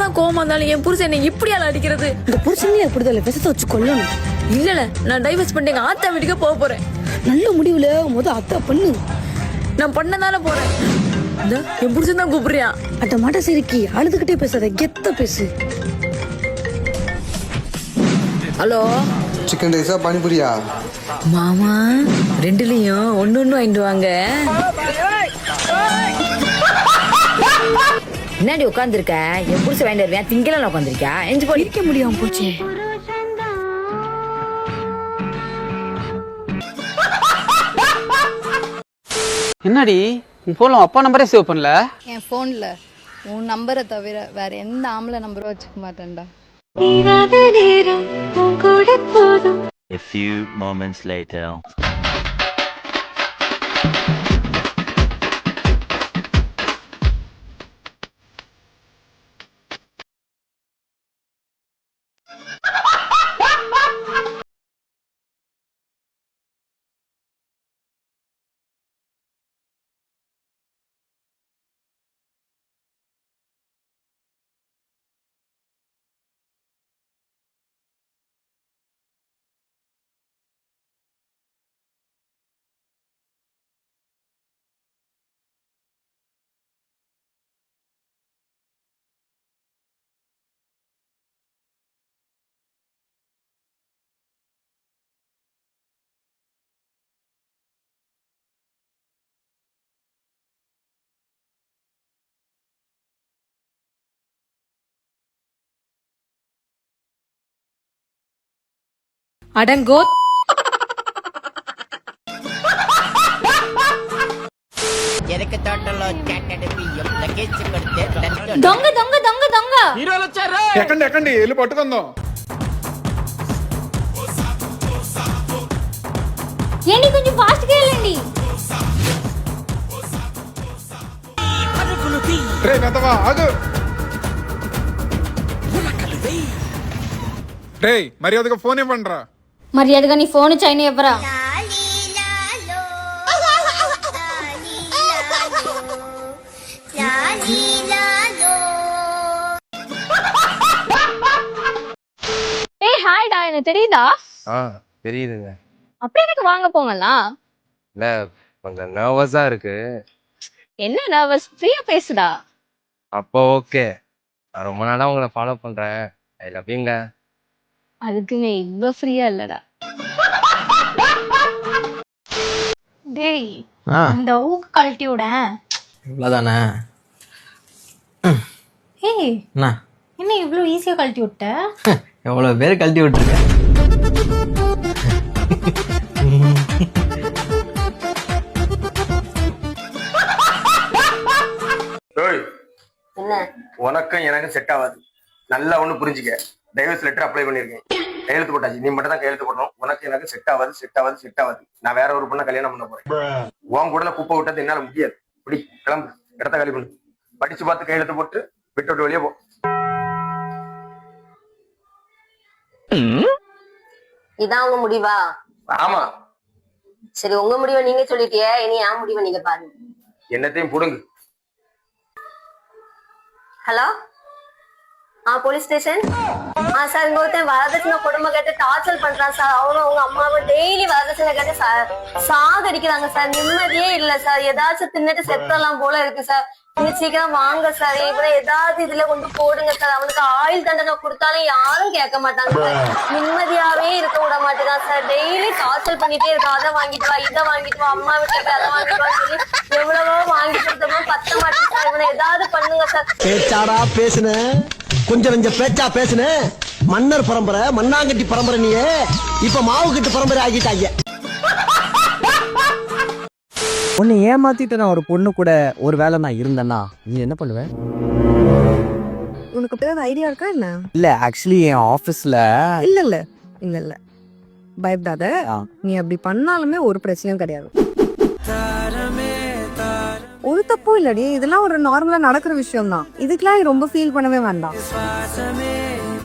என்னதான் கோவமா இருந்தாலும் என் புருஷன் என்னை இப்படியால அடிக்கிறது. இந்த புருஷனே அப்படிதான் விஷத்தை வச்சு கொல்லணும். இல்ல நான் டைவர்ஸ் பண்ணிட்டு எங்க ஆத்தா வீட்டுக்கு போக போறேன். நல்ல முடிவுல அத்தா பண்ணு. நான் பண்ணதால போறேன். என் புருஷன் தான் கூப்பிடுறியான். அட்ட மாட்ட சரிக்கி அழுதுகிட்டே பேசாத, கெத்த பேசு. ஹலோ, சிக்கன் ரைஸா பானிபூரியா? மாமா ரெண்டுலயும் ஒன்னு வாங்கிட்டு வாங்க. என்னடி உட்காந்துருக்க? என் புருஷ வாங்கிட்டு வருவேன். திங்கலாம் உட்காந்துருக்கா? எஞ்சி போய் இருக்க முடியாம போச்சு. என்னடி உன் போன்ல அப்பா நம்பரே சேவ் பண்ணல? என் போன்ல உன் நம்பரை தவிர வேற எந்த ஆம்பளை நம்பரும் வச்சுக்க மாட்டேன்டா. A few moments later. அடங்கோ. దొంగ దొంగ దొంగ దొంగ ఎక్కండి ఎక్కండి వెళ్ళి పట్టుకుందాం. ఏంటి కొంచెం ఫాస్ట్ గా వెళ్ళండి. రే పెద్దవా ఆగు. రే మర్యాదగా ఫోన్ ఇవ్వండి రా. మర్యాదగా నీ ఫోన్ చైన్ ఇవ్వరా. ஹாய்டா, எனக்கு தெரியுதா? தெரியுதுங்க. அப்படியே எனக்கு வாங்க போங்கலாம். இல்ல கொஞ்சம் நர்வஸா இருக்கு. என்ன நர்வஸ்? ஃப்ரீயா பேசுடா. அப்போ ஓகே. நான் ரொம்ப நாளா உங்களை ஃபாலோ பண்றேன். ஐ லவ் யூங்க. அதுக்குங்க இவ்வளோ ஃப்ரீயா இல்லடா. டேய், இந்த ஊக்கு கழட்டி விட. இவ்வளோதானே? ஏய், என்ன இவ்வளோ ஈஸியா கழட்டி விட்ட? எவ்வளோ பேர் கழட்டி விட்டுருக்கேன். என்ன உனக்கும் எனக்கு செட் ஆகாது. நல்லா ஒண்ணு புரிஞ்சுக்க. டைவர்ஸ் லெட்டர் அப்ளை பண்ணிருக்கேன். கையெழுத்து போட்டாச்சு. நீ மட்டும் தான் கையெழுத்து போடணும். உனக்கு எனக்கு செட் ஆகாது. நான் வேற ஒரு பொண்ணை கல்யாணம் பண்ண போறேன். உன் கூட குப்பை விட்டது என்னால முடியாது. இப்படி கிளம்பு, இடத்த காலி பண்ணு. படிச்சு பார்த்து கையெழுத்து போட்டு விட்டு வெளியே போ. இதான் உங்க முடிவா? ஆமா. சரி, உங்க முடிவை நீங்க சொல்லிட்டியே, இனி என் முடிவை நீங்க பாருங்க. என்னத்தையும் புடுங்கு. Hello, police station. சார், இங்க ஒருத்தன் வரதட்சணை கொடுமை கேட்டு டார்ச்சர் பண்றான் சார். அவனும் அவங்க அம்மாவை டெய்லி வரதட்சணை கேட்டு சாகடிக்கிறாங்க சார். நிம்மதியே இல்ல சார். ஏதாச்சும் தின்னுட்டு செத்தலாம் போல இருக்கு சார். நீங்க சீக்கிரம் வாங்க சார். இவரை ஏதாவது இதுல கொண்டு போடுங்க சார். அவனுக்கு ஆயுள் தண்டனை கொடுத்தாலும் யாரும் கேட்க மாட்டாங்க சார். நிம்மதியாவே இருக்க விட மாட்டேதான் சார். டெய்லி டார்ச்சர் பண்ணிட்டே இருக்கான். அதை வாங்கிட்டு வா, இதை வாங்கிட்டு வா, அம்மா வீட்டுல போய் அதை வாங்கிட்டு வான்னு சொல்லி எவ்வளவோ வாங்கி கொடுத்தோமோ பத்த மாட்டேன் சார். இவனை ஏதாவது பண்ணுங்க சார். பேச்சாடா பேசுன, கொஞ்சம் கொஞ்சம் பேச்சா பேசுன. மன்னர் பரம்பரை, மண்ணாங்கட்டி பரம்பரை. நீயே இப்ப மாவு கட்டு பரம்பரை ஆகிட்டாங்க. உன்னை ஏமாத்திட்டு நான் ஒரு பொண்ணு கூட ஒரு வேளை நான் இருந்தேன்னா நீ என்ன பண்ணுவேன்? உனக்கு அப்படி ஐடியா இருக்கா என்ன? இல்ல, ஆக்சுவலி என் ஆபீஸ்ல இல்ல பயப்படாத. நீ அப்படி பண்ணாலுமே ஒரு பிரச்சனையும் கிடையாது. ஒரு தப்பும் இல்லடி. இதெல்லாம் ஒரு நார்மலா நடக்கிற விஷயம் தான். இதுக்கெல்லாம் நீ ரொம்ப ஃபீல் பண்ணவே வேண்டாம்.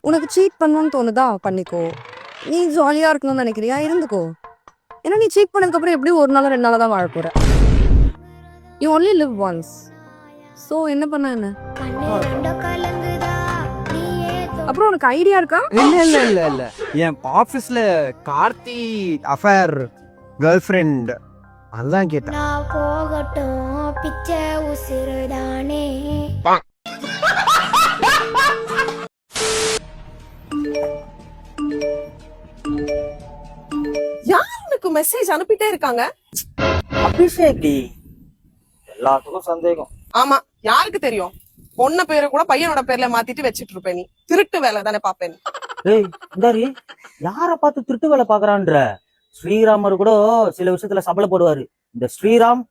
உனக்கு சீட் பண்ணணும்னு தோணுதா பண்ணிக்கோ. நீ ஜாலியா இருக்கணும்னு நினைக்கிறியா இருந்துக்கோ. ஏன்னா நீ சீட் பண்ணதுக்கு அப்புறம் எப்படி ஒரு நாள் 2 நாள் தான் வாழ போற. You only live once. So என்ன பண்ண என்ன? அப்புறம் உனக்கு ஐடியா இருக்கா? இல்ல என் ஆபீஸ்ல கார்த்தி அஃபேர் கேர்ள் ஃப்ரெண்ட் அதான் கேட்டேன். நான் போகட்டும் பிச்சை உசிறுதானே. யார் உனக்கு மெசேஜ் அனுப்பிட்டே இருக்காங்க? அபிஷேக் எல்லாத்துக்கும் சந்தேகம். ஆமா, யாருக்கு தெரியும்? பொண்ண பேரை கூட பையனோட பேர்ல மாத்திட்டு வச்சிட்டு இருப்ப நீ. திருட்டு வேலை தானே பாப்பேன். ஏய் இந்தாரி, யார பார்த்து திருட்டு வேலை பாக்குறான்ற? ஸ்ரீராமர் கூட சில விஷயத்துல சபல போடுவாரு. இந்த ஸ்ரீராம்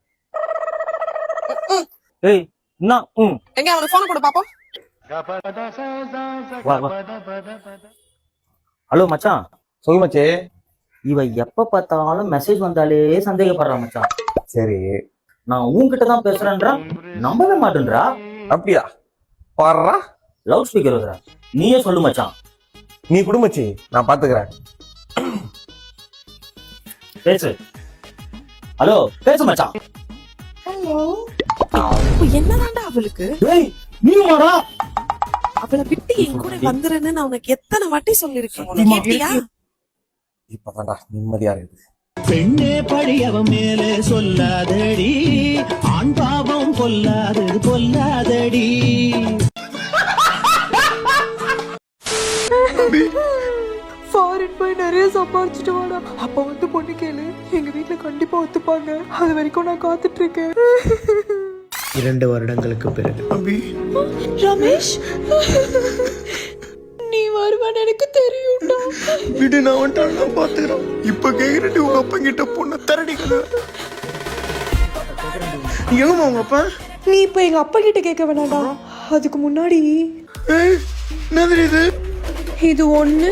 ஏய் என்ன எங்க அவனுக்கு போன் கொடு பாப்போம். ஹலோ மச்சான். சொல்லு மச்சே. இவ எப்ப பார்த்தாலும் மெசேஜ் வந்தாலே சந்தேகப்படுறான் மச்சான். சரி, நான் உன்கிட்ட தான் பேசுறேன்றா, நம்பவே மாட்டேன்றா. அப்படியா? பாடுறா. லவுட் ஸ்பீக்கர் வருதா? நீயே சொல்லு மச்சான். நீ குடும்பச்சி, நான் பாத்துக்கிறேன். பேசு. ஹலோ பேசு மச்சான். என்னதாண்டா அவளுக்கு? ஏய் நீ வாடா. அவளை விட்டு என் கூட வந்துருன்னு நான் உனக்கு எத்தனை வாட்டி சொல்லிருக்கேன். கேட்டியா? இப்பதான்டா நிம்மதியா இருக்குது. பெண்ணே படியவன் மேலே சொல்லாதடி, ஆண் பாவம் கொல்லாது கொல்லாதடி. ஃபாரின் போய் நிறைய சம்பாதிச்சுட்டு வாடா. அப்ப வந்து பொண்ணு கேளு, எங்க வீட்டுல கண்டிப்பா ஒத்துப்பாங்க. அது வரைக்கும் நான் காத்துட்டு இருக்கேன். 2 வருடங்களுக்கு பிறகு. ரமேஷ், நீ வருவான்னு எனக்கு தெரியும்டா. விடு, நான் வந்துட்டான், நான் பாத்துக்கிறேன். இப்ப கேக்குறேன் உங்க அப்பா கிட்ட பொண்ணு தரடிக்கல. எங்கம்மா உங்க அப்பா? நீ இப்ப எங்க அப்பா கிட்ட கேட்க வேணாம்டா. அதுக்கு முன்னாடி என்ன இது? இது 1,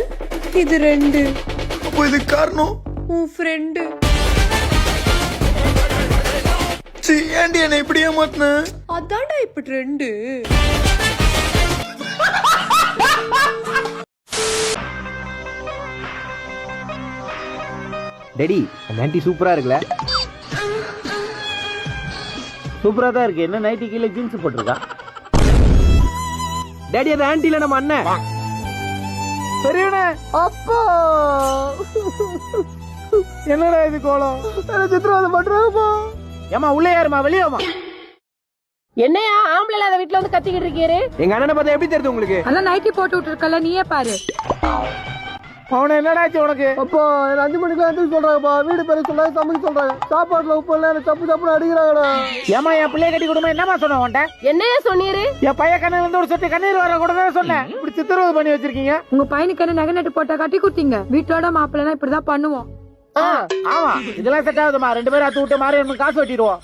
இது 2. அப்போ இதுக்கு காரணம் உன் ஃப்ரெண்டு. ஏன்டி என்ன இப்படி ஏமாத்தின? அதான்டா இப்ப 2. டேடி அந்த ஆன்ட்டி சூப்பரா இருக்குல்ல? சூப்பரா தான் இருக்கு. என்ன நைட்டி கீழே ஜீன்ஸ் போட்டிருக்கா? டேடி அந்த ஆன்ட்டில நம்ம அண்ணன் பெரியவனே. அப்பா என்னடா இது கோலம்? சித்திரவதை பண்றாங்கப்பா. ஏமா உள்ளே யாருமா வெளியேமா? என்னையா ஆம்பளை இல்லாத வீட்டுல வந்து கத்திக்கிட்டு இருக்கீரு? எங்க அண்ணனை பார்த்தா எப்படி தெரியுது உங்களுக்கு? அதான் நைட்டி போட்டு விட்டுருக்கல, நீயே பாரு. அவனை என்னடாச்சு உனக்கு? அப்போ 5 மணிக்கு எந்திரிச்சு சொல்றாங்கப்பா. வீடு பேர சொல்றாங்க, சமைக்க சொல்றாங்க. சாப்பாட்டுல உப்பு இல்ல, சப்பு சப்புன்னு அடிக்கிறாங்கடா. ஏமா என் பிள்ளைய கட்டி கொடுமா என்னமா சொன்ன உன்ட்ட? என்னையா சொன்னீரு? என் பையன் கண்ணுல இருந்து ஒரு சொட்டு கண்ணீர் வர கூட தான் சொன்னேன். இப்படி சித்திரவதை பண்ணி வச்சிருக்கீங்க. உங்க பையனுக்கு என்ன நகை நட்டு போட்டா கட்டி கொடுத்தீங்க? வீட்டோட மாப்பிள்ளனா இப்படிதான் பண்ணுவோம். ஆமா இதெல்லாம் செட் ஆகுதுமா. 2 பேரும் அத்து விட்டு மாறி நமக்கு காசு வெட்டிடுவோம்.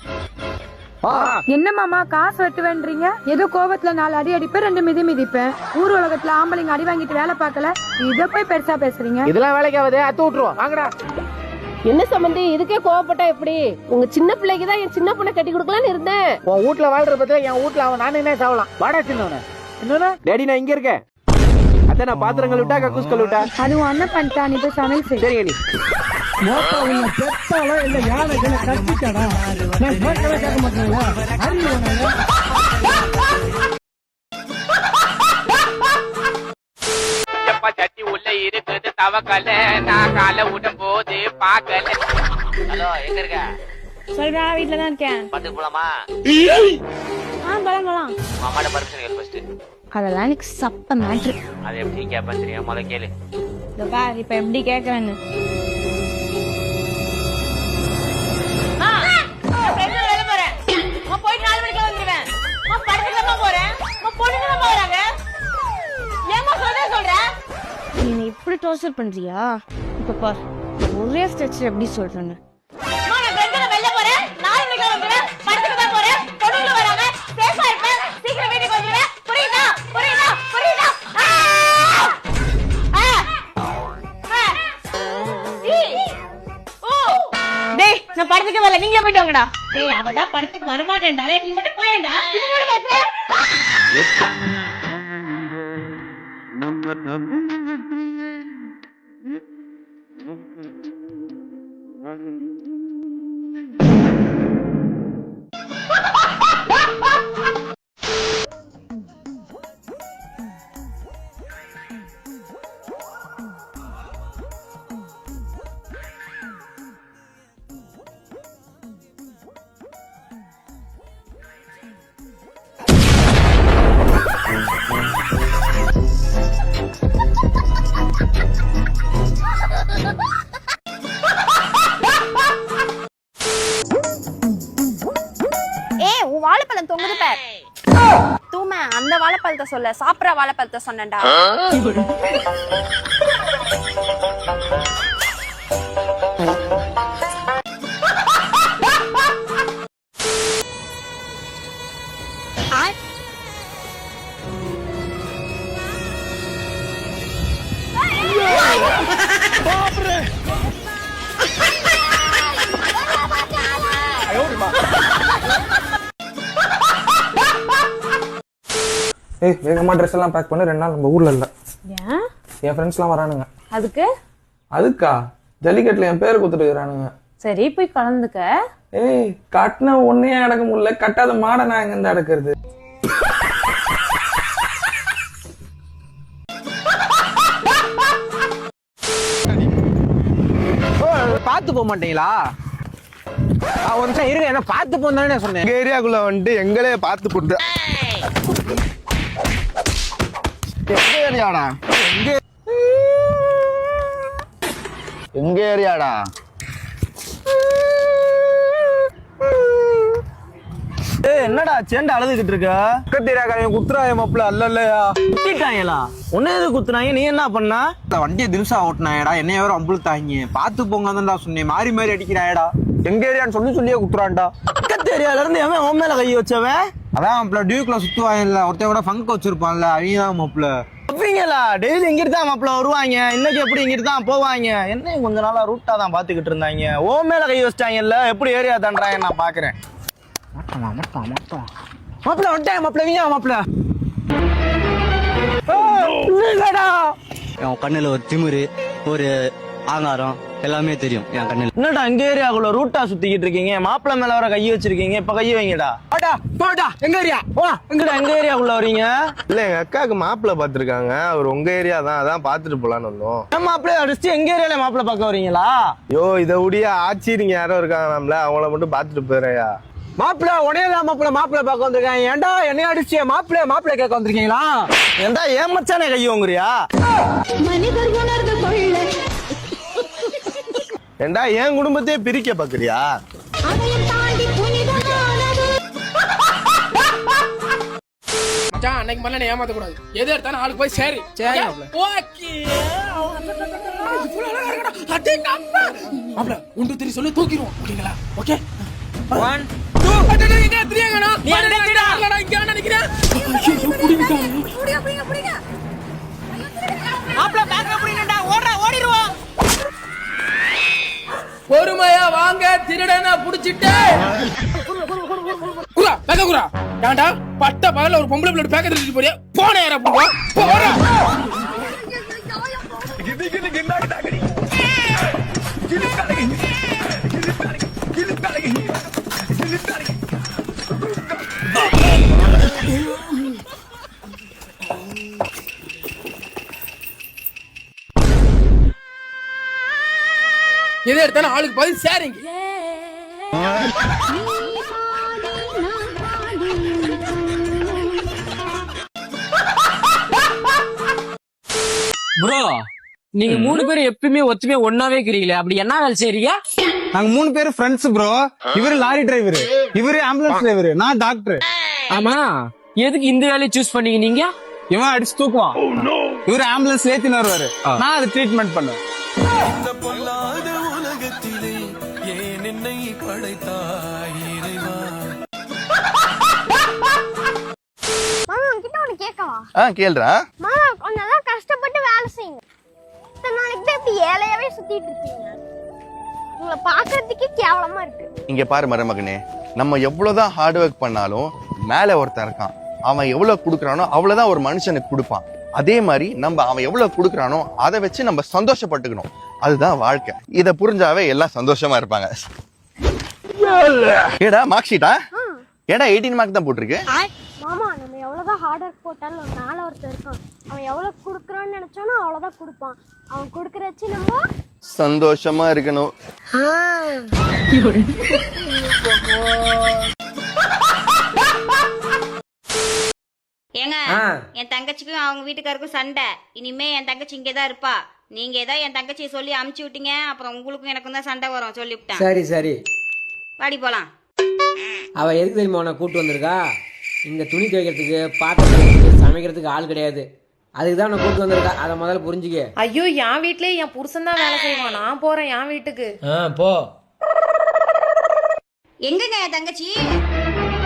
என்ன மாமா காசு வெட்டுவேன்றீங்க? ஏதோ கோபத்துல 4 அடி அடிப்பேன், 2 மிதி மிதிப்பேன். ஊர் உலகத்துல ஆம்பளைங்க அடி வாங்கிட்டு வேலை பார்க்கல, இத போய் பெருசா பேசுறீங்க. இதெல்லாம் வேலைக்கு ஆகுது, அத்து விட்டுருவோம். வாங்கடா. என்ன சம்பந்தி இதுக்கே கோவப்பட்டா எப்படி? உங்க சின்ன பிள்ளைக்கு தான் என் சின்ன பொண்ணை கட்டி கொடுக்கலான்னு இருந்தேன். உன் வீட்டுல வாழ்ற பத்தில என் வீட்டுல அவன் நானே என்ன சாவலாம். வாடா சின்னவன. இன்னொன்னு டேடி நான் இங்க இருக்கேன். அத நான் பாத்திரங்கள் விட்டா கக்கூஸ்கள் விட்டா அதுவும் அண்ணன் பண்ணிட்டா. நீ போய் சமையல் செய். சரிங்க நீ. சட்டி உள்ள இருக்குது தவக்கல, நான் கால விடும் போது பாக்கல. ஹலோ எங்க இருக்க? சொல்றா வீட்டுல தான் இருக்கேன். பாத்து போலாமா? போலாம். மாமாட பர்மிஷன் கேளு ஃபர்ஸ்ட். அதெல்லாம் எனக்கு சப்ப மேட்ரு. அது எப்படி கேப்பேன் தெரியும், முதல்ல கேளு. இப்ப எப்படி கேக்குறேன்னு போயிட்டு 4 மணிக்கு வந்துருவேன். படத்துக்கு போறேன். பொண்ணுங்க போறாங்க. ஏமா சொல்ற? நீ இப்படி டார்ச்சர் பண்றியா? இப்ப பார் ஒரே ஸ்ட்ரெச் எப்படி சொல்றேன்னு. நான் படத்துக்கு வரல, நீங்க போயிட்டு வாங்கடா. டேய் அவடா படத்துக்கு வர மாட்டேன்டா. நீ மட்டும் போயேன்டா. வாழைப்பழம் தொங்குது பார். தூமை அந்த வாழைப்பழத்தை சொல்ல, சாப்பிடுற வாழைப்பழத்தை சொன்னேன்டா. ஏய் வேகமா ட்ரெஸ் எல்லாம் பேக் பண்ணு, 2 நாள் நம்ம ஊர்ல இல்ல. ஏன்? என் ஃப்ரெண்ட்ஸ் எல்லாம் வரானுங்க. அதுக்கு அதுக்கா ஜல்லிக்கட்டுல என் பேரை கொடுத்துட்டு. சரி போய் கலந்துக்க. ஏய் கட்டின ஒன்னே அடக்க முடியல, கட்டாத மாட நான் எங்க இருந்து அடக்கிறது? பாத்து போக மாட்டீங்களா? ஒரு நிமிஷம் இருங்க, என்ன பாத்து போந்தானே சொன்னேன். எங்க ஏரியாக்குள்ள வந்துட்டு எங்களே பார்த்து போட்டு எங்க ஏரியாடா? எங்க ஏரியாடா? என்னடா சேண்டா அழுதுகிட்டு இருக்க? கத்திராக்காரன் குத்துறாய மாப்பிள்ள அல்லையா? குத்திட்டாங்களா? உன்ன எது குத்துனாங்க? நீ என்ன பண்ணா? வண்டியை தினுசா ஓட்டினாயடா, என்னைய வேற அம்புழுத்தாங்க. பாத்து போங்க சொன்னேன், மாறி மாறி அடிக்கிறாயடா. எங்க ஏரியான்னு சொல்லியே குத்துறான்டா. பக்கத்து ஏரியால இருந்து எவன் உன் மேல கை வச்சவன்? அதான் மாப்பிள்ள டியூக்ல சுத்துவாங்கல்ல, ஒருத்தன் கூட ஃபங்க் வச்சிருப்பான்ல, அவங்க தான் மாப்பிள்ள. அப்படிங்களா? டெய்லி இங்கிட்டு தான் மாப்பிள்ள வருவாங்க, இன்னைக்கு எப்படி இங்கிட்டு தான் போவாங்க? என்ன கொஞ்ச நாளா ரூட்டா தான் பாத்துக்கிட்டு இருந்தாங்க, உன் மேல கை வச்சிட்டாங்கல்ல, எப்படி ஏரியா தாண்டாங்க நான் பாக்குறேன். மாப்பிள்ள வந்துட்டேன் மாப்பிள்ள, வீங்க மாப்பிள்ள. என் கண்ணுல ஒரு திமிரு, ஒரு ஆங்காரம் எல்லாமே தெரியும் என் கண்ணுல. என்னடா எங்க ஏரியாக்குள்ள ரூட்டா சுத்திக்கிட்டு இருக்கீங்க? மாப்பிள்ள மேல வர கையை வச்சிருக்கீங்க, இப்ப கையை வைங்கடா. எங்க ஏரியா? எங்கடா எங்க ஏரியாக்குள்ள வரீங்க? இல்ல எங்க அக்காவுக்கு மாப்பிள்ள பாத்துருக்காங்க, அவர் உங்க ஏரியா தான், அதான் பாத்துட்டு போலான்னு வந்தோம். மாப்பிள்ள அடிச்சு எங்க ஏரியால மாப்பிள்ள பார்க்க வரீங்களா? ஐயோ இதை உடைய ஆச்சி நீங்க யாரோ இருக்காங்களாம்ல, அவங்கள மட்டும் பாத்துட்டு போறேயா. மாப்பிள்ள உடையதான் மாப்பிள்ள பார்க்க வந்திருக்காங்க. ஏன்டா என்னைய அடிச்சு மாப்பிள்ள கேட்க வந்திருக்கீங்களா? ஏன்டா ஏமாச்சானே கை வாங்குறியா? ஏண்டா என் குடும்பத்தையே பிரிக்க பாக்குறியா? அன்னைக்கு மேல ஏமாத்த கூடாது, எது எடுத்தாலும் ஆளுக்கு போய் சரி ஒன்று திரி சொல்லி தூக்கிடுவோம். ஓகேங்களா? ஓகே 1 பொறுமையா வாங்க, திருடனா புடிச்சிட்டு குரா பேக்க குரா. ஏன்டா பட்ட பகல ஒரு பொம்பளை பிள்ளை பேக்க திருடிட்டு போறியா? போன யாரா போவா? போறா. எது எடுத்தாலும் ஆளுக்கு பதில் சேரிங்க. ப்ரோ நீங்க 3 பேரும் எப்பயுமே ஒத்துமே ஒன்னாவே இருக்கிறீங்களே, அப்படி என்ன வேலை செய்றீங்க? நாங்க 3 பேரும் ஃப்ரெண்ட்ஸ் ப்ரோ. இவரு லாரி டிரைவர், இவரு ஆம்புலன்ஸ் டிரைவர், நான் டாக்டர். ஆமா, எதுக்கு இந்த வேலையை சூஸ் பண்ணீங்க நீங்க? இவன் அடிச்சு தூக்குவான், இவரு ஆம்புலன்ஸ் ஏத்தின்னு வருவாரு, நான் அது ட்ரீட்மெண்ட் பண்ணுவேன். கேளுடா. கொஞ்சம் கஷ்டப்பட்டு வேலை செய்யுங்க. இத்தனை நாளைக்கு தான் இப்படி ஏழையாவே சுத்திட்டு இருக்கீங்க. உங்களை பாக்குறதுக்கே கேவலமா இருக்கு. இங்க பாரு மருமகனே, நம்ம எவ்வளவுதான் ஹார்ட் ஒர்க் பண்ணாலும் மேல ஒருத்தன் இருக்கான், அவன் எவ்வளவு குடுக்கறானோ அவ்வளவுதான் ஒரு மனுஷனுக்கு கொடுப்பான். அதே மாதிரி நம்ம அவன் எவ்வளவு குடுக்கறானோ அதை வச்சு நம்ம சந்தோஷப்பட்டுக்கணும், அதுதான் வாழ்க்கை. இத புரிஞ்சாவே எல்லாம் சந்தோஷமா இருப்பாங்க. ஏடா மார்க் ஷீட்டா? ஏடா 18 மார்க் தான் போட்டிருக்கு. மாமா நம்ம எவ்வளவுதான் ஹார்ட் ஒர்க் போட்டாலும் மேல ஒருத்தர் இருக்கான், அவன் எவ்வளவு குடுக்கறான்னு நினைச்சானோ அவ்வளவுதான் கொடுப்பான். அவன் குடுக்கற வச்சு நம்ம சந்தோஷமா இருக்கணும். ஏங்க என் தங்கச்சிக்கும் அவங்க வீட்டுக்காருக்கும் சண்டை. இனிமே என் தங்கச்சி இங்கதான் இருப்பா. நீங்க ஏதாவது என் தங்கச்சியை சொல்லி அமுச்சு விட்டீங்க, அப்புறம் உங்களுக்கும் எனக்கும் தான் சண்டை வரும் சொல்லிவிட்டேன். சரி சரி வாடி போலாம். அவ எதுக்கு தெரியுமா உன்னை கூட்டு வந்திருக்கா? இங்க துணி துவைக்கிறதுக்கு, பாத்திரம் துவைக்கிறதுக்கு, சமைக்கிறதுக்கு ஆள் கிடையாது. அதுக்கு தான் உன்னை கூட்டு வந்திருக்கா. அதை முதல்ல புரிஞ்சுக்க. ஐயோ, என் வீட்லயே என் புருஷன் தான் வேலை செய்வான். நான் போறேன் என் வீட்டுக்கு. போ. எங்கங்க என் தங்கச்சி?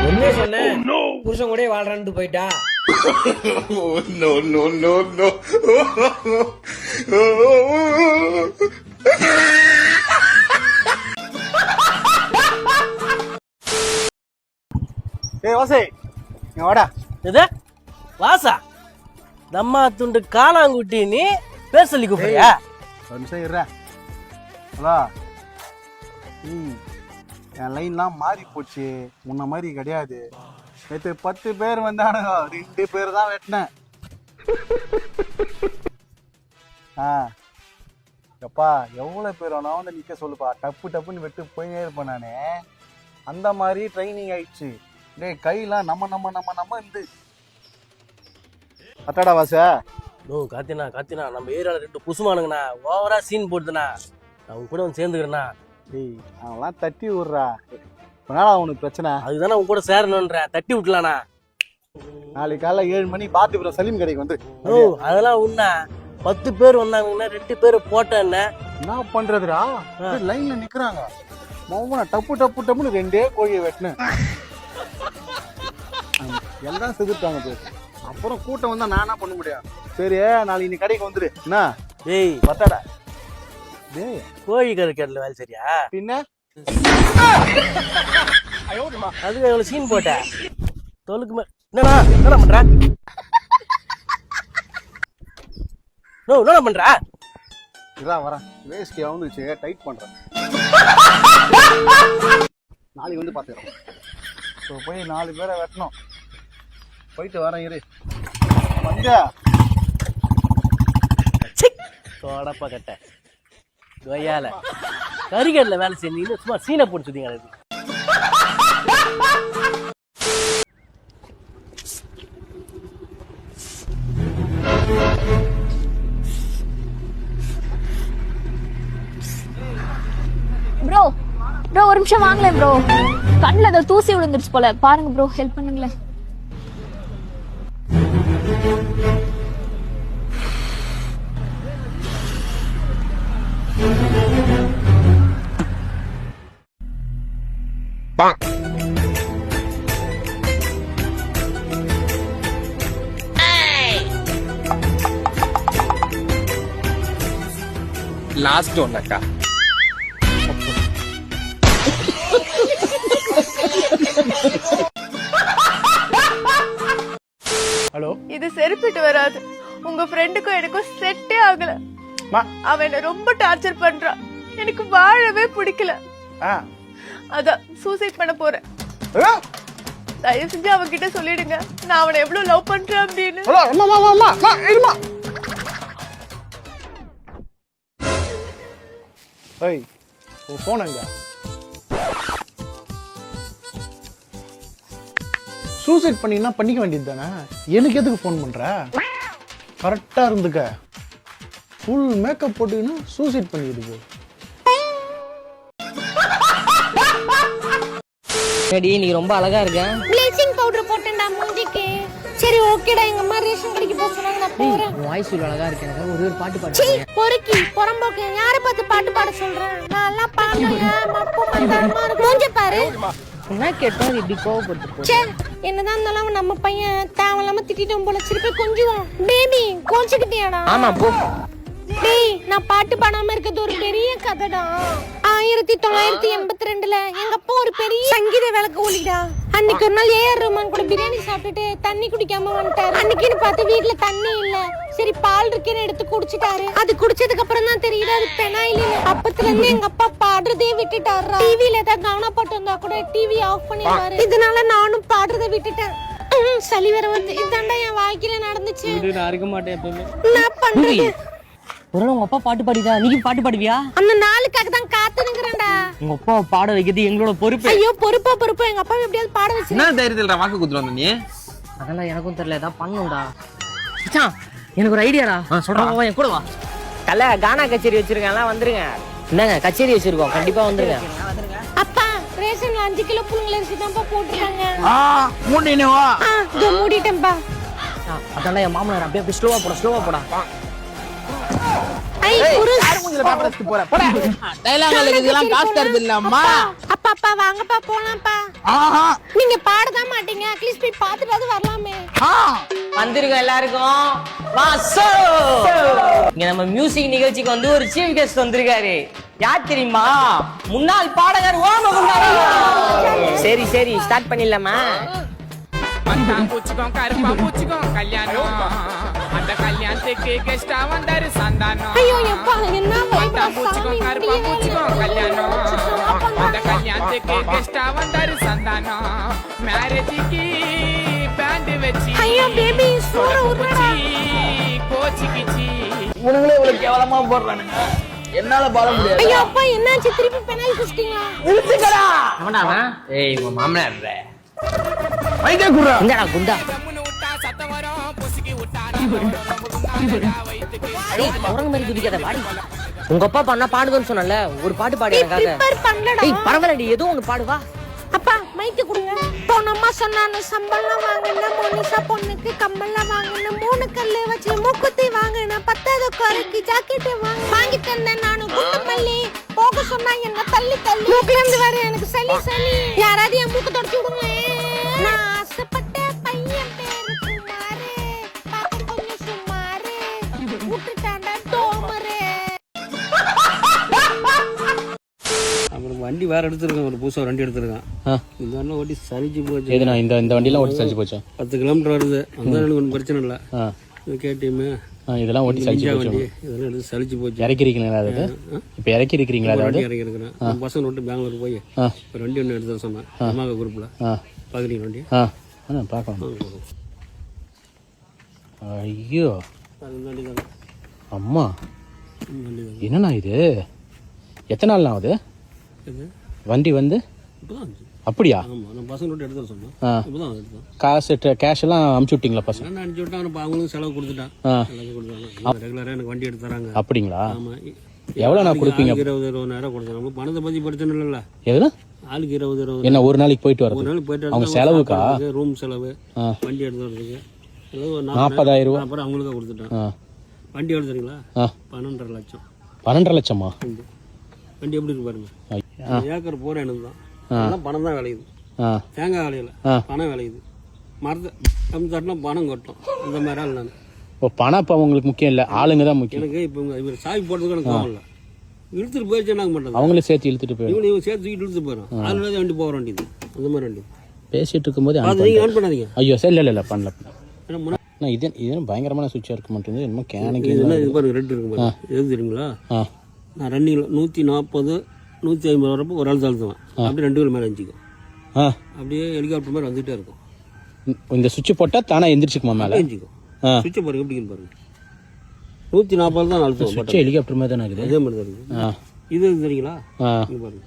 ஒன்னே சொன்னேன், புருஷன் கூட வாழ்றான்னு போயிட்டா. ஏய் வாசே, இங்க வாடா. எது வாசா? நம்ம துண்டு காலாங்குட்டி நீ பேர் சொல்லி கூப்பிடுறியா? ஒரு நிமிஷம் இருடா. ஹலோ. என் லைன்லாம் மாறி போச்சு, முன்ன மாதிரி கிடையாது. நேற்று 10 பேர் வந்தானுங்க, 2 பேர் தான் வெட்டினேன். எப்பா எவ்வளோ பேர் வேணா வந்து நிற்க சொல்லுப்பா, டப்பு டப்புன்னு வெட்டு போயினே இருப்பேன் நான். அந்த மாதிரி ட்ரைனிங் ஆயிடுச்சு. டேய் கையெல்லாம் நம்ம இருந்து அத்தாடா வாச. காத்தினா நம்ம ஏரியாவில் 2 புசுமானுங்கண்ணா, ஓவரா சீன் போடுதுண்ணா. அவங்க கூட வந்து சேர்ந்துக்கிறேண்ணா. டேய் அவன்லாம் தட்டி விட்றா. நாளா அவனுக்கு பிரச்சனை? அதுதானே உங்க கூட சேரணுன்ற. தட்டி விட்டலாண்ணா. நாளைக்கு காலைல 7 மணி பாத்துப்புறம் சலீம் கடைக்கு வந்து. அதெல்லாம் உண்மை. 10 பேர் வந்தாங்கன்னா 2 பேர் போட்டேன்னு என்ன பண்றதுடா? லைன்ல நிக்கிறாங்க, டப்பு டப்புன்னு 2 கோழியை வெட்டினேன். எல்லாம் செதுட்டாங்க பேர். அப்புறம் கூட்டம் வந்தா நான் என்ன பண்ண முடியும்? சரி நாளைக்கு நீ கடைக்கு வந்துரு. என்ன டேய் பத்தாடா? டேய் கோழி கறிக்கடல வேலை சரியா? பின்ன அதுக்கு எவ்வளவு சீன் போட்ட? தோலுக்கு என்ன பண்ற? என்ன பண்ற? இதான் வரேன், வேஸ்ட் வந்துச்சு, டைட் பண்றேன். நாளைக்கு வந்து பாத்துக்கிறோம். இப்போ போய் 4 பேரை வெட்டணும். போயிட்டு வரேன் இரு. வந்தா சோடப்பா கட்ட கொய்யால கறிக்கடல வேலை செஞ்சீங்கன்னு சும்மா சீனை போட்டு சுத்திங்க. ப்ரோ ஒரு நிமிஷம் வாங்கலேன் ப்ரோ. கண்ணில் ஏதோ தூசி விழுந்துருச்சு போல, பாருங்க ப்ரோ, ஹெல்ப் பண்ணுங்களேன். லாஸ்ட் ஒன்னக்கா. ஹலோ. இது சரிப்பட்டு வராது. உங்க ஃப்ரெண்டுக்கும் எனக்கும் செட்டே ஆகல. அவன் என்ன ரொம்ப டார்ச்சர் பண்றான். எனக்கு வாழவே பிடிக்கல. அதான் சூசைட் பண்ண போறேன். தயவு செஞ்சு அவன்கிட்ட சொல்லிடுங்க, நான் அவனை எவ்வளவு லவ் பண்றேன் அப்படின்னு. ஏய் உன் போன் எங்க? சூசைட் பண்ணினா பண்ணிக்க வேண்டியது தானே, எனக்கு எதுக்கு ஃபோன் பண்ற? கரெக்டா இருந்துக்க. ஃபுல் மேக்கப் போட்டுக்கின்னு சூசைட் பண்ணிடுது. நீ ரொம்ப அழகா இருக்க. ப்ளீச்சிங் பவுடர் போட்டேன்டா மூஞ்சிக்கு. சரி ஓகேடா, எங்க அம்மா ரேஷன் கடைக்கு போக சொன்னாங்க, நான் போறேன். வாய்ஸ் அழகா இருக்கு. எனக்கு ஒரு பாட்டு பாடு. பொறுக்கி புறம்போக்கு யாரை பார்த்து பாட்டு பாட சொல்றேன்? நான் எல்லாம் பாடுறேன். மூஞ்ச பாரு. என்ன கேட்டா இப்படி கோவப்பட்டு சே, என்னதான் இருந்தாலும் நம்ம பையன் தேவையில்லாம திட்டிட்டோம் போல. சரி போய் கொஞ்சம் பேபி கோச்சுக்கிட்டியாடா? ஆமா போ. டேய், நான் பாட்டு பாடாம இருக்கிறது ஒரு பெரிய கதைடா. 1982ல எங்க அப்பா ஒரு பெரிய சங்கீத விளக்கு ஒளிடா. அன்னைக்கு ஒரு நாள் ஏஆர் ரஹ்மான் கூட பிரியாணி சாப்பிட்டுட்டு தண்ணி குடிக்காம வந்துட்டாரு. அன்னைக்குன்னு பார்த்து வீட்டுல தண்ணி இல்ல. சரி பால் இருக்கேன்னு எடுத்து குடிச்சிட்டாரு. அது குடிச்சதுக்கு அப்புறம் தான் தெரியுது அது பெனாயில் இல்ல. அப்பத்துல இருந்து எங்க அப்பா பாடுறதே விட்டுட்டாரு. டிவில ஏதாவது கவனம் போட்டு வந்தா கூட டிவி ஆஃப் பண்ணிடுவாரு. இதனால நானும் பாடுறதை விட்டுட்டேன். சளி வர வந்து இதாண்டா என் வாழ்க்கையில நடந்துச்சு. நான் இருக்க மாட்டேன் எப்பவுமே. நான் பண்றது ஒரு உங்க அப்பா பாட்டு பாடிதா? நீ பாட்டு பாடுவியா? அந்த நாளுக்காக தான் காத்து நிக்கிறேன்டா. உங்க அப்பா பாட வைக்கிறது எங்களோட பொறுப்பு. ஐயோ பொறுப்பு எங்க அப்பா எப்படியாவது பாட வச்சு. என்ன தைரியத்துல வாக்கு குத்துட்டு வந்த நீ? அதெல்லாம் எனக்கும் தெரியல, ஏதாவது பண்ணுடா. மச்சான் எனக்கு ஒரு ஐடியாடா. சொல்றேன், என் கூட வா. கானா கச்சேரி வச்சிருக்கேன், வந்துருங்க. என்னங்க கச்சேரி வச்சிருக்கோம், கண்டிப்பா வந்துருங்க. அப்பா ரேஷன்ல 5 கிலோ புழுங்கல் அரிசி தான்ப்பா போட்டுருக்காங்க. மூடினவா இதோ மூடிட்டேன்ப்பா. அதான் என் மாமனார் அப்படியே ஸ்லோவா போடா ஐ குரு காசு தருது இல்லம்மா. அப்பா வாங்கப்பா போலாம்ப்பா. நீங்க பாடதான் மாட்டீங்க, அட்லீஸ்ட் போய் பார்த்துட்டு வரலாமே. வந்திருக்கோம் எல்லாருக்கும் வாசோ. இங்க நம்ம மியூசிக் நிகழ்ச்சிக்கு வந்து ஒரு சீஃப் கெஸ்ட் வந்திருக்காரு. யார் தெரியுமா? முன்னாள் பாடகர் ஓமகுமார். சரி ஸ்டார்ட் பண்ணிடலாமா? பூச்சிக்கும் கருப்பா பூச்சிக்கும் கல்யாணம், அந்த கல்யாணத்துக்கு கெஸ்டா வந்தாரு சந்தானம். ஐயோ எப்பா என்ன பூச்சிக்கும் கருப்பா பூச்சிக்கும் கல்யாணம், அந்த கல்யாணத்துக்கு கெஸ்டா வந்தாரு சந்தானம். மேரேஜுக்கு பேண்ட் வச்சு ஐயோ பேபி சோற உருடா. கோச்சிக்கிச்சி உனங்களே இவ்வளவு கேவலமா போடுறானுங்க, என்னால பாட முடியாது. ஐயோ அப்பா என்னாச்சு, திருப்பி பெனல் குஸ்டிங்களா? நிறுத்துக்கடா. அவனா அவன்? ஏய் உன் மாமனார் மைக்கே குறா. இங்கடா குண்டா. விட்டா சத்தம் வரும், பொசுக்கி விட்டா ஏய் அவரங்க மாதிரி குதிக்காத வாடி. உங்க அப்பா பண்ணா பாடுவேன்னு சொன்னல, ஒரு பாட்டு பாடு எனக்காக. ப்ரிப்பேர் பண்ணலடா. ஏய் பரவாயில்லடி, ஏதோ ஒன்னு பாடு வா. அப்பா மைக் கொடுங்க. போனம்மா சொன்னானு சம்பளம் வாங்குன, மோனிஷா பொண்ணுக்கு கம்மல்லாம் வாங்குன, 3 கல்லு வச்சு மூக்குத்தி வாங்குன, 10 குறைக்கு ஜாக்கெட் வாங்கி தந்தேன் நானு குட்டமல்லி. போக சொன்னா என்ன தள்ளி மூக்குல இருந்து வர எனக்கு சளி. யாராவது என் மூக்கு தொடச்சு விடுங்க. நான் ஆசைப்பட்ட பையன் பேரு குமாரு, பாப்பா கொஞ்சம் சுமாரு, விட்டுட்டாண்டா டோமரு. அப்புறம் வண்டி வேற எடுத்துருக்கேன், ஒரு புதுசாக வண்டி எடுத்துருக்கேன். இந்த வண்டி ஓட்டி சலிச்சு போச்சு. எதுனா இந்த வண்டியெல்லாம் ஓட்டி சலிச்சு போச்சு. 10 கிலோமீட்டர் வருது, அந்த எனக்கு ஒன்றும் பிரச்சனை இல்லை. கேடிஎம் இதெல்லாம் ஓட்டி சலிச்சு போச்சு. வண்டி இதெல்லாம் எடுத்து சலிச்சு போச்சு. இறக்கிருக்கீங்களா? அதாவது இப்போ இறக்கிருக்கீங்களா? அதாவது இறக்கிருக்கிறேன். பசங்க விட்டு பெங்களூர் போய் ஒரு வண்டி ஒன்று எடுத்து சொன்னேன் அம்மாங்க குரூப்பில். பார்க்குறீங்க வண்டி? பார்க்கலாம். ஐயோ வண்டி தானே அம்மா, என்னண்ணா இது? எத்தனை நாள் ஆகுது வண்டி வந்து? அப்படியா? ஆமாம், நான் பசங்க விட்டு எடுத்து சொன்னேன். இப்போதான் எடுத்தேன். காசு கேஷ் எல்லாம் அமுச்சு விட்டீங்களா? பசங்க நான் அனுப்பிச்சு விட்டேன், அவங்களும் செலவு கொடுத்துட்டேன். ரெகுலராக எனக்கு வண்டி எடுத்து தராங்க. அப்படிங்களா? ஆமாம். எவ்வளோ நான் கொடுப்பீங்க? 20,000 கொடுத்தேன். நம்ம பணத்தை பற்றி பிரச்சனை இல்லைல்ல. எதுனா ஆளுக்கு 20,000. என்ன ஒரு நாளைக்கு போயிட்டு வர? ஒரு நாளைக்கு போயிட்டு அவங்க செலவுக்கா? ரூம் செலவு, வண்டி எடுத்து வரதுக்கு 40,000 ரூபா. அப்புறம் அவங்களுக்கு கொடுத்துட்டேன். வண்டி எடுத்துறீங்களா? 12.5 லட்சம். 12.5 லட்சமா? வண்டி எப்படி இருக்கு பாருங்க. ஏக்கர் போற எனக்கு தான். பணம் தான் விளையுது, தேங்காய் விளையல, பணம் விளையுது. மரத்தை கம்மி தட்டினா பணம் கொட்டும். இந்த மாதிரி ஆள் நான். இப்போ பணம் இப்போ உங்களுக்கு முக்கியம் இல்லை, ஆளுங்க தான் முக்கியம். எனக்கு இப்போ இவர் சாவி போடுறதுக்கு எனக்கு கோவம் இல்லை. இழுத்துட்டு போயிடுச்சு என்ன பண்ணுறது? அவங்களே சேர்த்து இழுத்துட்டு போயிடும். இவங்க சேர்த்து இழுத்து போயிடும். அதனால தான் வண்டி போகிற வண்டி அந்த மாதிரி வண்டி. பேசிட்டு இருக்கும்போது நீங்கள் ஆன் பண்ணாதீங்க. ஐயோ சரி இல்லை பண்ணல. ஏன்னா இது பயங்கரமான சுவிட்சாக இருக்க மாட்டேங்குது. என்னமோ கேனுக்கு இது பாருங்க, ரெட் இருக்கு பாருங்க. எது தெரியுங்களா? நான் ரன்னிங் 140 150 வரப்போ ஒரு ஆள் தழுத்துவேன். அப்படியே 2 கிலோ மேலே எஞ்சிக்கும். அப்படியே ஹெலிகாப்டர் மாதிரி வந்துகிட்டே இருக்கும். இந்த சுவிட்ச் போட்டால் தானே எந்திரிச்சுக்குமா மேலே? எஞ்சிக்கும். சுவிட்சை பாருங்க எப்படி பாருங்க. 140 தான் அழுத்துவோம். சுவிட்ச் ஹெலிகாப்டர் மாதிரி தானே இருக்குது. அதே மாதிரி தான் இருக்குது. இது தெரியுங்களா? இங்கே பாருங்க,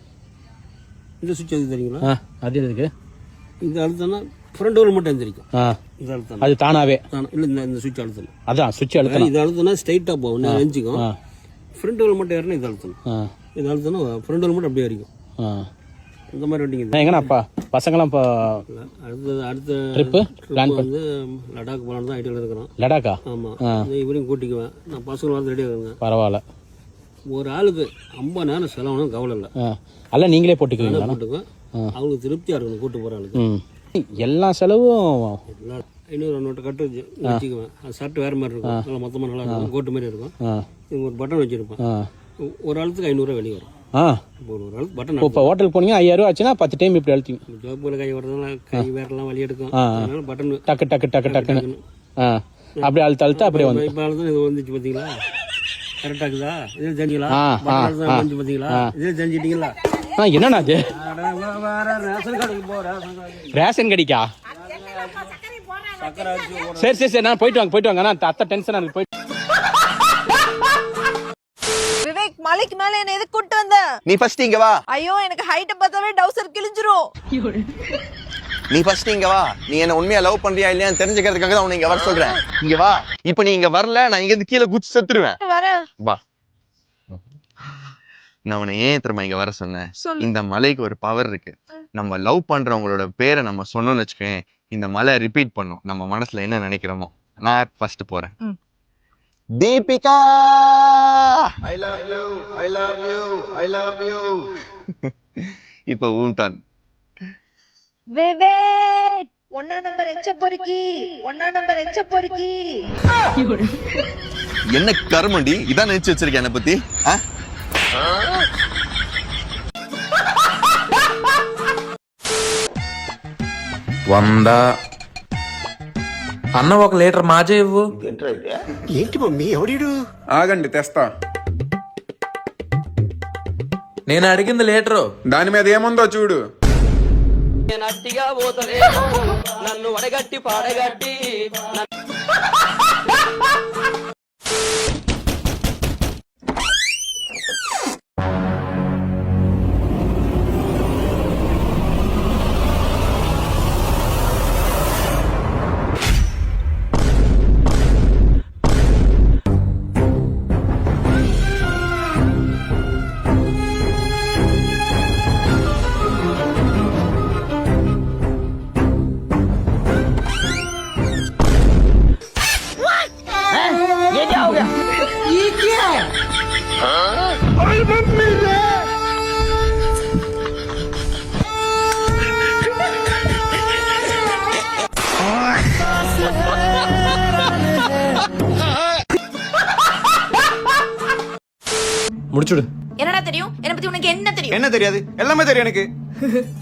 இந்த சுவிட்ச் எது தெரியுங்களா? அது எதுக்கு? இந்த அழுத்தம்னா ஃப்ரண்ட் வீல் மட்டும் எந்திரிக்கும். இது அழுத்தம் அது தானாவே இல்லை. இந்த சுவிட்ச் அழுத்தணும். அதான் சுவிட்ச் அழுத்தணும். இது அழுத்தம்னா ஸ்ட்ரைட்டாக போகும், எஞ்சிக்கும். ஃப்ரண்ட் வீல் மட்டும் ஏறினா இது அழுத்தணும். இது அழுத்தணும், ஃப்ரண்ட் வீல் மட்டும் அப்படியே ஏறிக்கும். இந்த மாதிரி வண்டிங்க. எங்கன்னாப்பா பசங்களாம் இப்போ அடுத்த ட்ரிப்பு பிளான் வந்து லடாக் போகலான்னு தான் ஐடியாவில் இருக்கிறோம். லடாக்கா? ஆமாம். இவரையும் கூட்டிக்குவேன். நான் பசங்க வரது ரெடியாக இருக்குங்க. பரவாயில்ல. ஒரு ஆளுக்கு 50 நேரம் செலவுனும் கவலை இல்லை. எல்லாம் நீங்களே போட்டுக்குவீங்களா? போட்டுக்குவேன். அவங்களுக்கு திருப்தியாக இருக்கணும் கூட்டு போகிற ஆளுக்கு. எல்லா செலவும் 500 நோட்டு கட்டு வச்சுக்குவேன். அது ஷர்ட் வேறு மாதிரி இருக்கும், நல்லா மொத்தமாக நல்லா இருக்கும், கோட்டு மாதிரி இருக்கும். இவங்க ஒரு பட்டன் வச்சுருப்பேன். ஒரு ஆளுக்கு 500 வெளியே வரும். ஒரு ஆளுக்கு பட்டன். இப்போ ஹோட்டலுக்கு போனீங்க 5000 ஆச்சுன்னா 10 டைம் இப்படி அழுத்திங்க. ஜோப்பில் கை வரதுனால கை வேறெல்லாம் வலி எடுக்கும். அதனால பட்டன் டக்கு டக்கு டக்கு டக்குன்னு அப்படியே அழுத்த அப்படியே வந்து. இப்போ அழுத்தம் இது வந்துச்சு பார்த்தீங்களா? கரெக்டாக இருக்குதா? இதே தெரிஞ்சிங்களா? வந்து பார்த்தீங்களா? இதே தெரிஞ்சிட்டீங்களா? என்னண்ணா அது? ரேஷன் கடைக்கு போகிறேன். ரேஷன் கடைக்கா? சரி சரி சரி, நான் போயிட்டு வாங்க. நான் அத்தை டென்ஷன் எனக்கு போயிட்டு. விவேக், மலைக்கு மேல என்ன எதுக்கு கூட்டு வந்த? நீ ஃபர்ஸ்ட் இங்க வா. ஐயோ, எனக்கு ஹைட்ட பார்த்தாவே டவுசர் கிழிஞ்சிரும். நீ ஃபர்ஸ்ட் இங்க வா. நீ என்ன உண்மையா லவ் பண்றியா இல்லையான்னு தெரிஞ்சுக்கிறதுக்காக தான் உன்னை இங்க வர சொல்றேன். இங்க வா. இப்போ நீ இங்க வரல, நான் இங்க இருந்து கீழே குச்சி செத்துருவேன். வரேன். வா. நான் அவனை ஏன் திரும்ப இங்க வர சொன்னேன்? இந்த மலைக்கு ஒரு பவர் இருக்கு. நம்ம லவ் பண்றவங்களோட பேரை நம்ம சொன்னோம்னு வச்சுக்கோங்க, இந்த மலை ரிப்பீட் பண்ணும் நம்ம மனசுல என்ன நினைக்கிறோமோ. நான் ஃபர்ஸ்ட் போறேன். Deepika, I love you, I love you, I love you. இப்போ ஊன்டான். விவேக், 1 நம்பர் எச்ச பொறுக்கி, 1 நம்பர் எச்ச பொறுக்கி. என்ன கர்மண்டி இதான் நினைச்சு வச்சிருக்கேன் என்ன பத்தி? వంద అన్న ఒక లీటర్ మాజా ఇవ్వు. ఏంటి మమ్మీ ఎవడీడు? ఆగండి తెస్తా. నేను అడిగింది లీటరు, దాని మీద ఏముందో చూడు. నట్టిగా పోతలే నన్ను వడగట్టి పాడగట్టి முடிச்சுடு. என்னடா தெரியும்? என்ன பத்தி உனக்கு என்ன தெரியும்? என்ன தெரியாது? எல்லாமே தெரியும் எனக்கு.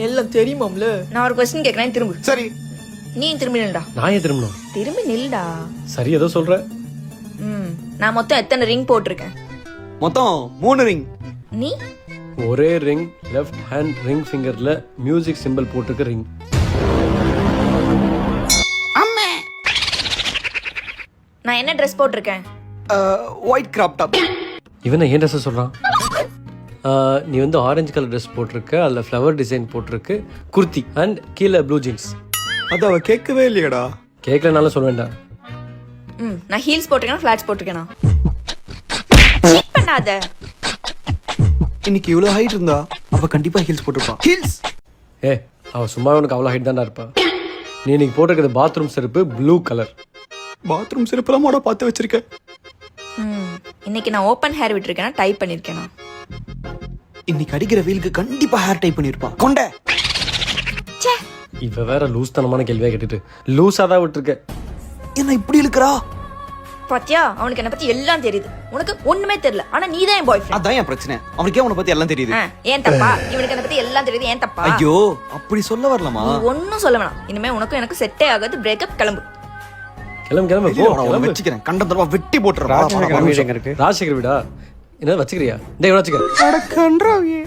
எல்லாம் தெரியுமாம்ல. நான் ஒரு क्वेश्चन கேக்குறேன், திரும்பு. சரி. நீ திரும்பி நில்டா. நான் ஏன் திரும்பணும்? திரும்பி நில்டா. சரி, ஏதோ சொல்ற. நான் மொத்தம் எத்தனை ரிங் போட்டிருக்கேன்? மொத்தம் 3 ரிங். நீ? ஒரே ரிங், லெஃப்ட் ஹேண்ட் ரிங் ஃபிங்கர்ல மியூசிக் சிம்பிள் போட்டிருக்க ரிங். நான் என்ன ட்ரெஸ் போட்டிருக்கேன்? White crop top. இவன் ஏன் ட்ரெஸ் சொல்றான்? நீ வந்து ஆரஞ்சு கலர் ட்ரெஸ் போட்டிருக்க, அதில் ஃப்ளவர் டிசைன் போட்டிருக்கு, குர்த்தி அண்ட் கீழே ப்ளூ ஜீன்ஸ். அது அவ கேட்கவே இல்லையடா. கேட்கலனாலும் சொல்ல வேண்டாம். நான் ஹீல்ஸ் போட்டிருக்கேனா ஃபிளாட்ஸ் போட்டிருக்கேனா? செக் பண்ணாத. இன்னைக்கு இவ்வளவு ஹைட் இருந்தா அவ கண்டிப்பா ஹீல்ஸ் போட்டுப்பா. ஹீல்ஸ்? அவ சும்மா உனக்கு அவ்வளோ ஹைட் தான்டா இருப்பா. நீ இன்னைக்கு போட்டிருக்கிறது பாத்ரூம் செருப்பு ப்ளூ கலர். பாத்ரூம் செருப்புலாம் மோட பார்த்து வச்சிருக்க. இன்னைக்கு நான் ஓப்பன் ஹேர் விட்டுருக்கேனா டைப் பண்ணிருக்கேனா? இன்னைக்கு அடிக்கிற வெயிலுக்கு கண்டிப்பா ஹேர் டைப் பண்ணிருப்பா. கொண்ட இவ வேற லூஸ் தனமான கேள்வியா கேட்டுட்டு லூஸா தான் விட்டுருக்க. என்ன இப்படி இழுக்கிறா? பாத்தியா, அவனுக்கு என்ன பத்தி எல்லாம் தெரியுது, உனக்கு ஒண்ணுமே தெரியல. ஆனா நீ தான் என் பாய் ஃப்ரெண்ட். அதான் என் பிரச்சனை. அவனுக்கே உன்னை பத்தி எல்லாம் தெரியுது. ஏன் தப்பா? இவனுக்கு என்ன பத்தி எல்லாம் தெரியுது, ஏன் தப்பா? ஐயோ, அப்படி சொல்ல வரலாமா? நீ ஒன்னும் சொல்ல வேணாம். இனிமே உனக்கும் எனக்கு செட்டே ஆகாது. பிரேக்கப். கிளம்பு கிளம்பு கிளம்பு. போ, நான் வெச்சிக்கிறேன். கண்டந்தரமா வெட்டி போட்டுறேன். ராஜசேகர் வீடா? என்ன வச்சுக்கிறியா? டேய் வச்சுக்க. அடக்கன்றாவே.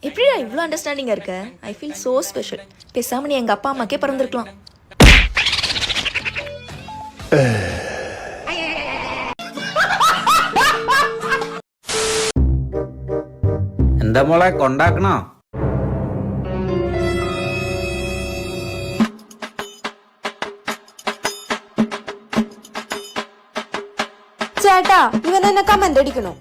எப்படிடா இவ்ளோ அண்டர்ஸ்டாண்டிங்கா இருக்க? I feel so special. பேசாம நீ எங்க அப்பா அம்மாக்கே பிறந்திருக்கலாம். എന്താ മോളെ കൊണ്ടാക്കണോ? ചേട്ടാ, ഇവൻ എന്നെ കമന്റ് അടിക്കണോ?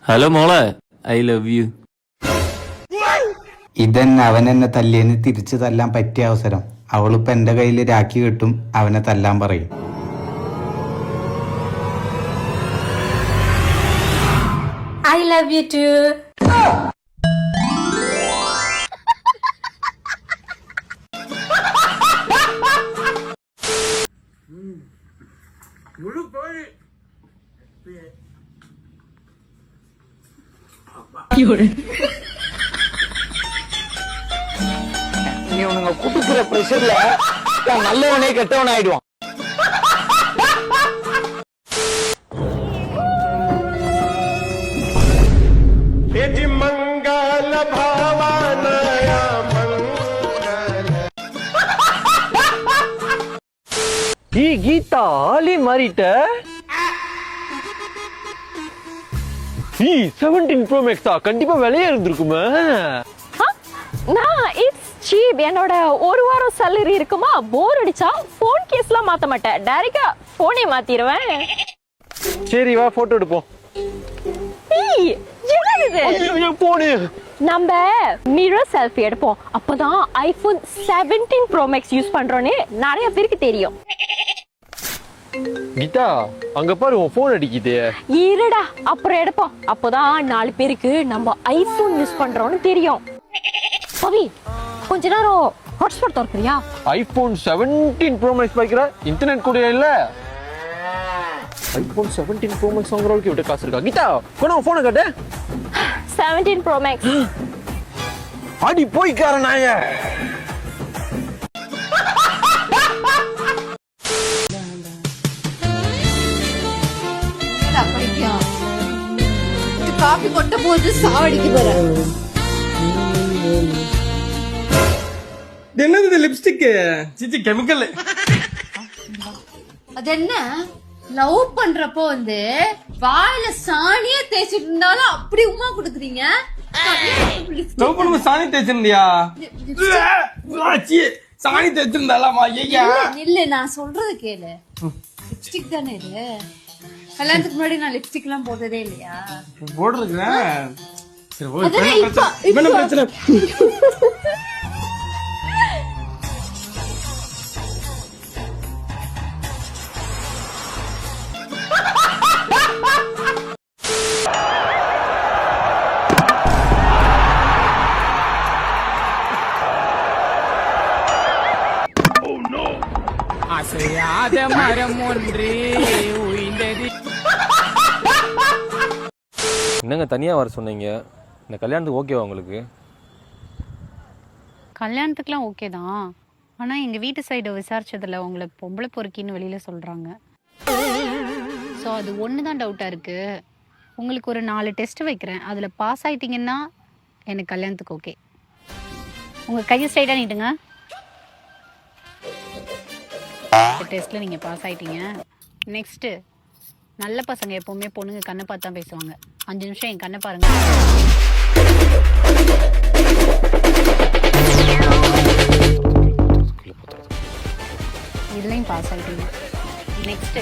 ഹലോ മോളെ, ഐ ലവ് യു. ഇതന്നെ അവനെന്നെ തല്ലിയെന്ന് തിരിച്ചു തല്ലാൻ പറ്റിയ അവസരം. അവളിപ്പോ എന്റെ കയ്യിൽ രാഖി കിട്ടും, അവനെ തല്ലാൻ പറയും. I love you too. இவனுங்க குடுக்குற பிரஷர்ல நல்லவனே கெட்டவன் ஆயிடுவான். மங்கள பாவானயா கீதா ஆளி மாறிட்ட. 17 Pro Max கண்டிப்பா விலையா இருந்திருக்குமே. Nah, it's சீப் என்னோட ஒரு வாரம் salary இருக்குமா போர் அடிச்சா போன் கேஸ்லாம் மாத்த மாட்டேன் டைரக்டா போனே மாத்திடுவேன் சரி வா போட்டோ எடுப்போம். ஏய் என்னது போனே நம்ம மிரர் செல்ஃபி எடுப்போம் அப்பதான் ஐபோன் 17 ப்ரோ மேக்ஸ் யூஸ் பண்றோன்னு நிறைய பேருக்கு தெரியும். கீதா அங்க பாரு உன் போன் அடிக்குது. இருடா அப்புறம் எடுப்போம் அப்பதான் 4 பேருக்கு நம்ம ஐபோன் யூஸ் பண்றோம்னு தெரியும். பவி கொஞ்ச நேரம் ஹாட்ஸ்பாட் திறக்கறியா? ஐபோன் 17 ப்ரோ மேக்ஸ் பாய்க்கிற இன்டர்நெட் கூட இல்ல. ஐபோன் 17 ப்ரோ மேக்ஸ் வாங்குறதுக்கு இவ்வளவு காசு இருக்கா? கீதா கொண்டு உன் போனை காட்டு. 17 ப்ரோ மேக்ஸ். அடி போய்க்கார நாயே. காபி கொட்ட போது சாவடிக்கு போற. என்னது லிப்ஸ்டிக்? சிச்சி கெமிக்கல். அது என்ன லவ் பண்றப்போ வாயில சாணியே தேய்ச்சிட்டு இருந்தாலும் அப்படி உமா குடுக்குறீங்க. லவ் பண்ணும்போது சாணி தேய்ச்சிருந்தியா? சாணி தேய்ச்சிருந்தாலாமா? ஐயா இல்ல நான் சொல்றது கேளு. லிப்ஸ்டிக் தானே இது. கல்யாணத்துக்கு முன்னாடி நான் லிப்ஸ்டிக் எல்லாம் போட்டதே இல்லையா? போடுறேன். பிரச்சனை அசையாத மரம் ஒன்று உயிர்ந்தது. என்னங்க தனியா வர சொன்னீங்க? இந்த கல்யாணத்துக்கு ஓகேவா உங்களுக்கு? கல்யாணத்துக்குலாம் ஓகே தான். ஆனா எங்க வீட்டு சைடு விசாரிச்சதுல உங்களை பொம்பளை பொறுக்கின்னு வெளியில சொல்றாங்க. ஸோ அது ஒன்று தான் டவுட்டா இருக்கு. உங்களுக்கு ஒரு 4 டெஸ்ட் வைக்கிறேன். அதுல பாஸ் ஆயிட்டீங்கன்னா எனக்கு கல்யாணத்துக்கு ஓகே. உங்க கையை ஸ்ட்ரைட்டா நீட்டுங்க. டெஸ்ட்ல நீங்க பாஸ் ஆயிட்டீங்க. நெக்ஸ்ட் நல்ல பசங்க எப்பவுமே பொண்ணுங்க கண்ணை பார்த்து தான் பேசுவாங்க. 5 நிமிஷம் என் கண்ணை பாருங்க. இதுலயும் பாஸ் ஆயிட்டீங்க. நெக்ஸ்ட்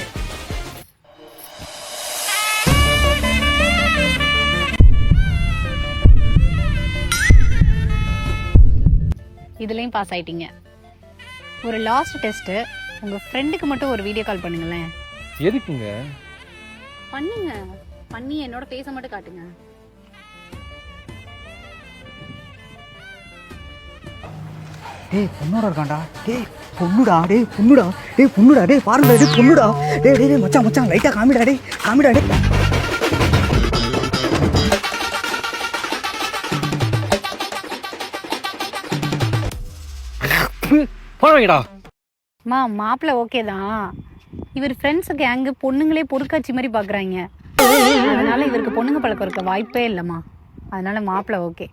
இதுலயும் பாஸ் ஆயிட்டீங்க. ஒரு லாஸ்ட் டெஸ்ட். உங்க ஃப்ரெண்டுக்கு மட்டும் ஒரு வீடியோ கால் பண்ணுங்களேன். எதுக்குங்க? பண்ணுங்க. பண்ணி என்னோட ஃபேஸை மட்டும் காட்டுங்க. டேய் பொண்ணோட இருக்கான்டா. டேய் பொண்ணுடா. டேய் பொண்ணுடா. டேய் பொண்ணுடா. டேய் பாருடா. டேய் பொண்ணுடா. டேய் டேய் மச்சான் மச்சான் லைட்டா காமிடா. டேய் காமிடா. டேய் போறீங்கடா. மாப்பிள்ள ஓகே தான். இவர் ஃப்ரெண்ட்ஸ் கேங்கு பொண்ணுங்களே பொறுக்காட்சி மாதிரி பாக்குறாங்க. அதனால இவருக்கு பொண்ணுங்க பழக்கம் இருக்க வாய்ப்பே இல்லம்மா. அதனால மாப்பிள்ள ஓகே.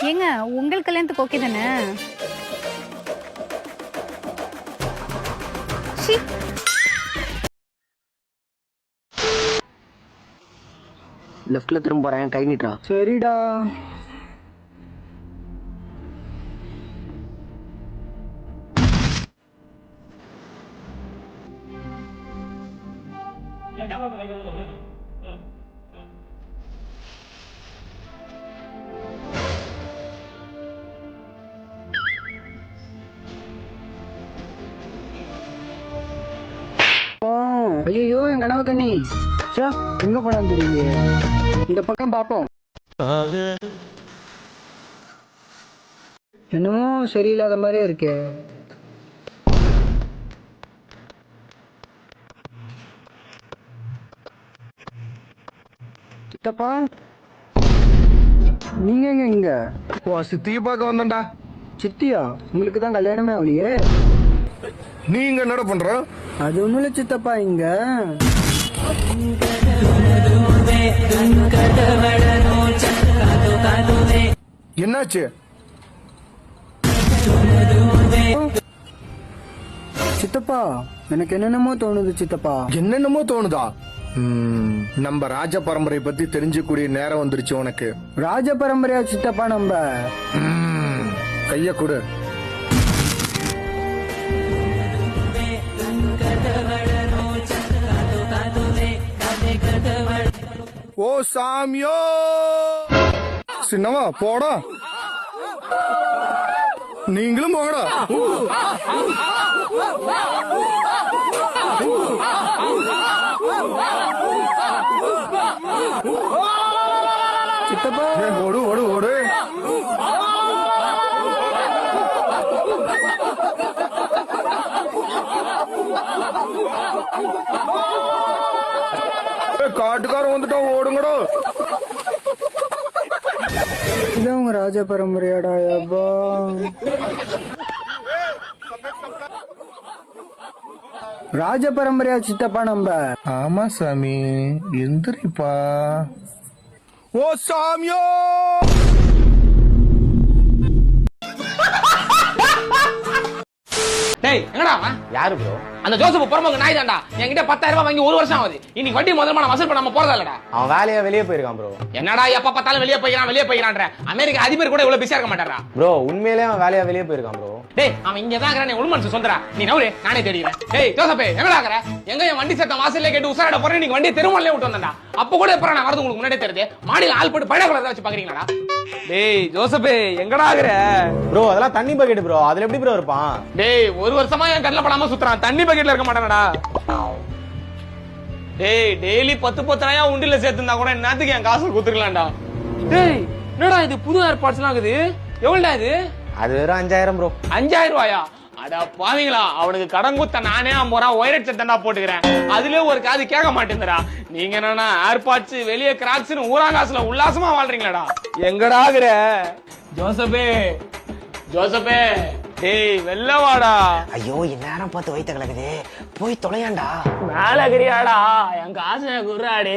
ஏங்க உங்கள் கல்யாணத்துக்கு ஓகே தானே? லெஃப்ட்ல திரும்ப போறேன். கை நீட்டா. சரிடா. ஐயோ என் கனவு கண்ணி எங்க போனான்னு தெரியல. இந்த பக்கம் பாப்போம். என்னமோ சரியில்லாத மாதிரியே இருக்கே. சித்தப்பா நீங்க எங்க இங்க? சித்தியை பார்க்க வந்தேன்டா. சித்தியா? உங்களுக்கு தான் கல்யாணமே ஆகலையே. நீங்க என்னடா பண்ற? அது ஒண்ணும் இல்ல சித்தப்பா. இங்க என்னாச்சு? சித்தப்பா எனக்கு என்னென்னமோ தோணுது சித்தப்பா. என்னென்னமோ தோணுதா? நம்ம ராஜ பரம்பரை பத்தி தெரிஞ்சுக்கூடிய நேரம் வந்துருச்சு உனக்கு. ராஜ பரம்பரையா சித்தப்பா நம்ம? கைய கொடு. ஓ சாமியோ, சின்னவா போடா, நீங்களும் போகடா. சித்தப்பா ஓடு ஓடு ஓடு. காட்டுக்காரன் வந்துட்டோம், ஓடுங்கடோ. இதான் உங்க ராஜ பரம்பரையாடா? அப்பா ராஜ பரம்பரையா சித்தப்பா நம்ம? ஆமா சாமி, எந்திரிப்பா. ஓ சாமியோ. டேய் எங்கடா யாரு ப்ரோ? அந்த ஜோசப் புறம்போக்கு நாய் தான்டா. என்கிட்ட 10,000 ரூபாய் வாங்கி 1 வருஷம் ஆகுது. இன்னைக்கு வட்டி முதல்ல நான் வசூல் பண்ணாம போறதா இல்லடா. அவன் வேலையா வெளியே போயிருக்கான் ப்ரோ. என்னடா எப்ப பார்த்தாலும் வெளியே போய்க்கிறான்ற. அமெரிக்கா அதிபர் கூட இவ்வளவு பிஸியா இருக்க மாட்டாரா ப்ரோ? உண்மையிலேயே அவன் வேலையா வெளியே போயிருக்கான் ப்ரோ. டேய் அவன் இங்க தான் இருக்கறானே, உள் மனசு சொந்தரா. நீ நவுரே, நானே தேடிறேன். டேய் ஜோசப்பே எங்கடா இருக்கற? எங்க என் வண்டி சத்தம் வாசல்ல கேட்டு உசாரட போறேன். நீங்க வண்டியை தெருமல்லே விட்டு வந்தடா. அப்ப கூட எப்பற நான் வரது உங்களுக்கு முன்னாடியே தெரியுது. மாடியில ஆள் போட்டு பைனாகுலர் தான் வச்சு பாக்குறீங்களாடா? டேய் ஜோசப்பே எங்கடா இருக்கற? ப்ரோ அதெல்லாம் தண்ணி பக்கெட் ப்ரோ. அதுல எப்படி ப்ரோ இருப்பான்? டேய் 1 வருஷமா என் கண்ணுல படாம சுத்துறான். தண்ணி பக்கெட்ல இருக்க மாட்டானடா. டேய் டெய்லி 10 உண்டில சேர்த்துனா கூட என்னத்துக்கு என் காசு குத்துக்கலாம்டா. டேய் என்னடா இது புது ஏர்பாட்ஸ்லாம் இருக்குது? எவ்வளவுடா இது? அது வெறும் 5,000 ப்ரோ. 5,000 ரூபாயா? அட பாவீங்களா, அவனுக்கு கடன் குத்த நானே 50 ரூபா ஒயரட் செட் தான்டா போட்டுக்கிறேன். அதுலயே ஒரு காது கேட்க மாட்டேங்குதுடா. நீங்க என்னன்னா ஏர்பாட்ஸ் வெளியே கிராக்ஸ்னு ஊராங்காசுல உல்லாசமா வாழ்றீங்களாடா. எங்கடா இருக்கற ஜோசப்பே? ஜோசப்பே டேய் வெள்ள வாடா. ஐயோ இந்நேரம் பார்த்து வயித்த கலக்குது, போய் தொலையாண்டா. மேல கிரியாடா, என் காசை குர்ராடே.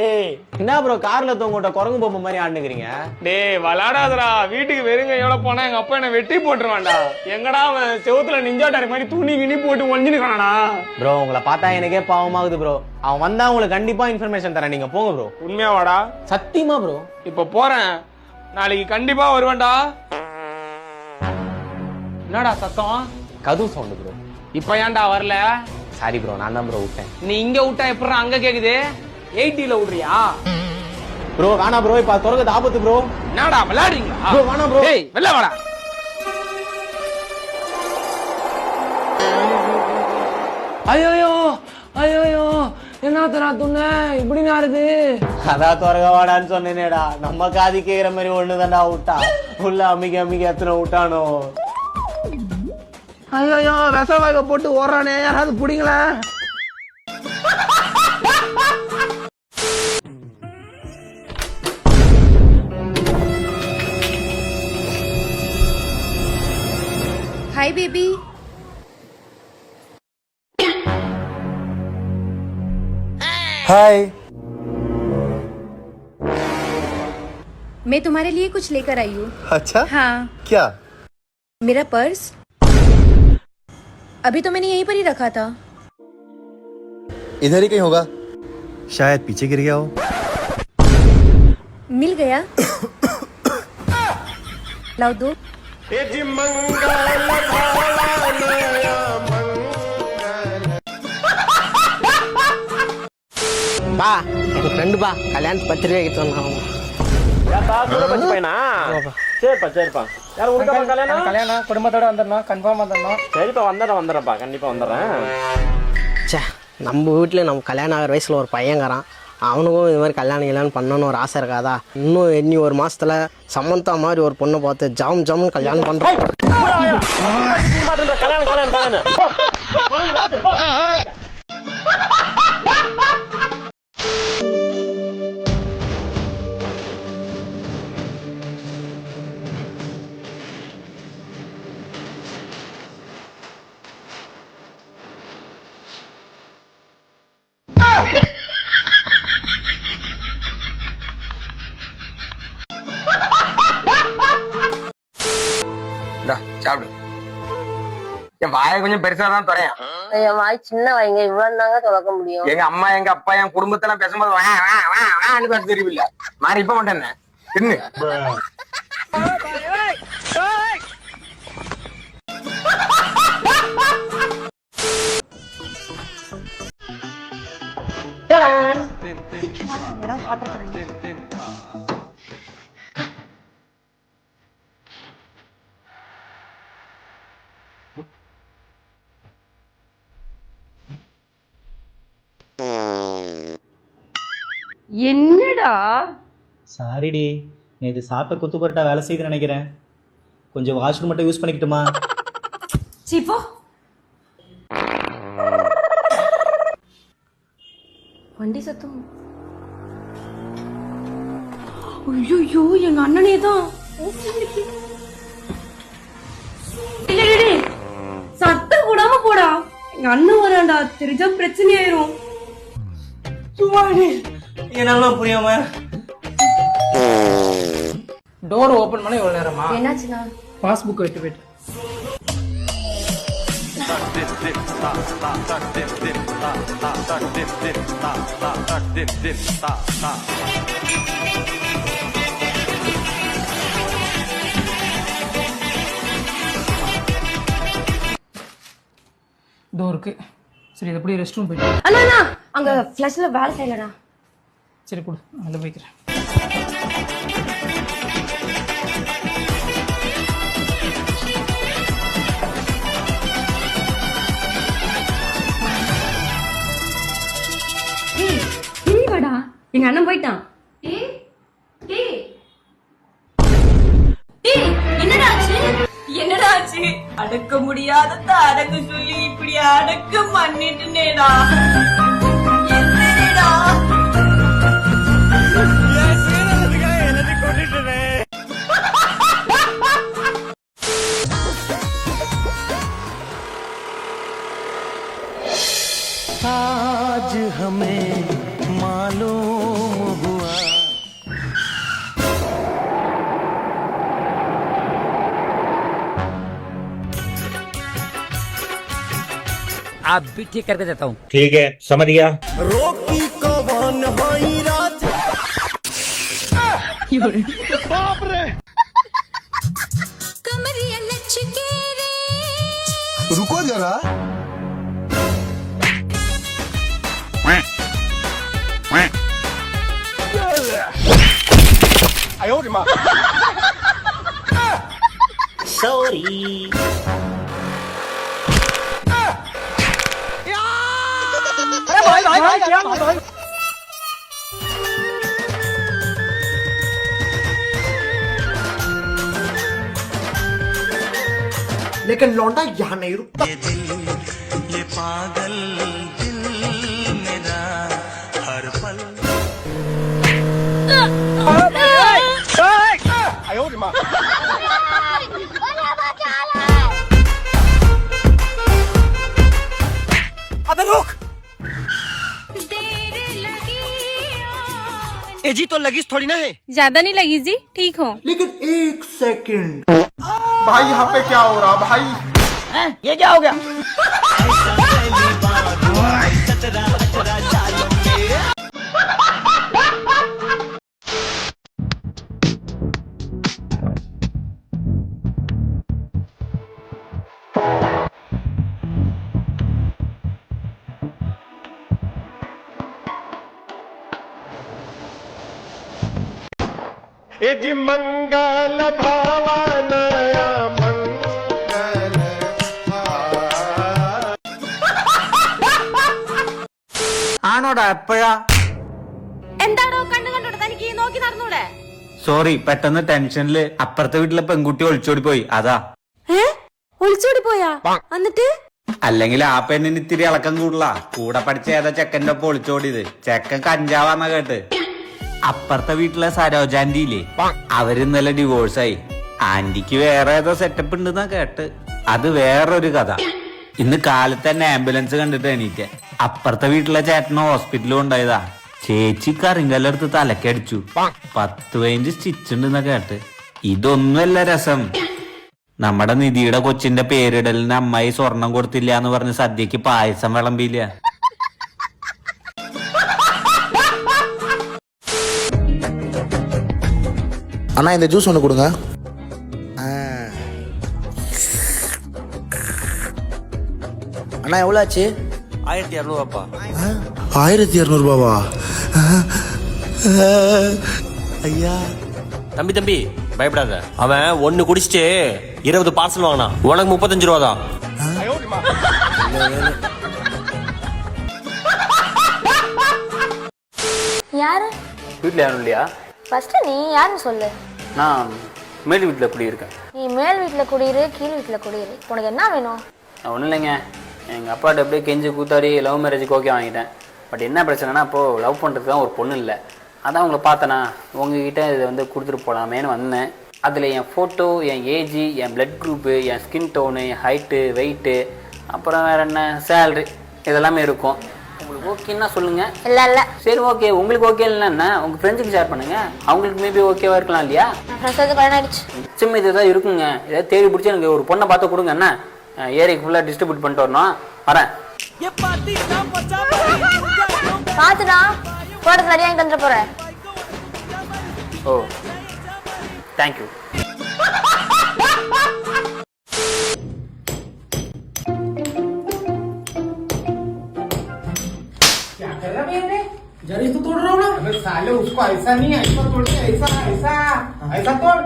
என்ன ப்ரோ கார்ல தூங்கிட்ட குரங்கு பொம்மை மாதிரி ஆடுனுக்கிறீங்க? டேய் விளாடாதடா. வீட்டுக்கு வெறுங்கையோட போனா எங்க அப்பா என்ன வெட்டி போட்டுருவான்டா. எங்கடா அவன் செவுத்துல நிஞ்சாட்டாரு மாதிரி துணி கிணி போட்டு ஒஞ்சினுக்கானடா. ப்ரோ உங்களை பார்த்தா எனக்கே பாவமாகுது ப்ரோ. அவன் வந்தா உங்களுக்கு கண்டிப்பா இன்ஃபர்மேஷன் தரேன், நீங்க போங்க ப்ரோ. உண்மையா வாடா? சத்தியமா ப்ரோ. இப்ப போறேன், நாளைக்கு கண்டிப்பா வருவேன்டா. என்னடா சத்தம்? கதவு சவுண்ட் ப்ரோ. இப்ப ஏன்டா வரல? சாரி ப்ரோ, நான் தான் ப்ரோ விட்டேன். நீ இங்க விட்டா எப்படா அங்க கேக்குது? 80ல விடுறியா ப்ரோ? வேணா ப்ரோ, இப்ப தொடர்ந்து ஆபத்து ப்ரோ. என்னடா விளையாடுறீங்களா? ப்ரோ வேணா ப்ரோ. டேய் வெளில வாடா. ஐயோ ஐயோ என்னத்தரா துண்ண இப்படி நாருது? அதான் துறக வாடான்னு சொன்னேனேடா. நம்ம காதி கேக்குற மாதிரி ஒண்ணுதான்டா விட்டா. உள்ள அமிக்க எத்தனை விட்டானோ. ஐயோ விசவாக போட்டு ஓடுறானே, யாராவது புடிங்களா? Hi baby. हाय। मैं तुम्हारे लिए कुछ लेकर आई हूँ। अच्छा हाँ। क्या? मेरा पर्स अभी तो मैंने यहीं पर ही रखा था। इधर ही कहीं होगा, शायद पीछे गिर गया हो। मिल गया। लाओ दो। பா என் ஃப்ரெண்டுப்பா கல்யாணத்துக்கு 10 ரூபாய் கிட்ட சொன்னாங்க. சரிப்பா சரிப்பா. யாரும் உனக்கு கல்யாணம்? கல்யாணம் குடும்பத்தோட வந்துடணும், கன்ஃபார்ம் வந்துடணும். சரிப்பா வந்துடுறேன்ப்பா, கண்டிப்பா வந்துடுறேன். சே நம்ம வீட்டில் நம்ம கல்யாணம் ஆகிற வயசில் ஒரு பையங்கிறான். அவனுக்கும் இது மாதிரி கல்யாணம் பண்ணணும்னு ஒரு ஆசை இருக்காதா? இன்னும் இன்னி ஒரு மாசத்துல சமந்தா மாதிரி ஒரு பொண்ணை பார்த்து ஜாம் ஜாமுன்னு கல்யாணம் பண்றோம். சாப்பிடு. என் வாயை கொஞ்சம் பெருசா தான் தரேன். என் வாய் சின்ன வாய்ங்க இவ்வளவு தாங்க துறக்க முடியும். எங்க அம்மா எங்க அப்பா என் குடும்பத்தெல்லாம் பேசும்போது பேச தெரியல மாறி இப்ப மாட்டேன் தின்னு. என்னடா சாரிடி, நேற்று சாப்பிட்ட குத்து பரோட்டா வேலை செய்து நினைக்கிறேன். கொஞ்சம் வாஷ்ரூம் மட்டும் யூஸ் பண்ணிக்கிட்டுமா? சீப்போ வண்டி சத்தம். ஐயோ எங்க அண்ணனே தான். சத்தம் போடாம போடா, எங்க அண்ணன் வராண்டா, தெரிஞ்சா பிரச்சனை ஆயிரும். என்னால புரியாம டோர் ஓபன் பண்ண இவ்வளவு நேரமா? என்னாச்சுண்ணா? பாஸ்புக் விட்டு போயிட்டு. டோருக்கு சரி, இது எப்படி ரெஸ்ட் ரூம் போயிட்டு. அண்ணா அங்க ஃபிளஷ்ல வேலை செய்யலடா. சரி கொடு, அங்க போய்க்கிறேன். இல்லடா, எங்க அண்ணன் போயிட்டான். என்னடா ஆச்சு? அடக்க முடியாத அடக்க சொல்லி இப்படி அடக்க பண்ணிட்டுனேடா. என்னடா आज हमें मालूम हुआ आप भी ठीक करके देता हूँ। ठीक है, समझ गया। रोकी कौन होई रात बाप रे रुको जरा सॉरी। लेकिन लौंडा यहाँ नहीं रुकता। ये पागल दिल मेरा हर पल अबे रुक, ए जी तो लगी थोड़ी ना है। ज्यादा नहीं लगी जी, ठीक हो। लेकिन एक सेकंड भाई यहाँ पे क्या हो रहा भाई? ये क्या हो गया? जी मंगल भावनया मंगल ആണോടാ എപ്പോഴാ? എന്താടോ കണ്ണു കണ്ടോട്ടെ, തനിക്ക് നോക്കി നടന്നൂടെ? സോറി, പെട്ടെന്ന് ടെൻഷനില് അപ്പുറത്തെ വീട്ടിലെ പെൺകുട്ടി ഒളിച്ചോടി പോയി, അതാ. ഒളിച്ചോടി പോയാ? എന്നിട്ട് അല്ലെങ്കിൽ ആ പെണ്ണിന് ഇത്തിരി ഇളക്കം കൂടുതല. കൂടെ പഠിച്ച ഏതാ ചെക്കൻ്റെ ഒപ്പം ഒളിച്ചോടിയത്. ചെക്കൻ കഞ്ചാവാന്ന കേട്ട്. അപ്പുറത്തെ വീട്ടിലെ സരോജ ആന്റി ഇല്ലേ, അവര് ഇന്നലെ ഡിവോഴ്സായി. ആന്റിക്ക് വേറെ ഏതോ സെറ്റപ്പ് ഉണ്ടെന്നാ കേട്ട്. അത് വേറൊരു കഥ. ഇന്ന് കാലത്ത് തന്നെ ആംബുലൻസ് കണ്ടിട്ട് എണീറ്റെ. അപ്പുറത്തെ വീട്ടിലെ ചേട്ടന് ഹോസ്പിറ്റലിൽ കൊണ്ടായതാ. ചേച്ചി കറിങ്കല്ലെടുത്ത് തലക്കടിച്ചു. 10-15 സ്റ്റിച്ച് ഉണ്ടെന്നാ കേട്ട്. ഇതൊന്നുമല്ല രസം. നമ്മുടെ നിധിയുടെ കൊച്ചിന്റെ പേരിടലിന് അമ്മായി സ്വർണം കൊടുത്തില്ല എന്ന് പറഞ്ഞ് സദ്യക്ക് പായസം വിളമ്പിയില്ല. அண்ணா இந்த ஜூஸ் ஒன்று கொடுங்க. அண்ணா எவ்வளோ ஆச்சு? 1200 1200 ஐயா. தம்பி பயப்படாத. அவன் 1 குடிச்சிட்டு 20 பார்சல் வாங்கினான். உனக்கு 35 ரூபா தான். யாரு வீட்டுல யாரும் இல்லையா? ஃபர்ஸ்ட் நீ யாருன்னு சொல்லு. நான் மேல் வீட்டுல குடியிருக்கேன். நீ மேல் வீட்டுல குடியிரு, கீழ் வீட்டுல குடியிரு, உனக்கு என்ன வேணும்? ஒன்றும் இல்லைங்க, எங்கள் அப்பாட்ட அப்படியே கெஞ்சி கூத்தாடி லவ் மேரேஜுக்கு ஓகே வாங்கிட்டேன். பட் என்ன பிரச்சனைனா இப்போது லவ் பண்ணுறதுக்கு தான் ஒரு பொண்ணு இல்லை. அதான் உங்களை பார்த்தேனா உங்ககிட்ட இதை வந்து கொடுத்துட்டு போகலாமேன்னு வந்தேன். அதில் என் ஃபோட்டோ, என் ஏஜி, என் பிளட் குரூப்பு, என் ஸ்கின் டோனு, என் ஹைட்டு, வெயிட்டு, அப்புறம் வேறு என்ன சேலரி இதெல்லாமே இருக்கும். உங்களுக்கு ஓகேன்னா சொல்லுங்கள். இல்லை சரி ஓகே, உங்களுக்கு ஓகே இல்லைன்னா என்ன உங்கள் ஃப்ரெண்ட்ஸுக்கு ஷேர் பண்ணுங்கள். அவங்களுக்கு மேபி ஓகேவா இருக்கலாம் இல்லையா? நிச்சயம் இது தான் இருக்குங்க. ஏதாவது தேடி பிடிச்சி எனக்கு ஒரு பொண்ணை பார்த்து கொடுங்க. என்ன ஏரிக்கு ஃபுல்லாக டிஸ்ட்ரிபியூட் பண்ணிட்டு வரணும். வரேன். பார்த்துடா போட சரியா வந்துட போறேன். ஓ தேங்க்யூ. जरा इसको तोड़ रहा हूँ ना। अबे साले उसको ऐसा नहीं, ऐसा तोड़ के ऐसा ऐसा ऐसा तोड़।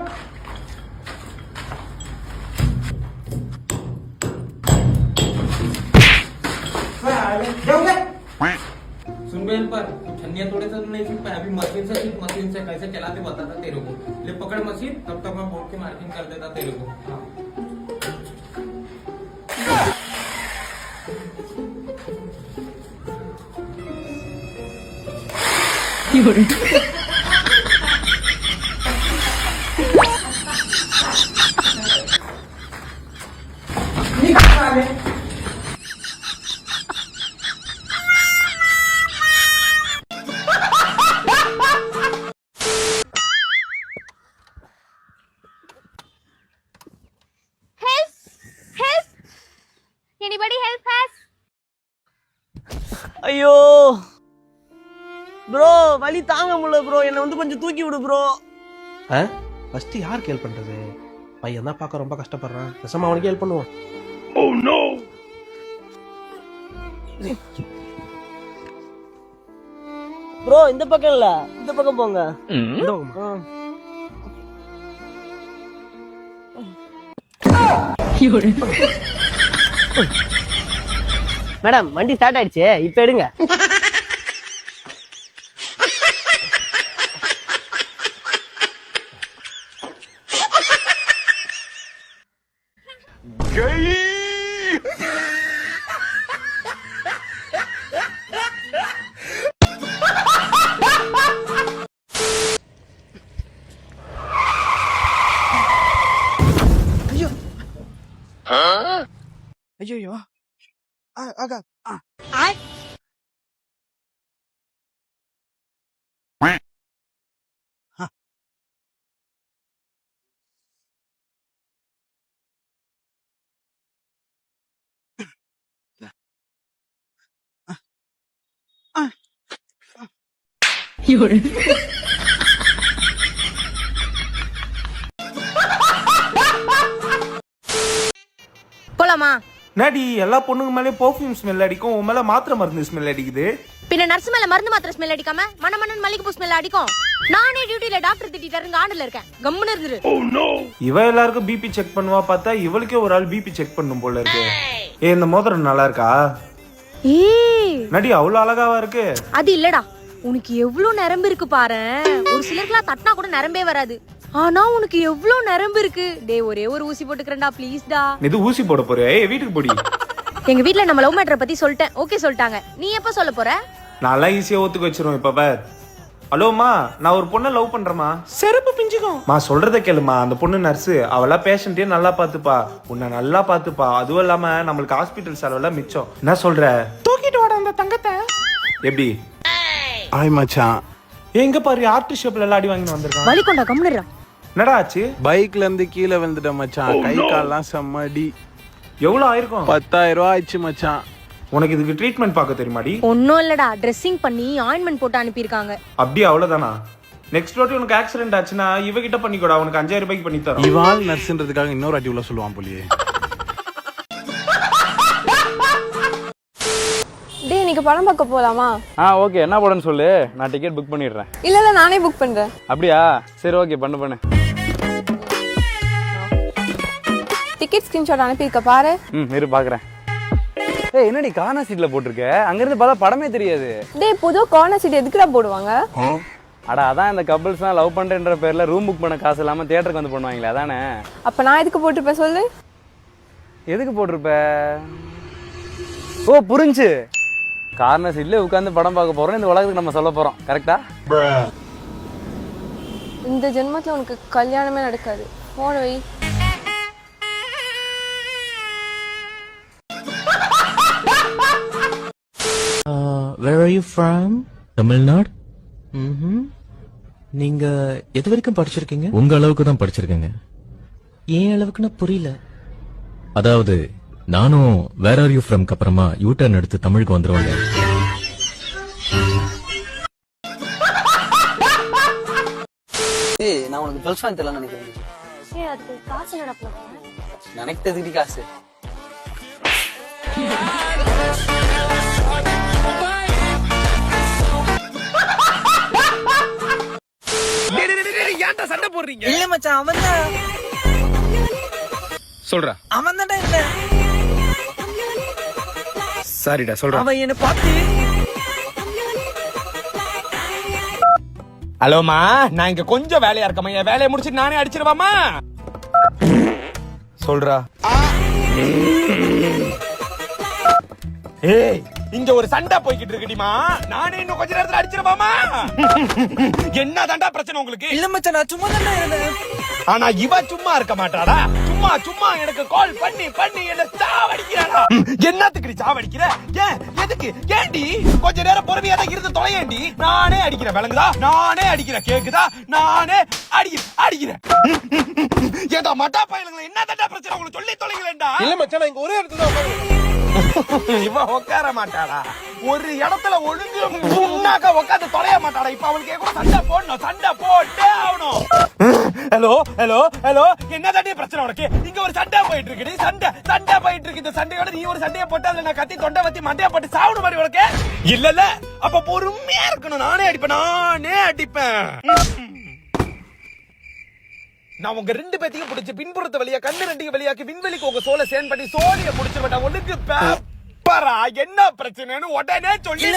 सुन बे पर छन्निया तोड़े तो नहीं सीख पाया। अभी मशीन से कैसे चलाते बताता तेरे को। ले पकड़ मशीन, तब तक मैं बोर्ड के मार्किंग कर देता तेरे को। Anybody help us? ஐயோ ப்ரோ, வலி தாங்க முடியல ப்ரோ, என்னை வந்து கொஞ்சம் தூக்கி விடு ப்ரோ. ஃபர்ஸ்ட் யாருக்கு ஹெல்ப் பண்றது? பையன் தான் பார்க்க ரொம்ப கஷ்டப்படுறான். பேசாம அவனுக்கு ஹெல்ப் பண்ணுவோம். Oh no. ப்ரோ இந்த பக்கம் இல்ல, இந்த பக்கம் போங்க. இந்த பக்கமா? மேடம் வண்டி ஸ்டார்ட் ஆயிடுச்சு, இப்ப எடுங்க. ஐயோ ஆகா. போலாமா? நடி எல்லா பொண்ணுங்க மேலே பெர்ஃப்யூம் ஸ்மெல் அடிக்கும், உன் மேல மாத்திரை மருந்து ஸ்மெல் அடிக்குது. பின்ன நர்ஸ் மேல மருந்து மாத்திரை ஸ்மெல் அடிக்காம மணமணன் மல்லிகைப்பூ ஸ்மெல் அடிக்கும். நானே டியூட்டில டாக்டர் திட்டிட்டாருங்க, ஆண்டுல இருக்கேன், கம்முன்னு இருந்துரு. இவ எல்லாருக்கும் பிபி செக் பண்ணுவா, பார்த்தா இவளுக்கே ஒரு ஆள் பிபி செக் பண்ணும் போல இருக்கு. இந்த மோதிரம் நல்லா இருக்கா? நடி அவ்வளவு அழகாவா இருக்கு. அது இல்லடா, உனக்கு எவ்வளவு நரம்பு இருக்கு பாரு. ஒரு சிலருக்குலாம் தட்டினா கூட நரம்பே வராது, ஆனா உனக்கு எவ்வளவு நரம்பு இருக்கு. டேய் ஒரே ஒரு ஊசி போட்டுக்கிறேன்டா ப்ளீஸ் டா. இது ஊசி போட போறியா? வீட்டுக்கு போடி. எங்க வீட்ல நம்ம லவ் மேட்டரை பத்தி சொல்லிட்டேன், ஓகே சொல்லிட்டாங்க. நீ எப்ப சொல்ல போற? நல்லா ஈஸியா ஒத்துக்க வச்சிரும். இப்ப பார். ஹலோமா, நான் ஒரு பொண்ணை லவ் பண்றேமா. செருப்பு பிஞ்சுக்கும். மா சொல்றத கேளுமா, அந்த பொண்ணு நர்ஸ், அவளா பேஷண்ட்டே நல்லா பாத்துப்பா, உன்னை நல்லா பாத்துப்பா. அதுவும் இல்லாம நம்மளுக்கு ஹாஸ்பிட்டல் செலவெல்லாம் மிச்சம். என்ன சொல்ற? தூக்கிட்டு வாட அந்த தங்கத்தை. எப்படி? ஆய் மச்சான், எங்க பாரு ஆர்ட் ஷாப்ல எல்லாம் அடி வாங்கி வந்திருக்கான். வலி கொண்டா, கம்முனுடா. என்னடா ஆச்சு? பைக்ல இருந்து கீழே விழுந்துட்டேன் மச்சான். கை கால்லாம் செம்மடி. எவ்வளவு ஆயிருக்கும்? 10,000 ரூபாய் ஆயிடுச்சு மச்சான். உனக்கு இதுக்கு ட்ரீட்மெண்ட் பார்க்க தெரியுமாடி? ஒன்னும் இல்லடா, ட்ரெஸ்ஸிங் பண்ணி ஆயின்மெண்ட் போட்டு அனுப்பியிருக்காங்க. அப்படியே அவ்வளவுதானா? நெக்ஸ்ட் வாட்டி உனக்கு ஆக்சிடென்ட் ஆச்சுன்னா இவகிட்ட பண்ணிக்கோடா, உனக்கு 5000 ரூபாய்க்கு பண்ணி தரோம். இவாள் நர்ஸ்ன்றதுக்காக இன்னொரு அடி உள்ள சொல்லுவான் போலியே. டேய் இன்னைக்கு படம் பார்க்க போலாமா? ஓகே, என்ன படம்னு சொல்லு, நான் டிக்கெட் புக் பண்ணிடுறேன். இல்ல நானே புக் பண்றேன். அப்படியா? சரி ஓகே, பண்ணு. டிக்கெட் ஸ்கிரீன்ஷாட் அனுப்பியிருக்க பாரு. இரு பாக்குறேன். ஏய் என்னடி கார்னர் சீட்ல போட்டிருக்க? அங்க இருந்து பார்த்தா படமே தெரியாது. டேய் புது கார்னர் சீட் எதுக்குடா போடுவாங்க? அட அதான் இந்த கப்பிள்ஸ் தான் லவ் பண்றேன்ற பேர்ல ரூம் புக் பண்ண காசு இல்லாம தியேட்டருக்கு வந்து பண்ணுவாங்களே, அதானே? அப்ப நான் எதுக்கு போட்டிருப்பேன் சொல்லு? எதுக்கு போட்டிருப்ப? ஓ புரிஞ்சு, கார்னர் சீட்ல உட்காந்து படம் பார்க்க போறோம், இந்த உலகத்துக்கு நம்ம சொல்ல போறோம். கரெக்டா? இந்த ஜென்மத்துல உனக்கு கல்யாணமே நடக்காது. போன வை. Where are you from? Tamil Nadu. நீங்க எது வரைக்கும் படிச்சிருக்கீங்க? உங்க அளவுக்கு தான் படிச்சிருக்கேங்க. ஏன் அளவுக்குன்னா புரியல. அதாவது நானும் வேர் ஆர் யூ ஃப்ரம் அப்புறமா யூ டர்ன் எடுத்து தமிழுக்கு வந்துருவாங்க. நான் உனக்கு ட்ரெஸ் வாங்கி தரலாம்னு நினைக்கிறேன். ஏய் அதுக்கு காசு நடப்பல. நினைக்கிறதுக்கு காசு. ஏன்டா சண்டை போடுறீங்க? இல்ல மச்சான், அவன் தான் சொல்றா. அவன் தான்டா இல்ல. சாரிடா சொல்றா. அவன் என்ன பார்த்து ஹலோமா, நான் இங்க கொஞ்சம் வேலையா இருக்கமா, என் வேலையை முடிச்சிட்டு நானே அடிச்சிருவாமா? சொல்றா. ஏய் இங்க ஒரு சண்டை போய்கிட்டு இருக்குடிமா, நானே இன்னும் கொஞ்ச நேரத்துல அடிச்சிருவாமா? என்ன தாண்டா பிரச்சனை உங்களுக்கு? இல்ல மச்சான், நான் சும்மா தான்டா இருந்தேன். ஆனா இவ சும்மா இருக்க மாட்டாடா. சும்மா எனக்கு கால் பண்ணி என்ன சாவடிக்கிறாடா. என்னத்துக்கு சாவடிக்கிற? ஏன் எதுக்கு? ஏண்டி கொஞ்ச நேரம் பொறுமையா தான் இருந்து தொலையேண்டி. நானே அடிக்கிறேன், விளங்குதா? நானே அடிக்கிறேன், கேக்குதா? நானே அடிக்கிறேன். ஏடா மட்டா பயலுங்களா, என்ன தாண்டா பிரச்சனை உங்களுக்கு? சொல்லி தொலைங்களேன்டா. இல்ல மச்சான், இங்க ஒரே இடத்துல இவ உட்கார மாட்டாடா, ஒரு இடத்துல ஒழுங்கு முன்னாக்க உட்காந்து தொலைய மாட்டாடா. இப்ப அவளுக்கு கூட சண்டை போடணும், சண்டை போட்டே ஆகணும். ஹலோ என்ன தாண்டி பிரச்சனை உனக்கு? இங்க ஒரு சண்டை போயிட்டு இருக்கு, சண்டை போயிட்டு இருக்கு. இந்த சண்டையோட நீ ஒரு சண்டையை போட்டு அதுல நான் கத்தி தொண்டை வத்தி மண்டையா போட்டு சாவணும் மாதிரி உனக்கு இல்ல? அப்ப பொறுமையா இருக்கணும். நானே அடிப்பேன். நான் உங்க ரெண்டு பேத்தையும் பிடிச்சு பின்புறத்து வழியா கண்ணு ரெண்டு வழியாக்கி விண்வெளிக்கு உங்க சோலை சேன் பண்ணி சோழிய முடிச்சிருவேன். ஒண்ணுக்கு பேப்பரா என்ன பிரச்சனைன்னு உடனே சொல்லி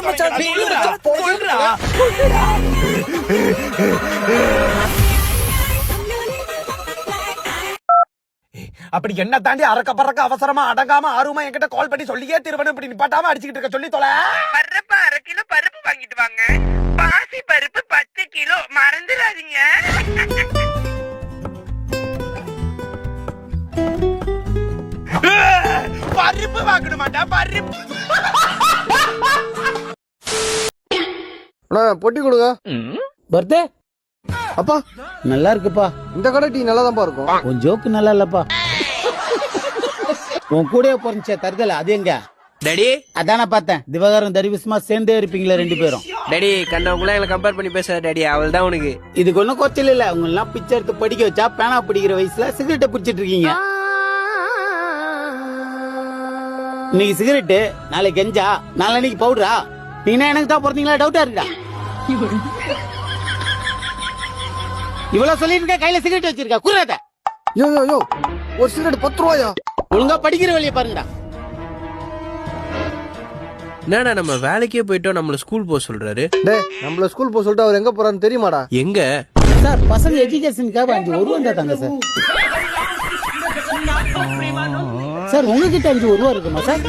அப்படி என்ன தாண்டி அறக்க பறக்க அவசரமா அடங்காம ஆர்வமா என்கிட்ட கால் பண்ணி சொல்லியே திருவனு இப்படி நிப்பாட்டாம அடிச்சுக்கிட்டு இருக்க சொல்லி தொலை. பருப்பு 1/2 கிலோ பருப்பு வாங்கிட்டு வாங்க. பாசி பருப்பு 10 கிலோ மறந்துடாதீங்க. பருப்பு வாங்கணும் மாட்டா, பருப்பு. பொட்டி கொடுங்க. பர்தே அப்பா நல்லா இருக்குப்பா. இந்த கடை டீ நல்லா தான் இருக்கும். உன் ஜோக்கு நல்லா இல்லப்பா. உன் கூட பிறந்துச்சே தருதல, அது எங்க? டேடி அதான பார்த்தேன். திவாகரன் தரிவிசமா சேர்ந்தே இருப்பீங்களா 2 பேரும்? டேடி கண்டவங்கள எங்களை கம்பேர் பண்ணி பேசுற டேடி, அவள் தான் உனக்கு. இதுக்கு ஒன்னும் கொச்சல் இல்ல. உங்க எல்லாம் பிச்சை எடுத்து படிக்க வச்சா பேனா பிடிக்கிற வயசுல சிகரெட்டை பிடிச்சிட்டு இருக்கீங்க. இன்னைக்கு சிகரெட்டு, நாளைக்கு கெஞ்சா, நாளைக்கு பவுடரா. நீங்க எனக்கு தான் பிறந்தீங்களா டவுட்டா இருக்கா? இவ்வளவு சொல்லிட்டு இருக்க, கையில சிகரெட் வச்சிருக்கா குறாத. யோ ஒரு சிகரெட் 10 ரூபாயா? ஒழுங்கா படிக்கிற வழியை பாருங்கடா. என்னடா நம்ம வேலைக்கே போயிட்டோம், நம்மள ஸ்கூல் போக சொல்றாரு. டேய் நம்மள ஸ்கூல் போக சொல்லிட்டு அவர் எங்க போறான்னு தெரியுமாடா? எங்க சார் பசங்க எஜுகேஷனுக்காக 5 ரூபா தாங்க சார். சார் உங்ககிட்ட 5 ரூபா இருக்குமா sir?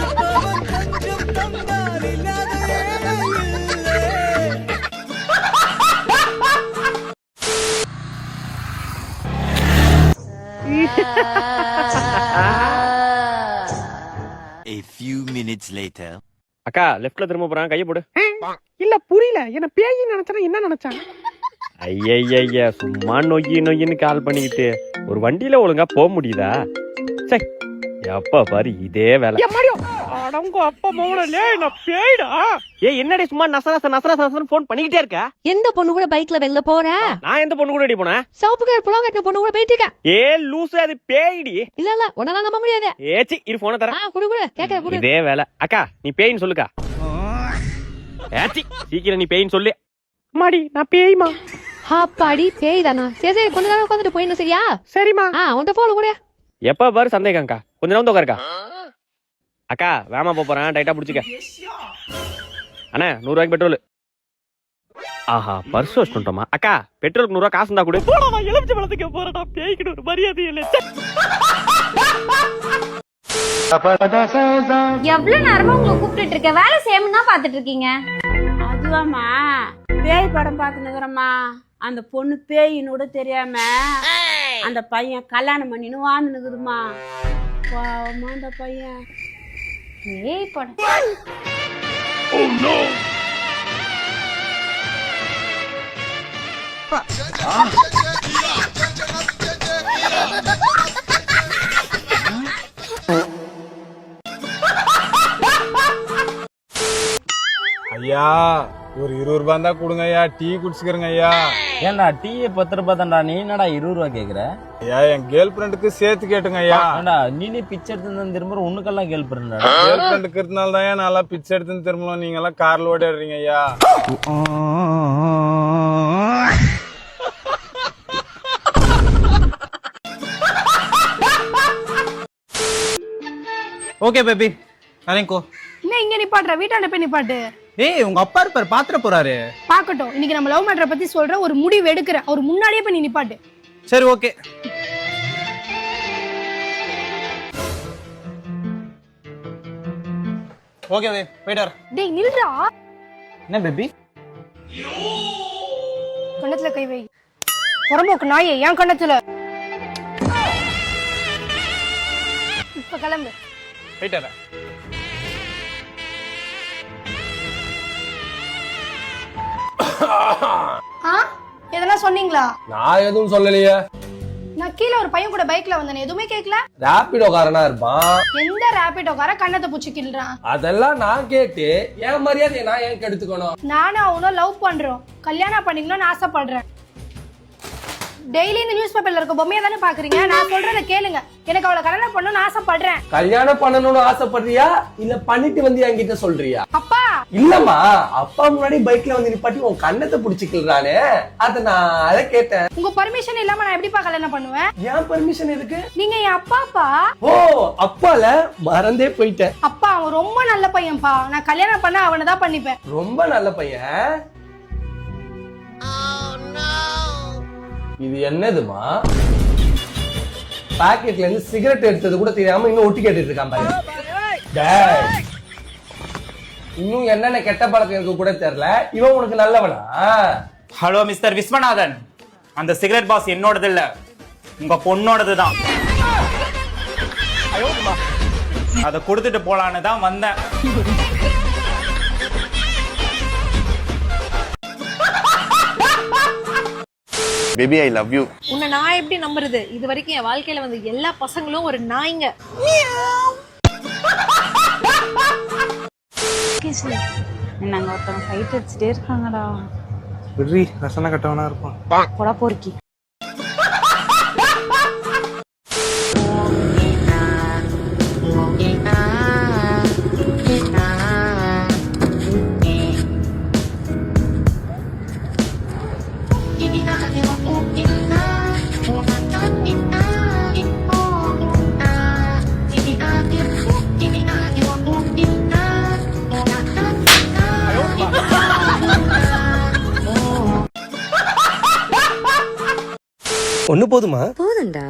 A few minutes later. அக்கா லெஃப்ட்ல திரும்ப போறான், கையை போடு. இல்ல புரியல, என்ன பேய் நினைச்சா என்ன நினைச்சாங்க? ஐயய்ய சும்மா நொய்யின்னு கால் பண்ணிக்கிட்டு ஒரு வண்டியில ஒழுங்கா போக முடியுதா? சே, எப்ப பாரு இதே வேலை. அடங்க அப்பா மோனலே நான் பேய்டா. ஏய் என்னடி சும்மா நசன ஃபோன் பண்ணிக்கிட்டே இருக்க? எந்த பொண்ணு கூட பைக்ல வெளில போற? நான் எந்த பொண்ணு கூட போனேன்? சவுப்பு கலர் புடவை கட்டின பொண்ணு கூட போயிட்டு இருக்க. ஏ லூசு, அது பேய்டி. இல்ல உன்னால நம்ப முடியாது. ஏச்சி இரு போன தர. குடு கேக்க குடு. இதே வேலை. அக்கா நீ பேய்ன்னு சொல்லுக்கா. ஏச்சி சீக்கிரம் நீ பேய்ன்னு சொல்லு. மாடி நான் பேய்மா. அப்பாடி பேய் தானா? சரி கொஞ்ச நேரம் உட்கார்ந்துட்டு போயிடணும் சரியா? சரிம்மா. உன்கிட்ட போல கூட. எப்ப பாரு சந்தேகம்க்கா. கொஞ்ச நேரம் உட்காருக்கா. அக்கா வேமா போறேன், டைட்டா புடிச்சுக்க. அண்ணா 100 ரூபாய்க்கு பெட்ரோல். ஆஹா பர்ஸ் வச்சுட்டோமா. அக்கா பெட்ரோலுக்கு 100 ரூபாய் காசு இருந்தா கூட. போடா எலுமிச்சை பழத்துக்கு போறடா, பேய்க்கிட்டு ஒரு மரியாதை இல்ல. எவ்வளவு நேரமா உங்களை கூப்பிட்டு இருக்க? வேலை செய்யணும்னா பாத்துட்டு இருக்கீங்க. அதுவாமா பேய் படம் பாத்துனுக்குறமா. அந்த பொண்ணு பேயின்னு தெரியாம அந்த பையன் கல்யாணம் பண்ணின்னு வாழ்ந்துனுக்குதுமா. பாவமா அந்த பையன். பேய் படம். ஐயா ஒரு 20 ரூபாய் தான் கொடுங்க ஐயா, டீ குடிச்சுக்கிறேங்க ஐயா. ஏன்டா டீ 10 ரூபாய் தான்டா, நீ என்னடா 20 ரூபாய் கேக்குற? ஐயா என் கேர்ள் ஃப்ரெண்டுக்கு சேர்த்து கேட்டுங்க ஐயா. நீ பிச்சை எடுத்து திரும்ப உனக்கெல்லாம் கேர்ள் ஃப்ரெண்ட்? கேர்ள் ஃப்ரெண்டுக்கு இருந்தால தான் நல்லா பிச்சை எடுத்து திரும்பலாம். நீங்க எல்லாம் கார்ல ஓடிடுறீங்க ஐயா. ஓகே பேபி கோ. என்ன இங்க நிப்பாட்ற? வீட்டாண்ட போய் நிப்பாட்டு. ஏய் உங்க அப்பா இருப்பாரு, பாத்திர போறாரு. பாக்கட்டும், இன்னைக்கு நம்ம லவ் மேட்டரை பத்தி சொல்ற ஒரு முடிவு எடுக்கிற. அவர் முன்னாடியே போய் நிப்பாட்டு. சரி ஓகே. ஓகே போயிட்டு வர. டேய் நில்றா. என்ன பேபி? கண்ணத்துல கை வை. புறம்போக்கு நாயே என் கண்ணத்துல. இப்ப கிளம்பு. போயிட்டு வர. எதனா சொன்னீங்களா? நான் எதுவும் சொல்லலையே. நான் கீழ ஒரு பையன் கூட பைக்ல வந்தேன், எதுவுமே கேட்கல. ராபிடோ காரனா இருப்பான். எந்த ராபிடோ கார கண்ணத்தை பூச்சி கிள்றான்? அதெல்லாம் நான் கேட்டு என் மரியாதையை நான் ஏன் கெடுத்துக்கணும்? நானும் அவனும் லவ் பண்றோம், கல்யாணம் பண்ணிக்கணும்னு ஆசைப்படுறேன். டெய்லி இந்த நியூஸ் பேப்பர்ல இருக்க பொம்மையை தானே பாக்குறீங்க. நான் சொல்றத கேளுங்க. எனக்கு அவளை கல்யாணம் பண்ணணும்னு ஆசைப்படுறேன். கல்யாணம் பண்ணணும்னு ஆசைப்படுறியா இல்ல பண்ணிட்டு வந்து என்கிட்ட சொல்றியா? அப்பா இல்லம்மா, அப்பா முன்னாடி பைக்ல வந்து நிப்பாட்டி உன் கண்ணத்தை புடிச்சுக்கலானே, அத நான் அத கேட்டேன். உங்க பர்மிஷன் இல்லாம நான் எப்படிப்பா கல்யாணம் பண்ணுவேன்? ஏன் பர்மிஷன் எதுக்கு? நீங்க என் அப்பாப்பா. ஓ அப்பால மறந்தே போயிட்டேன். அப்பா அவன் ரொம்ப நல்ல பையன்பா. நான் கல்யாணம் பண்ண அவனை தான் பண்ணிப்பேன். ரொம்ப நல்ல பையன். இது என்னதுமா? பாக்கெட்ல இருந்து சிகரெட் எடுத்தது கூட தெரியாம இன்னும் ஒட்டி கேட்டுட்டு இருக்கான் பாரு. இன்னும் என்னென்ன கெட்ட பழக்கம் இருக்கு கூட தெரியல. இவன் உனக்கு நல்லவனா? ஹலோ மிஸ்டர் விஸ்வநாதன், அந்த சிகரெட் பாக்ஸ் என்னோடது இல்ல, உங்க பொண்ணோடது தான். அதை கொடுத்துட்டு போலான்னு தான் வந்தேன். Baby I love you. உன்னை நான் எப்படி நம்புறது? இது வரைக்கும் என் வாழ்க்கையில வந்து எல்லா பசங்களும் ஒரு நாய்ங்க. நாங்க ஒருத்தவங்க ஃபைட் அடிச்சுட்டே இருக்காங்கடா. விட்ரி ரசனை கட்டவனா இருப்பான். போடா பொறுக்கி. ஒண்ணு போதுமா? போதும்டா.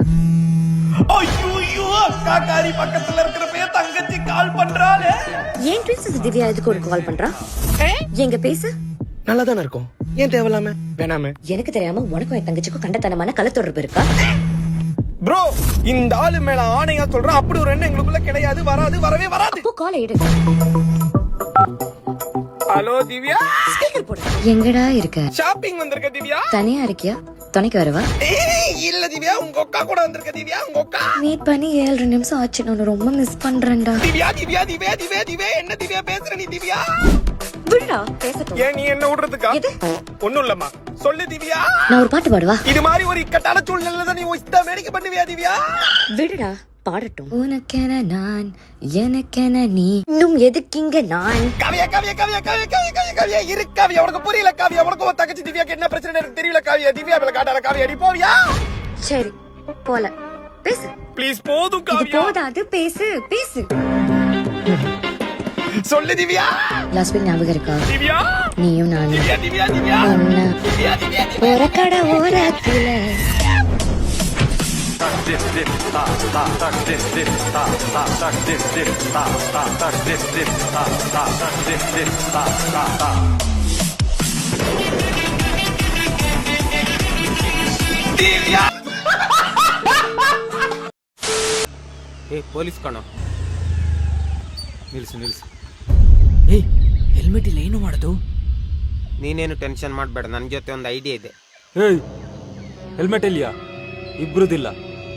ஐயோ அக்காக்காரி பக்கத்துல இருக்கிறப்ப தங்கச்சி கால் பண்றாளே. ஏன் ட்வின்ஸ் திவ்யா எதுக்கு ஒரு கால் பண்றா? எங்க பேசு. நல்லா தானே இருக்கும், ஏன் தேவையில்லாம வேணாமே? எனக்கு தெரியாம உனக்கும் என் தங்கச்சிக்கும் கண்டத்தனமான கலத்தொடர்பு இருக்கா? ப்ரோ இந்த ஆளு மேல ஆணையா சொல்றேன், அப்படி ஒரு எண்ணம் எங்களுக்குள்ள கிடையாது, வராது, வரவே வராது. அப்போ காலை எடு. ஹலோ திவ்யா. ஸ்பீக்கர் போடு. எங்கடா இருக்க? ஷாப்பிங் வந்திருக்க திவ்யா. தனியா இருக்கியா? துணைக்கு வரவா? இல்ல திவ்யா, உங்க அக்கா கூட வந்திருக்க திவ்யா. உங்க அக்கா மீட் பண்ணி 7 நிமிஷம் ஆச்சு. நான் ரொம்ப மிஸ் பண்றேன்டா. திவ்யா திவ்யா திவ்யா திவ்யா திவ்யா என்ன திவ்யா பேசுற நீ திவ்யா? விடுடா பேசட்டும். ஏன் நீ என்ன விடுறதுக்கா? ஒண்ணும் இல்லம்மா, சொல்லு திவ்யா. நான் ஒரு பாட்டு பாடுவா? இது மாதிரி ஒரு இக்கட்டான சூழ்நிலையில தான் நீ இஷ்ட வேடிக்கை பண்ணுவியா திவ்யா? விடுடா பாடட்டும். உனக்கென நான், எனக்கென நீ, இன்னும் எதுக்கிங்க நான். கவியா கவியா கவியா கவியா கவியா கவியா இரு கவியா. உனக்கு புரியல கவியா. உனக்கு ஒரு தங்கச்சி திவ்யாக்கு என்ன பிரச்சனை எனக்கு தெரியல கவியா. திவ்யா மேல காட்டாத கவியா. நீ போவியா? சரி போல பேசு. ப்ளீஸ் போதும் இது கவியா. போதாது, பேசு பேசு. சொல்லு திவ்யா. லாஸ்ட் வீக் ஞாபகம் இருக்கா? திவ்யா நீயும் நானும் திவ்யா திவ்யா திவ்யா ஒன்னா திவ்யா திவ்யா ஒரு கடை ஓரத்துல திவ்யா. ಏ ಪೊಲೀಸ್ ಕಣೋ. ನಿಲ್ಸು ನಿಲ್ಸು. ಏಯ್ ಹೆಲ್ಮೆಟ್ ಇಲ್ಲ, ಏನು ಮಾಡೋದು? ನೀನೇನು ಟೆನ್ಷನ್ ಮಾಡಬೇಡ, ನನ್ನ ಜೊತೆ ಒಂದು ಐಡಿಯಾ ಇದೆ. ಏಯ್ ಹೆಲ್ಮೆಟ್ ಇಲ್ಲಿಯಾ? ಇಬ್ರುದಿಲ್ಲ.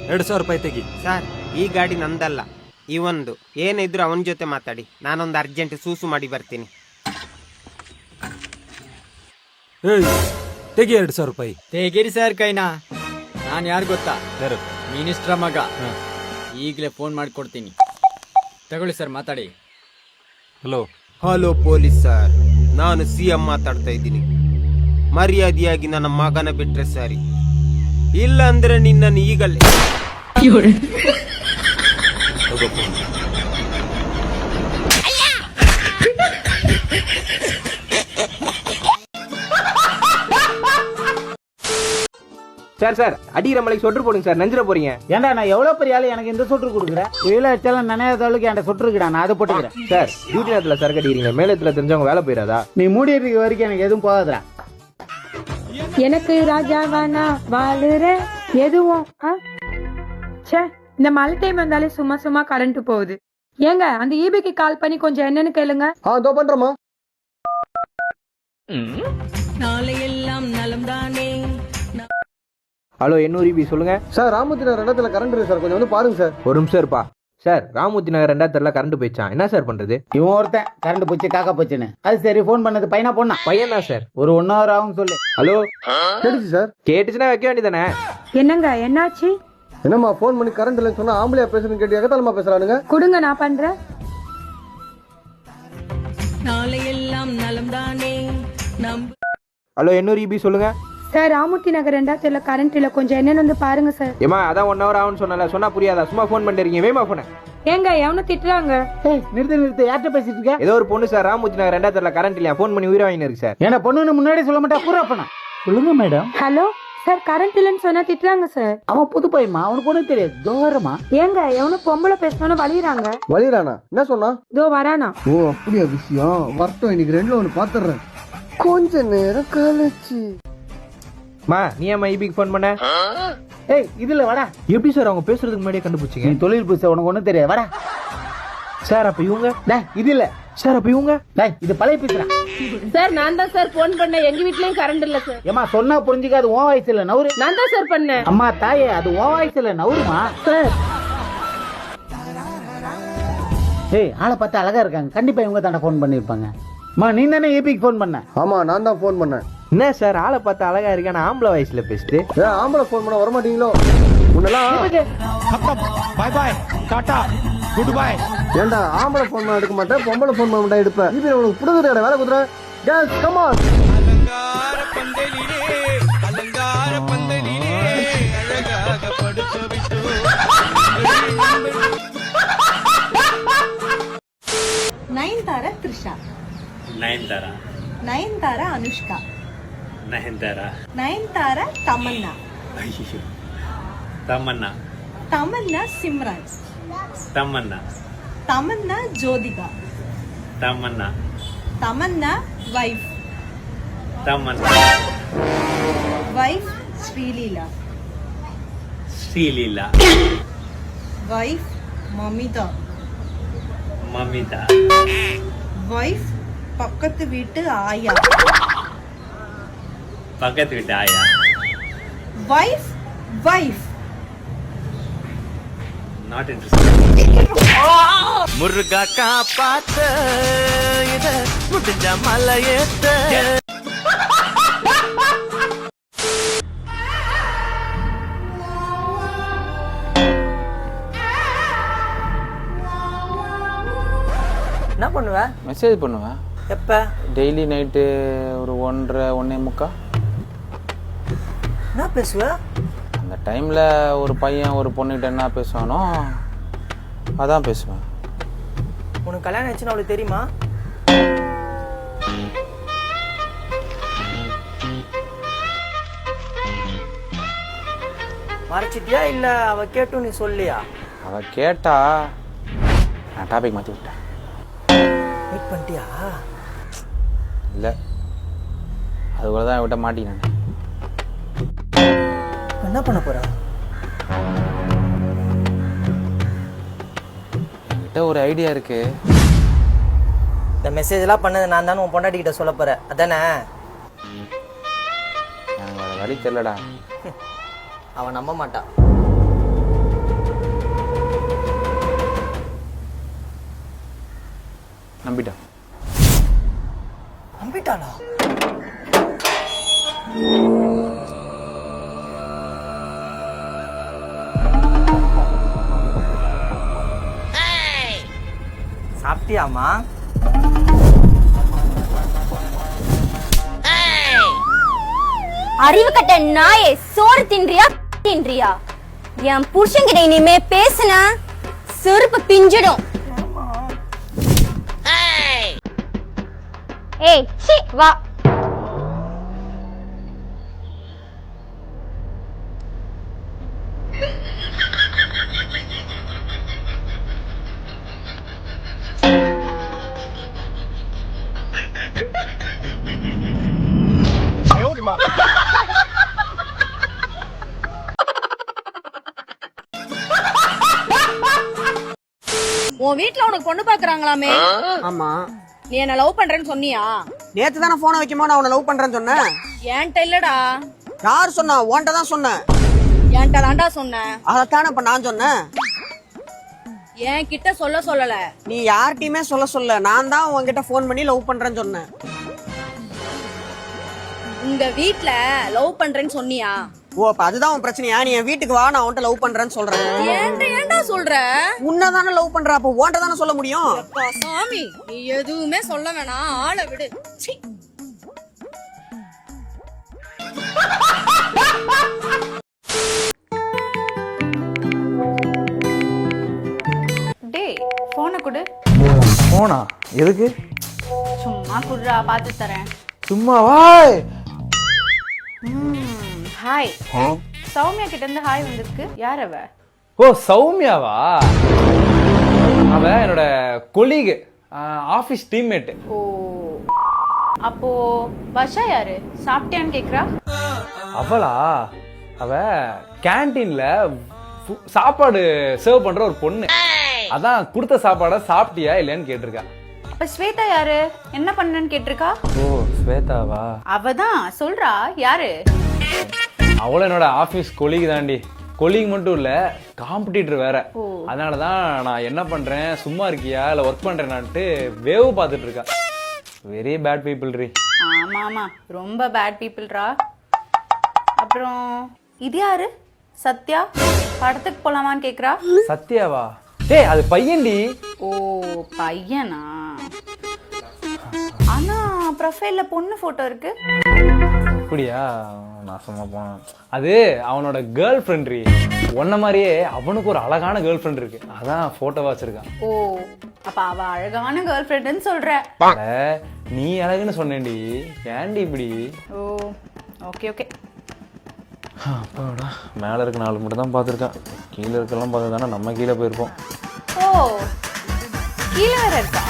2,000 ರೂಪಾಯಿ ತೆಗಿ. ಸರ್, ಈ ಗಾಡಿ ನಂದಲ್ಲ, ಇವಂದು. ಏನಿದ್ರು ಅವನ ಜೊತೆ ಮಾತಾಡಿ, ನಾನೊಂದು ಅರ್ಜೆಂಟ್ ಸೂಸು ಮಾಡಿ ಬರ್ತೀನಿ. ಏಯ್ ತೆಗಿ 2,000 ರೂಪಾಯಿ. ತೆಗೀರಿ ಸರ್ ಕೈನಾ. ನಾನು ಯಾರು ಗೊತ್ತಾ? ಯಾರು? ಮಿನಿಸ್ಟ್ರ ಮಗ. ಈಗಲೇ ಫೋನ್ ಮಾಡಿಕೊಡ್ತೀನಿ, ತಗೊಳ್ಳಿ ಸರ್ ಮಾತಾಡಿ. ಹಲೋ ಹಲೋ ಪೊಲೀಸ್ ಸರ್, ನಾನು CM ಮಾತಾಡ್ತಾ ಇದ್ದೀನಿ. ಮರ್ಯಾದೆಯಾಗಿ ನನ್ನ ಮಗನ ಬಿಟ್ರೆ ಸರಿ, ಇಲ್ಲ ಅಂದ್ರೆ ನಿನ್ನನ್ನು ಈಗಲೇ சார் சார், அடிக்கிற மலைக்கு சொட்டு போடுங்க சார், நஞ்சிட போறீங்க. ஏன்டா நான் எவ்வளவு பெரிய ஆளு, எனக்கு இந்த சொட்டு கொடுக்குறேன். வெயில வச்சாலும் நினையாத அளவுக்கு என்கிட்ட சொட்டு இருக்குடா, நான் அதை போட்டுக்கிறேன். சார், டியூட்டி நேரத்துல சரக்கு அடிக்கிறீங்க, மேலத்துல தெரிஞ்சவங்க வேலை போயிடாதா? நீ மூடி இருக்க வரைக்கும் எனக்கு எதுவும் போகாதுடா. எனக்கு ராஜாவானா வாழுற எதுவும் இந்த மழை டைம் வந்தாலே சும்மா சும்மா கரண்ட் போகுது. ஏங்க அந்த ஈபிக்கு கால் பண்ணி கொஞ்சம் என்னன்னு கேளுங்க. இதோ பண்றோமா. நாளையெல்லாம் நலம் தானே. ஹலோ, 800 EB சொல்லுங்க சார். ராமூர்த்தி நகர் 2 கரண்ட் இருக்கு சார், கொஞ்சம் வந்து பாருங்க சார். ஒரு நிமிஷம் இருப்பா. சார், ராமூர்த்தி நகர் 2 கரண்ட் போயிடுச்சான், என்ன சார் பண்றது? இவன் ஒருத்தன் கரண்ட் போச்சு காக்கா போச்சுன்னு. அது சரி, போன் பண்ணது பையனா பொண்ணா? பையன் தான் சார். ஒரு 1 hour ஆகும் சொல்லு. ஹலோ, கேட்டுச்சு சார். கேட்டுச்சுன்னா வைக்க வேண்டியதானே? என்னங்க என்னாச்சு? என்னம்மா ஃபோன் பண்ணி கரண்ட் இல்லைன்னு சொன்னா ஆம்பளையா பேசுறேன்னு கேட்டு எகத்தாலமா பேசுறானுங்க. கொடுங்க, நான் பண்றேன். நாளையெல்லாம் நலம் தானே. ஹலோ, 800 EB சொல்லுங்க சார். ராமூர்த்தி நகர் 2 கரண்ட் இல்ல, கொஞ்சம் என்னன்னு வந்து பாருங்க சார். ஏமா, அதான் 1 hour ஆகும்னு சொன்னல, சொன்னா புரியாதா? சும்மா ஃபோன் பண்ணிருக்கீங்க, வேமா போன. ஏங்க எவனும் திட்டுறாங்க. நிறுத்து, யார்கிட்ட பேசிட்டு இருக்க? ஏதோ ஒரு பொண்ணு சார், ராமூர்த்தி நகர் 2 கரண்ட் இல்லையா, ஃபோன் பண்ணி உயிரை வாங்கினு இருக்கு சார். என்ன பொண்ணுன்னு முன்னாடி சொல்ல மாட்டா? பூரா பண்ண சொல்லுங்க மேடம். ஹலோ சார், கரண்ட் இல்லைன்னு சொன்னா திட்டுறாங்க சார். அவன் புது பையமா, அவனுக்கு ஒண்ணும் தெரியாது. தூரமா ஏங்க எவனும் பொம்பளை பேசணும்னு வலியுறாங்க. வலிரானா என்ன சொன்னா? இதோ வரானா. ஓ அப்படியா விஷயம். வரட்டும், இன்னைக்கு 2ல 1 பாத்துறேன். கொஞ்ச நேரம் கழிச்சு. மா, நீ ஏமா EBக்கு ஃபோன் பண்ண? ஏய் இதுல வாடா. எப்படி சார் அவங்க பேசுறதுக்கு முன்னாடியே கண்டுபிடிச்சீங்க? நீ தொழில் புதுசா, உனக்கு ஒண்ணும் தெரியாது. வாடா சார். அப்ப இவங்க? டேய் இது இல்ல சார். அப்ப இவங்க? டேய் இது பழைய பேசுறா. சார், நான் தான் சார் போன் பண்ணேன். எங்க வீட்லயும் கரண்ட் இல்ல சார். ஏமா சொன்னா புரிஞ்சுக்க, அது உன் வாய்ஸ் இல்ல, நவுரு. நான் தான் சார் பண்ணேன். அம்மா தாயே, அது உன் வாய்ஸ் இல்ல, நவுருமா. சார், ஏய் ஆளை பார்த்தா அழகா இருக்காங்க, கண்டிப்பா இவங்க தானே ஃபோன் பண்ணிருப்பாங்க. அம்மா நீ தானே ஏபிக்கு ஃபோன் பண்ண? ஆமா, நான் தான் ஃபோன் பண்ணேன். என்ன சார், ஆளை பார்த்தா அழகா இருக்கான ஆம்பளை வயசுல பேசுது. ஆம்பளை ஃபோன் பண்ண வர மாட்டீங்களோ? முன்னெல்லாம் பாய் பாய் டாடா குட் பை. ஏண்டா ஆம்பளை ஃபோன் பண்ண எடுக்க மாட்டேன், பொம்பளை ஃபோன் பண்ண மாட்டேன் எடுப்பேன். இது உனக்கு புடுங்குற வேலை குதுற. Case come on. அலங்கார பந்தலிலே, அலங்கார பந்தலிலே அழகாக படுத்து விட்டு. நயன்தாரா த்ரிஷா. நயன்தாரா. நயன்தாரா அனுஷ்கா. நயன்தாரா. நயன்தாரா தமன்னா. ஐயோ, Tamannaah. Tamannaah Simran. Tamannaah. Tamannaah Jyothika. Tamannaah. Tamannaah wife. Tamannaah. Wife Sreeleela. Sreeleela. Wife Mamitha. Mamitha. Wife பக்கத்து வீட்டு ஆயா. பக்கத்து வீட்டு ஆயா. Wife wife not interest. முருகா காப்பாத்த இத முடிஞ்ச மலையேத்த. என்ன பண்ணுவ? மெசேஜ் பண்ணுவேன். எப்ப? டெய்லி நைட்டு ஒரு 1:30 1:45. என்ன பேசுவ? அந்த டைமில் ஒரு பையன் ஒரு பொண்ணுகிட்ட என்ன பேசுவானோ அதான் பேசுவேன். உனக்கு கல்யாணம் ஆயிடுச்சுன்னு அவளுக்கு தெரியுமா? மறைச்சிட்டியா இல்ல அவ கேட்டும் நீ சொல்லியா? அவ கேட்டா நான் டாபிக் மாற்றி விட்டேன். மீட் பண்ணிட்டியா? இல்லை, அதுக்குள்ள தான் விட்ட மாட்டினேன். என்ன பண்ண போற? என்கிட்ட ஒரு ஐடியா இருக்கு. இந்த மெசேஜ் எல்லாம் பண்ணது நான் தானே உன் பொண்டாட்டி கிட்ட சொல்ல போறேன் அதானே? எனக்கு வேற வழி தெரியலடா. அவன் நம்ப மாட்டான். நம்பிட்டான். நம்பிட்டாளா? சாப்பிட்டியாமா? அறிவு கட்ட நாயே, சோறு தின்றியா? என் புருஷன்கிட்ட இனிமே பேசுன செருப்பு பிஞ்சிடும். ஏய் சீ வா. உன் வீட்ல உனக்கு பொண்ணு பாக்குறாங்களாமே? ஆமா. நீ என்ன லவ் பண்றேன்னு சொன்னியா? நேத்து தானே போனை வைக்குமா நான் உன்னை லவ் பண்றேன்னு சொன்னேன். என்கிட்ட இல்லடா. யார் சொன்னா? உன்கிட்ட தான் சொன்னேன். என்கிட்ட தான்டா சொன்னேன். அதைத்தானே இப்ப நான் சொன்னேன். என் கிட்ட சொல்லல. நீ யார்கிட்டயுமே சொல்ல நான் தான் உன்கிட்ட போன் பண்ணி லவ் பண்றேன்னு சொன்னேன். உங்க வீட்ல லவ் பண்றேன்னு சொன்னியா? ஓ அப்ப அதுதான் உன் பிரச்சனையா? நீ என் வீட்டுக்கு வா, நான் உன்கிட்ட லவ் பண்றேன்னு சொல்றேன். ஏன்டா சொல்ற? உன்னதானே லவ் பண்ற, அப்ப உன்கிட்ட தானே சொல்ல முடியும். அப்பா சாமி, நீ எதுவுமே சொல்ல வேணாம், ஆளை விடு. சீ. டேய் போனை கொடு. போனா எதுக்கு? சும்மா குடுறா, பார்த்து தரேன். சும்மாவா? ஹாய். சௌமியா கிட்ட இருந்து ஹாய் வந்திருக்கு. யார் அவ? ஓ சௌமியாவா? அவ என்னோட கொலீக், ஆபீஸ் டீம்மேட். ஓ அப்போ வர்ஷா யாரு? சாப்பிட்டியான்னு கேக்குறா. அவளா? அவ கேன்டீன்ல சாப்பாடு சர்வ் பண்ற ஒரு பொண்ணு. அதான் கொடுத்த சாப்பாடை சாப்பிட்டியா இல்லையான்னு கேட்டிருக்கா. அப்ப ஸ்வேதா யாரு? என்ன பண்ணன்னு கேட்டிருக்கா. ஓ ஸ்வேதாவா? அவதான் சொல்றா. யாரு? அவளும் என்னோட ஆபீஸ் கொலீக் தாண்டி. கொலீக் மட்டும் இல்ல, காம்படிட்டர் வேற. அதனாலதான் நான் என்ன பண்றேன், சும்மா இருக்கியா இல்ல ஒர்க் பண்றேன்னான்ட்டு வேவ் பார்த்துட்டு இருக்கா. வெரி பேட் பீப்புள் ரீ. ஆமா ஆமா, ரொம்ப பேட் பீப்புள்ரா. அப்புறம் இது யாரு? சத்யா. படத்துக்கு போலாமான்னு கேக்குறா. சத்யாவா? டேய் அது பையன்டி. ஓ பையனா? ஆனா ப்ரொஃபைல்ல பொண்ணு போட்டோ இருக்கு. அப்படியா? நான் சும்மா போனேன். அது அவனோட கேர்ள் ஃப்ரெண்ட் ரீ. உன்ன மாதிரியே அவனுக்கு ஒரு அழகான கேர்ள் ஃப்ரெண்ட் இருக்கு, அதான் போட்டோவா வச்சிருக்கான். ஓ அப்ப அவ அழகான கேர்ள் ஃப்ரெண்ட்னு சொல்ற. நீ அழகுன்னு சொன்னேன்டி, ஏன்டி இப்படி? ஓ ஓகே ஓகே. அப்பாடா, மேல இருக்க 4 மட்டும் தான் பார்த்துருக்கேன், கீழே இருக்கலாம் பார்த்தா தானே நம்ம கீழே போயிருப்போம். ஓ கீழே வேற இருக்கா?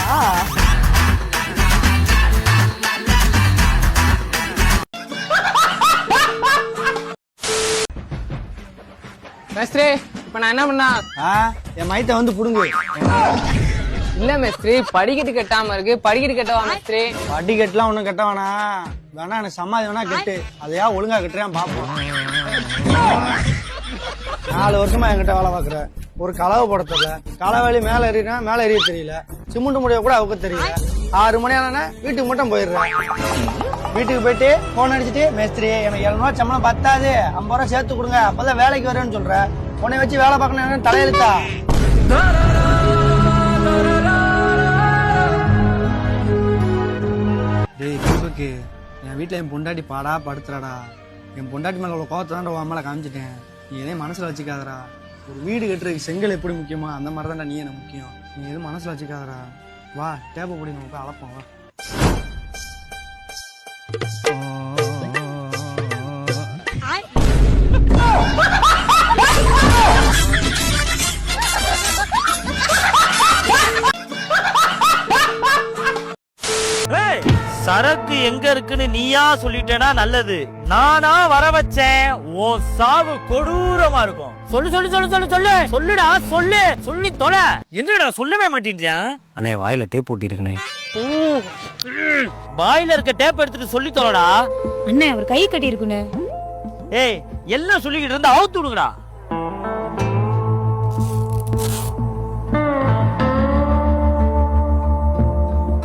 மேஸ்திரி, இப்ப நான் என்ன பண்ணா? என் மைத்தை வந்து புடுங்கு. இல்ல மேஸ்திரி படிக்கட்டு கட்டாம இருக்கு, படிக்கட்டு கட்டவா மேஸ்திரி? படிக்கட்டுலாம் ஒன்றும் கட்ட வேணாம், வேணா எனக்கு சமாதி வேணா கட்டு, அதையா ஒழுங்கா கட்டுறேன் பார்ப்போம். 4 வருஷமா என்கிட்ட வேலை பார்க்குற, ஒரு களவு போட தெரியல, களவாளி மேலே ஏறினா மேலே எறிய தெரியல, சிமெண்ட் முடிய கூட அவுக்க தெரியல. 6 மணி ஆனா வீட்டுக்கு மட்டும் போயிடுறேன். வீட்டுக்கு போயிட்டு போன் அடிச்சுட்டு மேஸ்திரி எனக்கு 700 ரூபா சம்பளம் பத்தாது, 50 ரூபா சேர்த்து கொடுங்க, அப்பதான் வேலைக்கு வரேன்னு சொல்ற. உன்னை வச்சு வேலை பார்க்கணும் தலையெழுத்தா? டேய் தீபக்கு, என் வீட்டில் என் பொண்டாட்டி பாடா படுத்துறாடா. என் பொண்டாட்டி மேலே உள்ள கோவத்தை தான் உன் அம்மாவை காமிச்சிட்டேன். நீ எதையும் மனசில் வச்சுக்காதரா. ஒரு வீடு கட்டுறதுக்கு செங்கல் எப்படி முக்கியமோ அந்த மாதிரி தான்டா நீ எனக்கு முக்கியம். நீ எதுவும் மனசில் வச்சுக்காதரா. வா டேப்பை போடி நம்ம போய் அளப்போம் வா. சரக்கு எங்க இருக்குன்னு நீயா சொல்லிட்டேனா நல்லது. நானா வர வச்சேன். ஓ சாவு கொடூரமா இருக்கும். சொல்லு சொல்லு சொல்லு சொல்லு சொல்லு சொல்லுடா சொல்லு சொல்லி தொலை. என்னடா சொல்லவே மாட்டேன்றியா? அண்ணே வாயில டேப் ஒட்டிருக்கனே. வாயில இருக்க டேப் எடுத்துட்டு சொல்லி தொலைடா. அண்ணே அவர் கை கட்டி இருக்குன்னு. ஏய் எல்லாம் சொல்லிக்கிட்டு இருந்தா அவுத்து விடுங்கடா.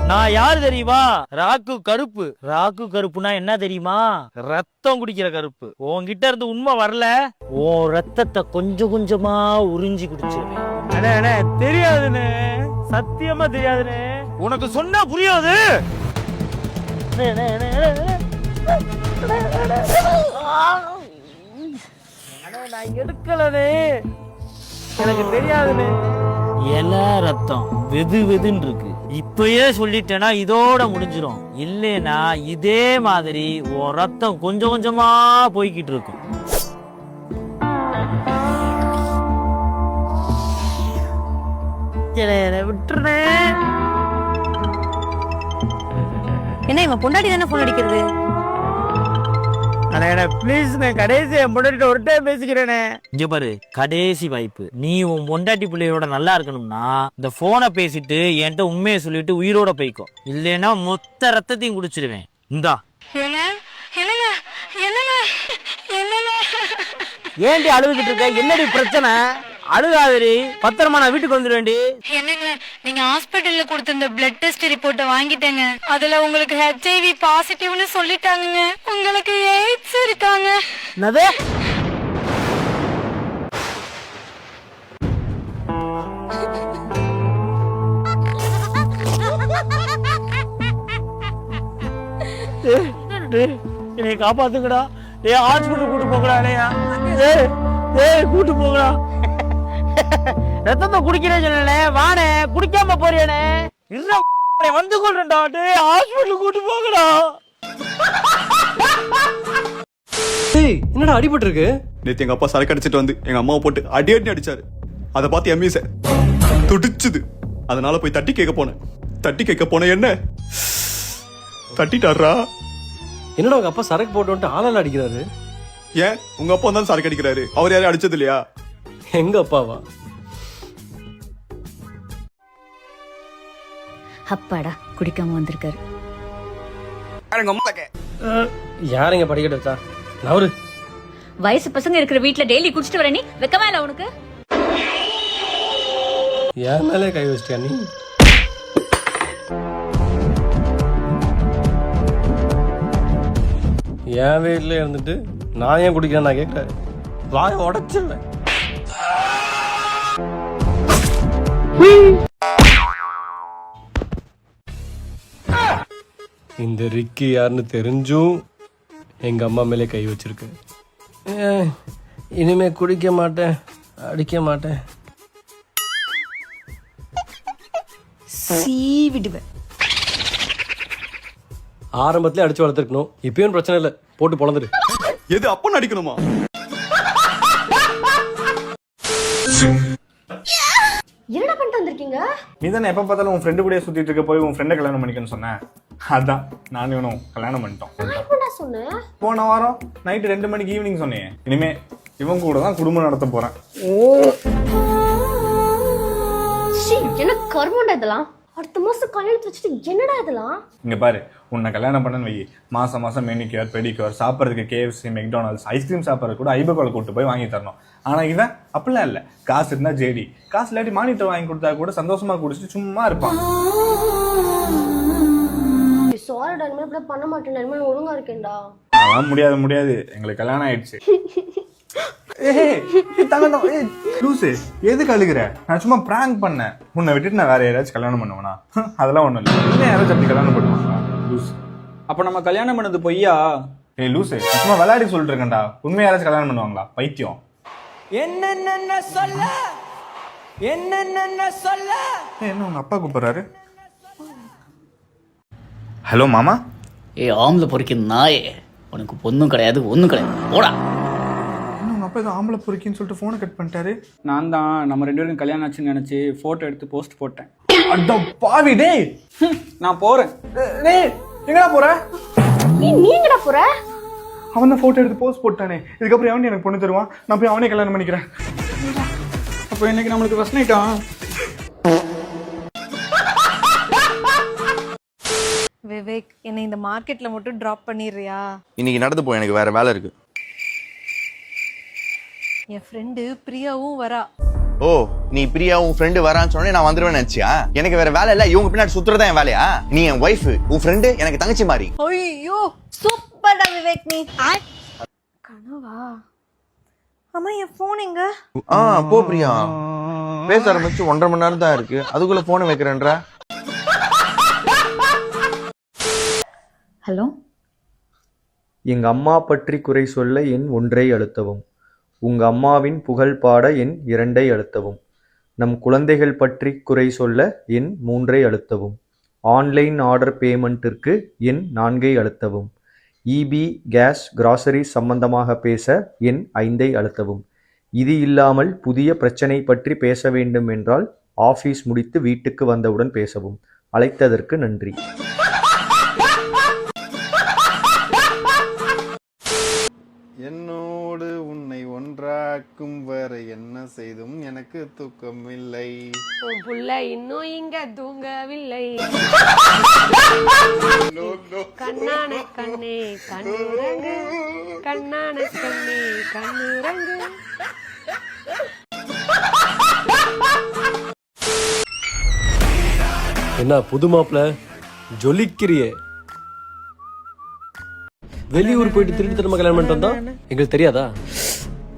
நான் யாரு தெரியுமா? ராக்கு கருப்பு. ராக்கு கருப்புனா என்ன தெரியுமா? ரத்தம் குடிக்கிற கருப்பு. உன்கிட்ட இருந்து உண்மை வரல, உன் ரத்தத்தை கொஞ்சம் கொஞ்சமா உறிஞ்சி குடிச்சிருவேன். அண்ணே அண்ணே தெரியாதுண்ணே, சத்தியமா தெரியாதுண்ணே. உனக்கு சொன்னா புரியாது. நான் எடுக்கலனே, எனக்கு தெரியாதுண்ணே. எல்லா ரத்தம் வெது வெதுன்னு இருக்கு. இப்பயே சொல்லிட்டேன்னா இதோட முடிஞ்சிடும். இல்லைன்னா இதே மாதிரி உன் ரத்தம் கொஞ்சம் கொஞ்சமா போய்கிட்டு இருக்கும். விட்டுறே. என்ன இவன் பொண்டாட்டி தானே போன் அடிக்கிறது? பிளீஸ் கடைசி என் பொண்டாட்டி ஒரு டைம் பேசிக்கிறேனே. இங்க பாரு, கடைசி வாய்ப்பு. நீ உன் பொண்டாட்டி பிள்ளையோட நல்லா இருக்கணும்னா இந்த போனை பேசிட்டு என்கிட்ட உண்மையை சொல்லிட்டு உயிரோட போய்க்கும். இல்லைன்னா மொத்த ரத்தத்தையும் குடிச்சிடுவேன். இந்தா. ஏன்டி அழுதுகிட்டு இருக்க? என்னடி பிரச்சனை? அழுகாதடி, பத்திரமா நான் வீட்டுக்கு வந்துடுவேண்டி. என்னங்க, நீங்க ஹாஸ்பிட்டல்ல கொடுத்த இந்த பிளட் டெஸ்ட் ரிப்போர்ட்டை வாங்கிட்டேங்க. அதுல உங்களுக்கு HIV பாசிட்டிவ்னு சொல்லிட்டாங்க. உங்களுக்கு எய்ட்ஸ் இருக்காங்க. என்னது? என்னை காப்பாத்துங்கடா. ஹாஸ்பிட்டல் கூட்டு போங்கடா. கூட்டு போங்கடா. ரத்தத்தை குடிக்கிறேன் சொன்னே, வானே குடிக்காம போறியானே. வந்து கொள்றா. ஹாஸ்பிட்டல் கூட்டு போங்கடா. என்னடா அடிபட்டு இருக்கு? நேத்து எங்க அப்பா சரக்கு அடிச்சிட்டு வந்து எங்க அம்மாவை போட்டு அடி அடிச்சாரு. அதை பார்த்து எம்மிச துடிச்சுது. அதனால போய் தட்டி கேட்க போனேன். என்ன தட்டிட்டாரா? என்னடா உங்க அப்பா சரக்கு போட்டு ஆளால அடிக்கிறாரு? ஏன் உங்க அப்பா தான் சரக்கு அடிக்கிறாரு? அவர் யாரையும் அடிச்சது இல்லையா? எங்க அப்பாவா? அப்பாடா குடிக்காம வந்திருக்காரு. யாருங்க படிக்கட்டு வச்சா? நவரு. வயசு பசங்க இருக்கிற வீட்டுல டெய்லி குடிச்சிட்டு வர நீ வெக்கமா இல்ல உனக்கு? யார் மேலே கை வச்சிட்டியா நீ? என் வீட்டுல இருந்துட்டு நான் ஏன் குடிக்கிறேன் நான் கேட்கிறேன். வாயை உடைச்சிருவேன். இந்த ரிக்கி யாருன்னு தெரிஞ்சும் எங்க அம்மா மேலே கை வச்சிருக்கு. இனிமே குடிக்க மாட்டேன், அடிக்க மாட்டேன். சீவிடுவேன். ஆரம்பத்திலே அடிச்சு வளர்த்துருக்கணும். இப்பயும் பிரச்சனை இல்லை, போட்டு பொழந்துரு. எது அப்ப அடிக்கணுமா? என்னடா பண்ணிட்டு வந்திருக்கீங்க? நீ தானே எப்ப பார்த்தாலும் உன் ஃப்ரெண்டு கூட சுத்திட்டு இருக்க, போய் உன் ஃப்ரெண்டை கல்யாணம் பண்ணிக்கன்னு சொன்னேன். அதான் நானும் இவனும் கல்யாணம் பண்ணிட்டோம். சொன்னேன் போன வாரம் நைட்டு 2 மணிக்கு ஈவினிங் சொன்னேன். இனிமே இவன் கூட தான் குடும்பம் நடத்த போறேன். என்ன கர்மண்டா இதெல்லாம்? அடுத்த மாசம் கல்யாணத்தை வச்சுட்டு என்னடா இதெல்லாம்? இங்க பாரு, உன்னை கல்யாணம் பண்ணன்னு வை, மாசம் மாசம் மெனிக்யூர் பெடிக்யூர், சாப்பிட்றதுக்கு KFC மெக்டானல்ட்ஸ், ஐஸ்கிரீம் சாப்பிட்றது கூட ஐபகோல கூட்டு போய் வாங்கி தரணும். ஆனா இவன் அப்படிலாம் இல்ல, காசு இருந்தா JD, காசு இல்லாட்டி மானிட்டர் வாங்கி கொடுத்தா கூட சந்தோஷமா குடிச்சிட்டு சும்மா இருப்பான். சாரி டாடி, இப்படி பண்ண மாட்டேன், நான் ஒழுங்கா இருக்கேன்டா. அதெல்லாம் முடியாது, எங்களுக்கு கல்யாணம் ஆயிடுச்சு. லூசு, எதுக்கு அழுகுற? நான் சும்மா பிராங்க் பண்ணேன். உன்னை விட்டுட்டு நான் வேற யாராச்சும் கல்யாணம் பண்ணுவேனா? அதெல்லாம் ஒண்ணும் இல்லை. இன்னும் யாராச்சும் அப்படி கல்யாணம் பண்ணுவாங்களா? லூசு. அப்ப நம்ம கல்யாணம் பண்ணது பொய்யா? ஏய் லூசு, சும்மா விளையாடி சொல்லிட்டு இருக்கேன்டா. உண்மையா யாராச்சும் கல்யாணம் பண்ணுவாங்களா? பைத்தியம். என்ன சொல்ல என்ன உங்க அப்பா கூப்பிடுறாரு? ஹலோ மாமா. ஆம்பளை பொறுக்கி நாயே, உனக்கு பொண்ணும் கிடையாது ஒன்றும் கிடையாது, போடா. உங்க அப்பா ஏதோ ஆம்பளை பொறுக்கின்னு சொல்லிட்டு போனை கட் பண்ணிட்டாரு. நான் தான் நம்ம 2 பேரும் கல்யாணம் ஆச்சுன்னு நினைச்சு போட்டோ எடுத்து போஸ்ட் போட்டேன். அட பாவி டேய், நான் போறேன். டேய் எங்கடா போற? நீ எங்கடா போற? அவன் தான் போட்டோ எடுத்து போஸ்ட் போட்டானே, இதுக்கப்புறம் அவன் எனக்கு பொண்ணு தருவான், நான் போய் அவனே கல்யாணம் பண்ணிக்கிறேன். அப்போ இன்னைக்கு நம்மளுக்கு ஃபர்ஸ்ட் நைட்டா? விவேக், என்னை இந்த மார்க்கெட்ல மட்டும் டிராப் பண்ணிடுறியா? இன்னைக்கு நடந்து போ, எனக்கு வேற வேலை இருக்கு. என் ஃப்ரெண்டு பிரியாவும் வரா. ஓ, நீ பிரியா உன் ஃப்ரெண்டு வரான்னு சொன்னே நான் வந்துருவேன்னு நினைச்சியா? எனக்கு வேற வேலை இல்ல, இவங்க பின்னாடி சுத்துறதா என் வேலையா? நீ என் ஒய்ஃப், உன் ஃப்ரெண்டு எனக்கு தங்கச்சி மாதிரி. ஐயோ சூப்பர்டா விவேக் நீ. கனவா? அம்மா என் போன் எங்க? போ பிரியா, பேச ஆரம்பிச்சு 1.5 மணி நேரம் தான் இருக்கு, அதுக்குள்ள போனை வைக்கிறேன்ற. ஹலோ, எங்க அம்மா பற்றி குறை சொல்ல எண் 1ஐ அழுத்தவும். உங்க அம்மாவின் புகழ் பாட எண் 2ஐ அழுத்தவும். நம் குழந்தைகள் பற்றி குறை சொல்ல எண் 3ஐ அழுத்தவும். ஆன்லைன் ஆர்டர் பேமெண்ட்டிற்கு எண் 4ஐ அழுத்தவும். EB கேஸ் கிராசரி சம்பந்தமாக பேச எண் 5ஐ அழுத்தவும். இது இல்லாமல் புதிய பிரச்சனை பற்றி பேச வேண்டும் என்றால் ஆபீஸ் முடித்து வீட்டுக்கு வந்தவுடன் பேசவும். அழைத்ததற்கு நன்றி. என்னோடு உன்னை ஒன்றாக்கும் வரை என்ன செய்தும் எனக்கு தூக்கம் இல்லை. புள்ள இன்னும் இங்க தூங்கவில்லை. கண்ணான கண்ணே கண்ணுறங்கு, கண்ணான கண்ணே கண்ணுறங்கு. என்ன புது மாப்பிள்ள ஜொலிக்கிறியே? வெளியூர் போயிட்டு திருட்டு தரமா கல்யாணம் பண்ணிட்டு வந்தா எங்களுக்கு தெரியாதா?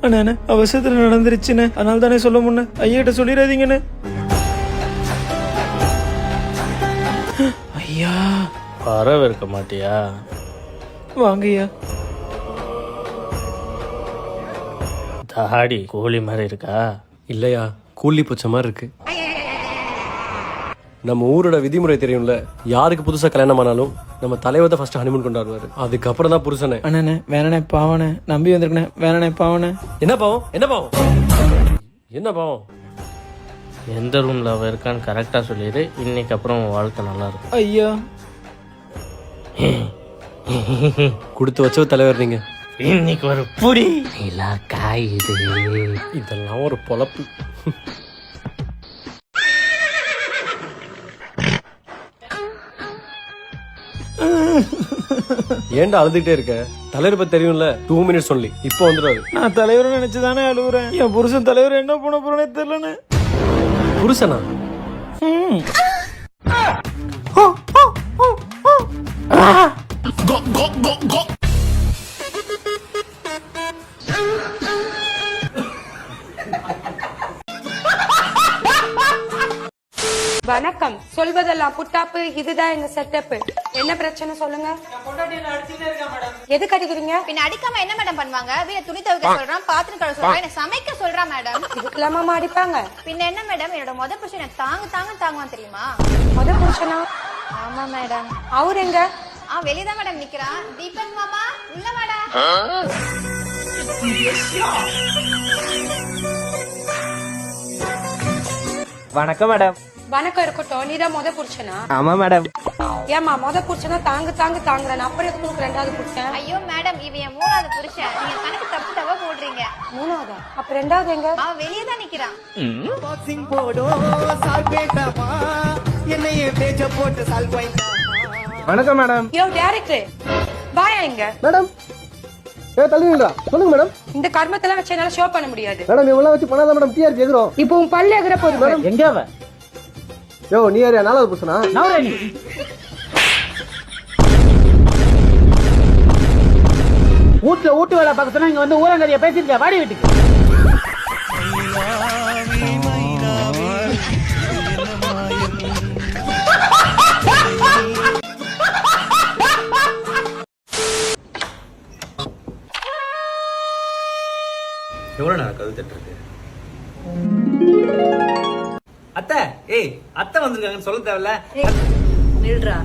அண்ணா அவசரத்துல நடந்துருச்சுன்னு, அதனால தானே சொல்ல முன்ன ஐயாட்ட சொல்லிடாதீங்கன்னு. ஐயா வரவேற்க மாட்டியா? வாங்கய்யா. தாடி கோழி மாதிரி இருக்கா? இல்லையா, கூலி பூச்ச மாதிரி இருக்கு. நம்ம ஊரோட விதிமுறை தெரியும்ல, யாருக்கு புதுசா கல்யாணம் ஆனாலும் நம்ம தலைவர் தான் ஃபர்ஸ்ட் ஹனிமூன் கொண்டாடுவாரு, அதுக்கப்புறம் தான் புருஷனே. அண்ணே வேணனே பாவனே, நம்பி வந்திருக்கனே வேணனே பாவனே. என்ன பாவம்? என்ன பாவம்? என்ன பாவம்? எந்த ரூம்ல அவ இருக்கான்னு கரெக்டா சொல்லிடு, இன்னைக்கு அப்புறம் வாழ்க்கை நல்லா இருக்கும். ஐயா கொடுத்து வச்ச தலைவர் நீங்க. இன்னைக்கு ஒரு புடி இல்லா காயுது. இதெல்லாம் ஒரு பொழப்பு. ஏன்டா அழுதுகிட்டே இருக்க? தலைவர் பத்தி தெரியும்ல, 2 minutes சொல்லி இப்போ வந்துடுவாரு. நான் தலைவரை நினைச்சுதானே அழுகுறேன். என் புருஷன் தலைவர் என்ன பண்ண போறேன்னு தெரியலன்னு. புருஷனா? வணக்கம். சொல்வதெல்லாம் புட்டாப்பு, இதுதான் எங்க செட்டப். என்ன பிரச்சனை சொல்லுங்க. எதுக்கு அடிக்கிறீங்க? பின்ன அடிக்காம என்ன மேடம் பண்ணுவாங்க? வீட துணி துவைக்க சொல்றான், பாத்திரம் கழுவ சொல்றான், என்ன சமைக்க சொல்றான் மேடம். இதுக்கெல்லாமா அடிப்பாங்க? பின்ன என்ன மேடம், என்னோட முத புருஷன் தாங்குவான் தெரியுமா? முத புருஷனா? ஆமா மேடம். அவரு எங்க? வெளியதான் மேடம் நிக்கிறான். தீபக் மாமா உள்ள வாடா. வணக்கம் மேடம். வணக்கம் இருக்கட்டும். நீதான் முத புருஷனா? ஆமா மேடம். ஏமா முத புருஷனா தாங்குறேன், அப்புறம் எதுக்கு 2வது புருஷன்? ஐயோ மேடம், இவன் என் 3வது புருஷன். நீங்க கணக்கு தப்பு போடுறீங்க. மூணாவதா? அப்ப ரெண்டாவது எங்க? அவன் வெளியே தான் நிக்கிறான். வணக்கம் மேடம். யோ டைரக்டர் வாயா இங்க. மேடம் தள்ளுவீங்களா? சொல்லுங்க மேடம். இந்த கர்மத்தெல்லாம் வச்சு என்னால ஷோ பண்ண முடியாது. மேடம் இவெல்லாம் வச்சு பண்ணாதான் மேடம் டிஆர்பி எகிறோம். இப்போ உன் பல்லு எகிற போகுது மேடம். எங்க அவ? யோ நீ யாரையா 4வது புருஷனா? நவராணி. வீட்டுல வீட்டு வேலை பார்க்க சொன்னா இங்க வந்து ஊரங்கறிய பேசிருக்க வாடி வீட்டுக்கு. எவ்வளவு நேரம் கதவு தட்டுறது? அத்தை, ஏய் அத்தை வந்திருக்காங்கன்னு சொல்ல தேவையில்ல. நில்றா.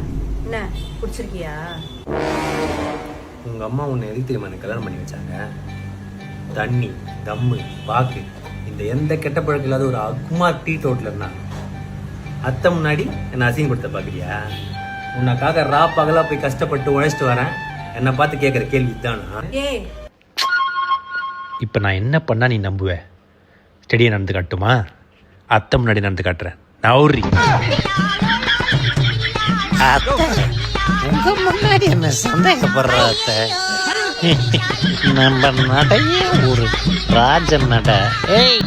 என்ன குடிச்சிருக்கியா? உங்க அம்மா உன்னை எதுக்கு தெரியுமா எனக்கு கல்யாணம் பண்ணி வச்சாங்க? தண்ணி, தம்மு, பாக்கு, இந்த எந்த கெட்ட பழக்கம் இல்லாத ஒரு அக்குமார் டீ டோட்டில் இருந்தான். அத்தை முன்னாடி என்னை அசிங்கப்படுத்த பாக்குறியா? உன்னக்காக ரா பகலா போய் கஷ்டப்பட்டு உழைச்சிட்டு வரேன். என்னை பார்த்து கேட்குற கேள்வி தானா? இப்போ நான் என்ன பண்ணா நீ நம்புவ? ஸ்டெடியை நடந்து காட்டுமா? அத்தை முன்னாடி நடந்து காட்டுறேன். நவுரி உங்க முன்னாடி என்ன சந்தேகப்படுற அத்தை? நம்ம நடைய ஒரு ராஜ நட. ஏய்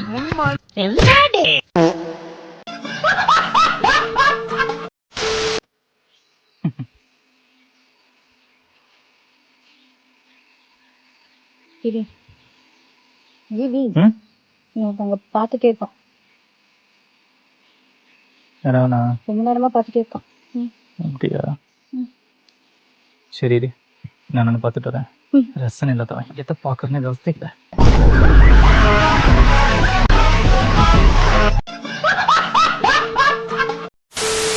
என்னடே அங்க பாத்துட்டே இருக்கான். ரொம்ப நேரமா பாத்துட்டே இருக்கான். அப்படியா? சரி நான் பார்த்துட்டு வரேன். ரசனை இல்லாதவன் எதை பார்க்கறேன்னு யோசிச்சு இல்லை.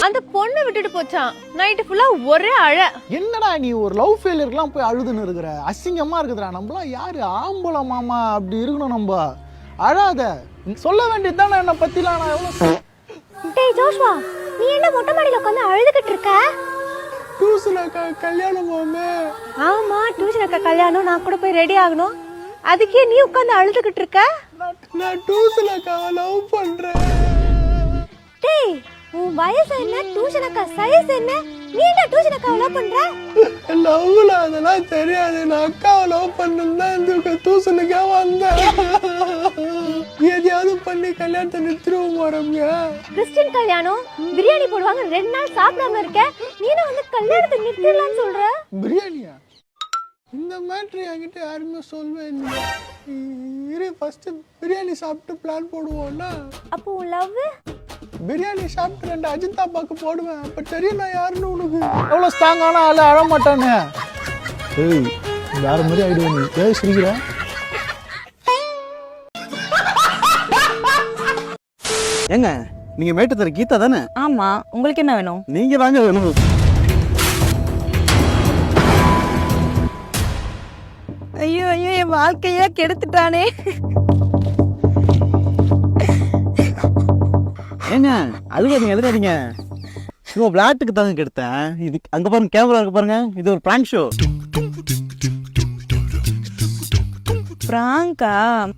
அந்த பொண்ணை விட்டுட்டு போச்சான். நைட்டு ஃபுல்லா ஒரே அழ. என்னடா நீ ஒரு லவ் ஃபெயிலியர்லாம் போய் அழுதுன்னு இருக்கிற? அசிங்கமா இருக்குதுடா. நம்மளாம் யாரு ஆம்பளை மாமா அப்படி இருக்கணும். நம்ம அழாத. சொல்ல வேண்டியது தானே என்னை பத்திலாம். நான் எவ்வளவு டேய் ஜோஷ்வா, நீ என்ன மொட்டை மாடியில உட்காந்து அழுதுகிட்டு இருக்க? டியூஷன் அக்கா கல்யாணம் மாமே. ஆமா, டியூஷன் அக்கா கல்யாணம். நான் கூட போய் ரெடி ஆகணும். அதுக்கே நீ உட்காந்து அழுதுகிட்டு இருக்க? நான் டியூஷன் அக்காவை லவ் பண்றேன். டேய், உன் வயசு என்ன? டியூஷன் அக்கா சைஸ் என்ன? நீ என்ன டியூஷன் அக்காவை லவ் பண்ற? லவ்ல அதெல்லாம் தெரியாது. நான் அக்காவை லவ் பண்ணா இந்த டியூஷனுக்கே வந்தேன். எதையாவது பண்ணி கல்யாணத்தை நிறுத்திடுவோம் ரம்யா. கிறிஸ்டின் கல்யாணம், பிரியாணி போடுவாங்க. 2 நாள் சாப்பிடாம இருக்க. நீ வந்து கல்யாணத்தை நிறுத்திடலாம்னு சொல்ற? பிரியாணியா? இந்த மேட்ரு என்கிட்ட யாருமே சொல்லவே இல்லை. இரு ஃபர்ஸ்ட் பிரியாணி சாப்பிட்டு பிளான் போடுவோம்னா. அப்போ உன் லவ்? பிரியாணி சாப்பிட்டு 2 அஜிந்தா பாக்கு போடுவேன். அப்ப தெரியும் நான் யாருன்னு உனக்கு. எவ்வளவு ஸ்ட்ராங்கான ஆளு அழ மாட்டானே. ஏய் யாரு மாதிரி ஆயிடுவேன் நீ. ஏய் சிரிக்கிற? ஏங்க நீங்க மேட்டுத்தர கீதா தானே? ஆமா, உங்களுக்கு என்ன வேணும்? நீங்க தாங்க வேணும். ஐயோ ஐயோ, என் வாழ்க்கையே கெடுத்துட்டானே. ஏங்க அதுக்கு நீங்க எதிராதீங்க. சும்மா விளையாட்டுக்கு தாங்க கெடுத்தேன். இது அங்க பாருங்க, கேமரா இருக்கு பாருங்க. இது ஒரு பிராங்க் ஷோ. பிராங்கா?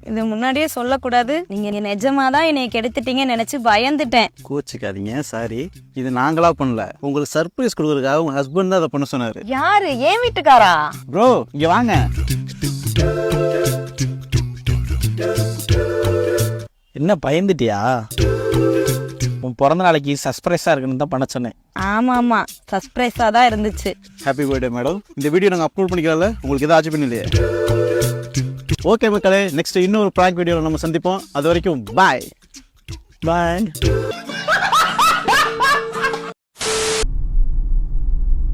இது முன்னாடியே சொல்லக்கூடாது. நீங்க நிஜமாதான் என்னை கெடுத்துட்டீங்கன்னு நினைச்சு பயந்துட்டேன். கோச்சிக்காதீங்க, சாரி. இது நாங்களா பண்ணல. உங்களுக்கு சர்ப்ரைஸ் கொடுக்கறதுக்காக உங்க ஹஸ்பண்ட் தான் அதை பண்ண சொன்னாரு. யாரு? என் வீட்டுக்காரா? ப்ரோ இங்க வாங்க. என்ன பயந்துட்டியா? உன் பிறந்த நாளைக்கு சர்ப்ரைஸா இருக்குன்னு தான் பண்ண சொன்னேன். ஆமா ஆமா, சர்ப்ரைஸா தான் இருந்துச்சு. Happy birthday madam. இந்த வீடியோ நாங்கள் அப்லோட் பண்ணிக்கலாம்ல? உங்களுக்கு எதாவது ஆச்சு பண்ணலையே? ஓகே மக்களே, நெக்ஸ்ட் இன்னொரு ப்ராங்க் வீடியோவில் நம்ம சந்திப்போம். அது வரைக்கும் பாய் பாய்.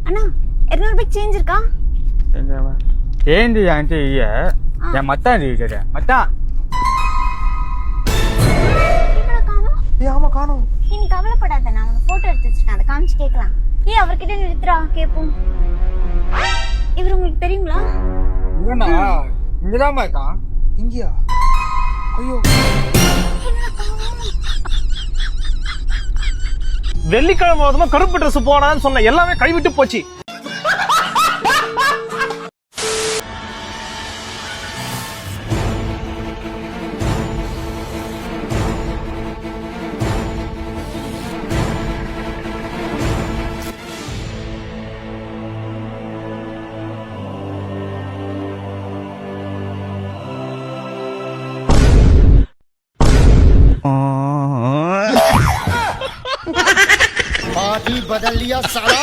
அண்ணா 200 ரூபாய் சேஞ்ச் இருக்கா? சேஞ்ச் ஆன்ட்டி என் மத்தான் இருக்குது. மத்தான் ஆமா காணோம். நீ கவலைப்படாத, நான் உனக்கு போட்டோ எடுத்து வச்சிருக்கேன். அதை காமிச்சு கேட்கலாம். அவர்கிட்ட நிறுத்துறா, கேட்போம். இவர் உங்களுக்கு தெரியுங்களா? இங்கதான் இருக்கான். இங்கயா? ஐயோ, வெள்ளிக்கிழமை கருப்பு ட்ரெஸ் போனான்னு சொன்ன எல்லாமே கைவிட்டு போச்சு. बदलिया साला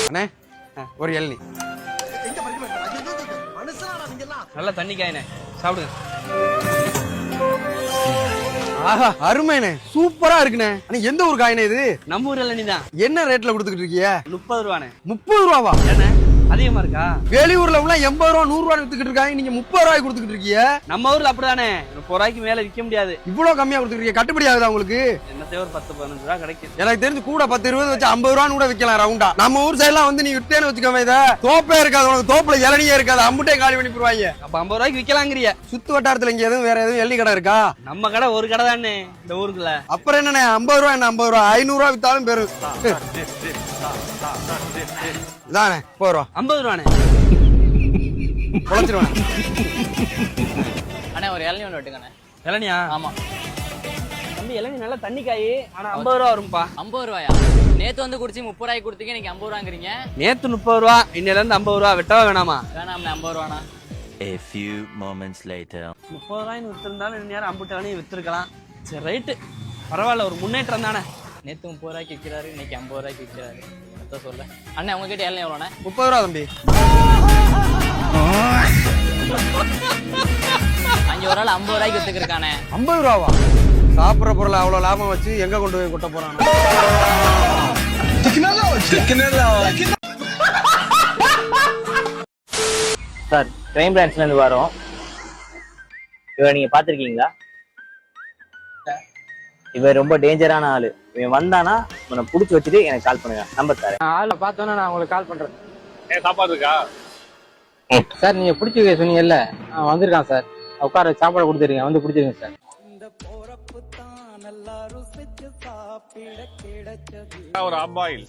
அண்ணே ஒரு இளநீ நல்லா தண்ணி காயினே சாப்பிடுங்க. ஆஹா அருமைண்ணே சூப்பரா இருக்குண்ணே. அண்ணே எந்த ஊர் காயினே இது? நம்ம ஊர் இளநீ தான். என்ன ரேட்ல கொடுத்துக்கிட்டு இருக்கீங்க? 30 ரூபாண்ணே. 30 ரூபாவா? என்ன அதிகமா இருக்கா? வெளியூர்ல உள்ள 80 ரூபா 100 ரூபா வித்துக்கிட்டு இருக்காங்க, நீங்க 30 ரூபாய்க்கு கொடுத்துக்கிட்டு இருக்கீங்க. நம்ம ஊர்ல அப்படிதானே 30 ரூபாய்க்கு மேல விற்க முடியாது. இவ்வளவு கம்மியா கொடுத்துருக்கீங்க, கட்டுப்படி ஆகுதா உங்களுக்கு? என்னத்தையும் ஒரு 10-15 ரூபா கிடைக்கும். எனக்கு தெரிஞ்சு கூட 10-20 வச்சு 50 ரூபான்னு கூட விற்கலாம் ரவுண்டா. நம்ம ஊர் சைட்லாம் வந்து நீ விட்டேன்னு வச்சுக்கோமே, இதை தோப்பே இருக்காது உனக்கு, தோப்புல இளநியே இருக்காது, அம்புட்டே காலி பண்ணி போடுவாங்க. அப்ப 50 ரூபாய்க்கு விற்கலாங்கிறிய? சுத்து வட்டாரத்துல இங்க எதுவும் வேற எதுவும் எள்ளி கடை இருக்கா? நம்ம கடை ஒரு கடை தானே இந்த ஊருக்குள்ள. அப்புறம் என்னண்ணே 50 ரூபா என்ன 50 ரூபா 500 ரூபா வித்தாலும் பெரும். இதானே 50 ரூபா 50 ரூபாண்ணே. பொழைச்சிருவானே. அண்ணே ஒரு இளநீ ஒன்று வெட்டுங்கண்ணே. இளநியா? ஆமா தம்பி, இளநீ நல்லா தண்ணி காய், ஆனா 50 ரூபா வரும்பா. 50 ரூபாயா? நேத்து வந்து குடிச்சு 30 ரூபாய்க்கு கொடுத்தீங்க, இன்னைக்கு 50 ரூபாங்கிறீங்க. நேத்து 30 ரூபா, இன்னையில இருந்து 50 ரூபா. வெட்டவா வேணாமா? வேணாம்ண்ணே 50 ரூபாண்ணா. A few moments later. 30 ரூபாய்னு வித்திருந்தாலும் இன்னும் நேரம் அம்புட்டு இளநீ வித்திருக்கலாம். சரி ரைட்டு, பரவாயில்ல, ஒரு முன்னேற்றம் தானே. நேத்து 30 ரூபாய்க்கு விற்கிறாரு, இன்னைக்கு 50 ரூபாய்க்கு விற்கிறாரு. என்னத்த சொல்ல. அண்ணே உங்ககிட்ட இளநீ எவ்வளோண்ணே? 30 ரூபா தம்பி. அங்க ஒரு ஆள் 50 ரூபாய்க்கு வித்துக்கிருக்கானே. 50 ரூபாவா? சாப்பிட்ற பொருளை அவ்வளவு லாபம் வச்சு எங்க கொண்டு போய் கொட்ட போறான்? சார், கிரைம் பிரான்ச்ல இருந்து வரோம். இவரை நீங்க பாத்திருக்கீங்களா? இவர் ரொம்ப டேஞ்சரான ஆளு. இவன் வந்தானா இவனை புடிச்சு வச்சுட்டு எனக்கு கால் பண்ணுங்க, நம்பர் தரேன். ஆளை பார்த்தோன்னா நான் உங்களுக்கு கால் பண்றேன். சாப்பாடு இருக்கா? சார் நீங்க பிடிச்சி சொன்னீங்கல்ல, வந்திருக்கான் சார். உட்கார சாப்பாடு கொடுத்துருங்க, வந்து பிடிச்சிருங்க சார். ஒரு அம்பாயில்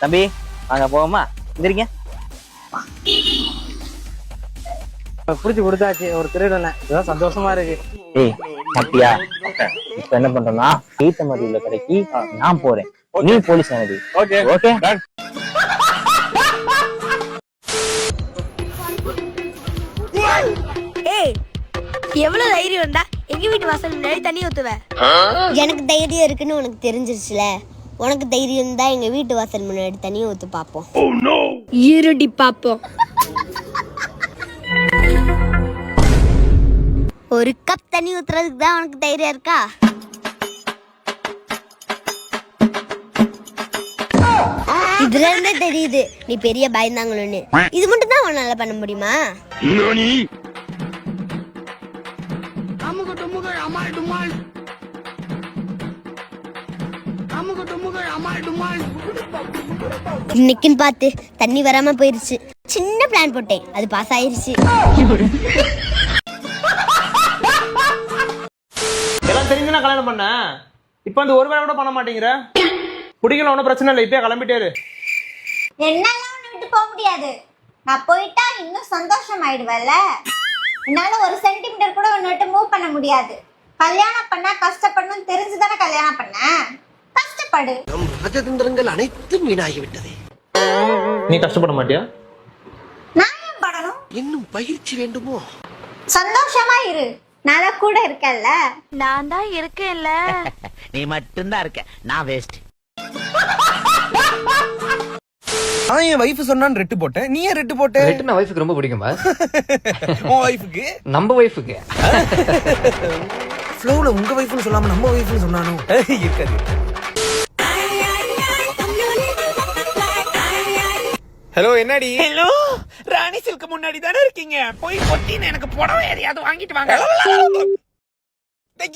தம்பி வாங்க போவோமா? எந்திரிங்க. பிடிச்சி கொடுத்தாச்சு, ஒரு திருடனை. இதுதான் சந்தோஷமா இருக்கு. ஏய் அப்படியா? இப்ப என்ன பண்றோம்னா, ஈத்தமரி உள்ள கடைக்கு நான் போறேன், நீ போலீஸ் எனக்கு. Okay okay. ஏய், எவ்வளவு தைரியம் இருந்தா எங்க வீட்டு வாசல் முன்னாடி தண்ணி ஊத்துவ? எனக்கு தைரியம் இருக்குன்னு உனக்கு தெரிஞ்சிருச்சுல. உனக்கு தைரியம் தான் எங்க வீட்டு வாசல் முன்னாடி தண்ணி ஊத்து பாப்போம். இருடி பாப்போம். ஒரு கப் தண்ணி ஊத்துறதுக்கு தான் உனக்கு தைரியம் இருக்கா? இதுல இருந்தே தெரியுது நீ பெரிய பயந்தாங்களோன்னு. இது மட்டும் தான் உன்னால பண்ண முடியுமா? இன்னைக்குன்னு பார்த்து தண்ணி வராம போயிருச்சு. சின்ன பிளான் போட்டேன், அது பாஸ் ஆயிருச்சு. எல்லாம் தெரிஞ்சுனா கல்யாணம் பண்ண. இப்ப அந்த ஒரு வேலை கூட பண்ண மாட்டேங்கிற. பிடிக்கல, ஒன்றும் பிரச்சனை இல்லை, இப்பயே கிளம்பிட்டேரு. என்னால உன்னை விட்டு போக முடியாது. நான் போயிட்டா இன்னும் சந்தோஷம் ஆயிடுவல்ல. என்னால ஒரு சென்டிமீட்டர் கூட உன்னை விட்டு மூவ் பண்ண முடியாது. கல்யாணம் பண்ணா கஷ்டப்படணும் தெரிஞ்சுதானே கல்யாணம் பண்ண. கஷ்டப்படு. ராஜதந்திரங்கள் அனைத்தும் வீணாகிவிட்டது. நீ கஷ்டப்பட மாட்டியா? நான் ஏன் படணும்? இன்னும் பயிற்சி வேண்டுமோ? சந்தோஷமா இரு, நான் கூட இருக்கேன்ல. நான் தான் இருக்கேன்ல. நீ மட்டும்தான் இருக்க, நான் வேஸ்ட். நான் என் வைஃப் சொன்னான்னு ரெட்டு போட்டேன், நீ ஏன் ரெட்டு போட்ட? ரெட்டு நான் வைஃபுக்கு ரொம்ப பிடிக்கும் பாஸ். உன் வைஃபுக்கு? நம்ம வைஃபுக்கு. ஃப்ளோல உங்க வைஃப்னு சொல்லாம நம்ம வைஃப்னு சொன்னானோ இருக்காது. ஹலோ, என்னடி? ஹலோ, ராணி சில்க்கு முன்னாடி தானே இருக்கீங்க. போய் கொட்டின்னு எனக்கு புடவை எதையாவது வாங்கிட்டு வாங்க.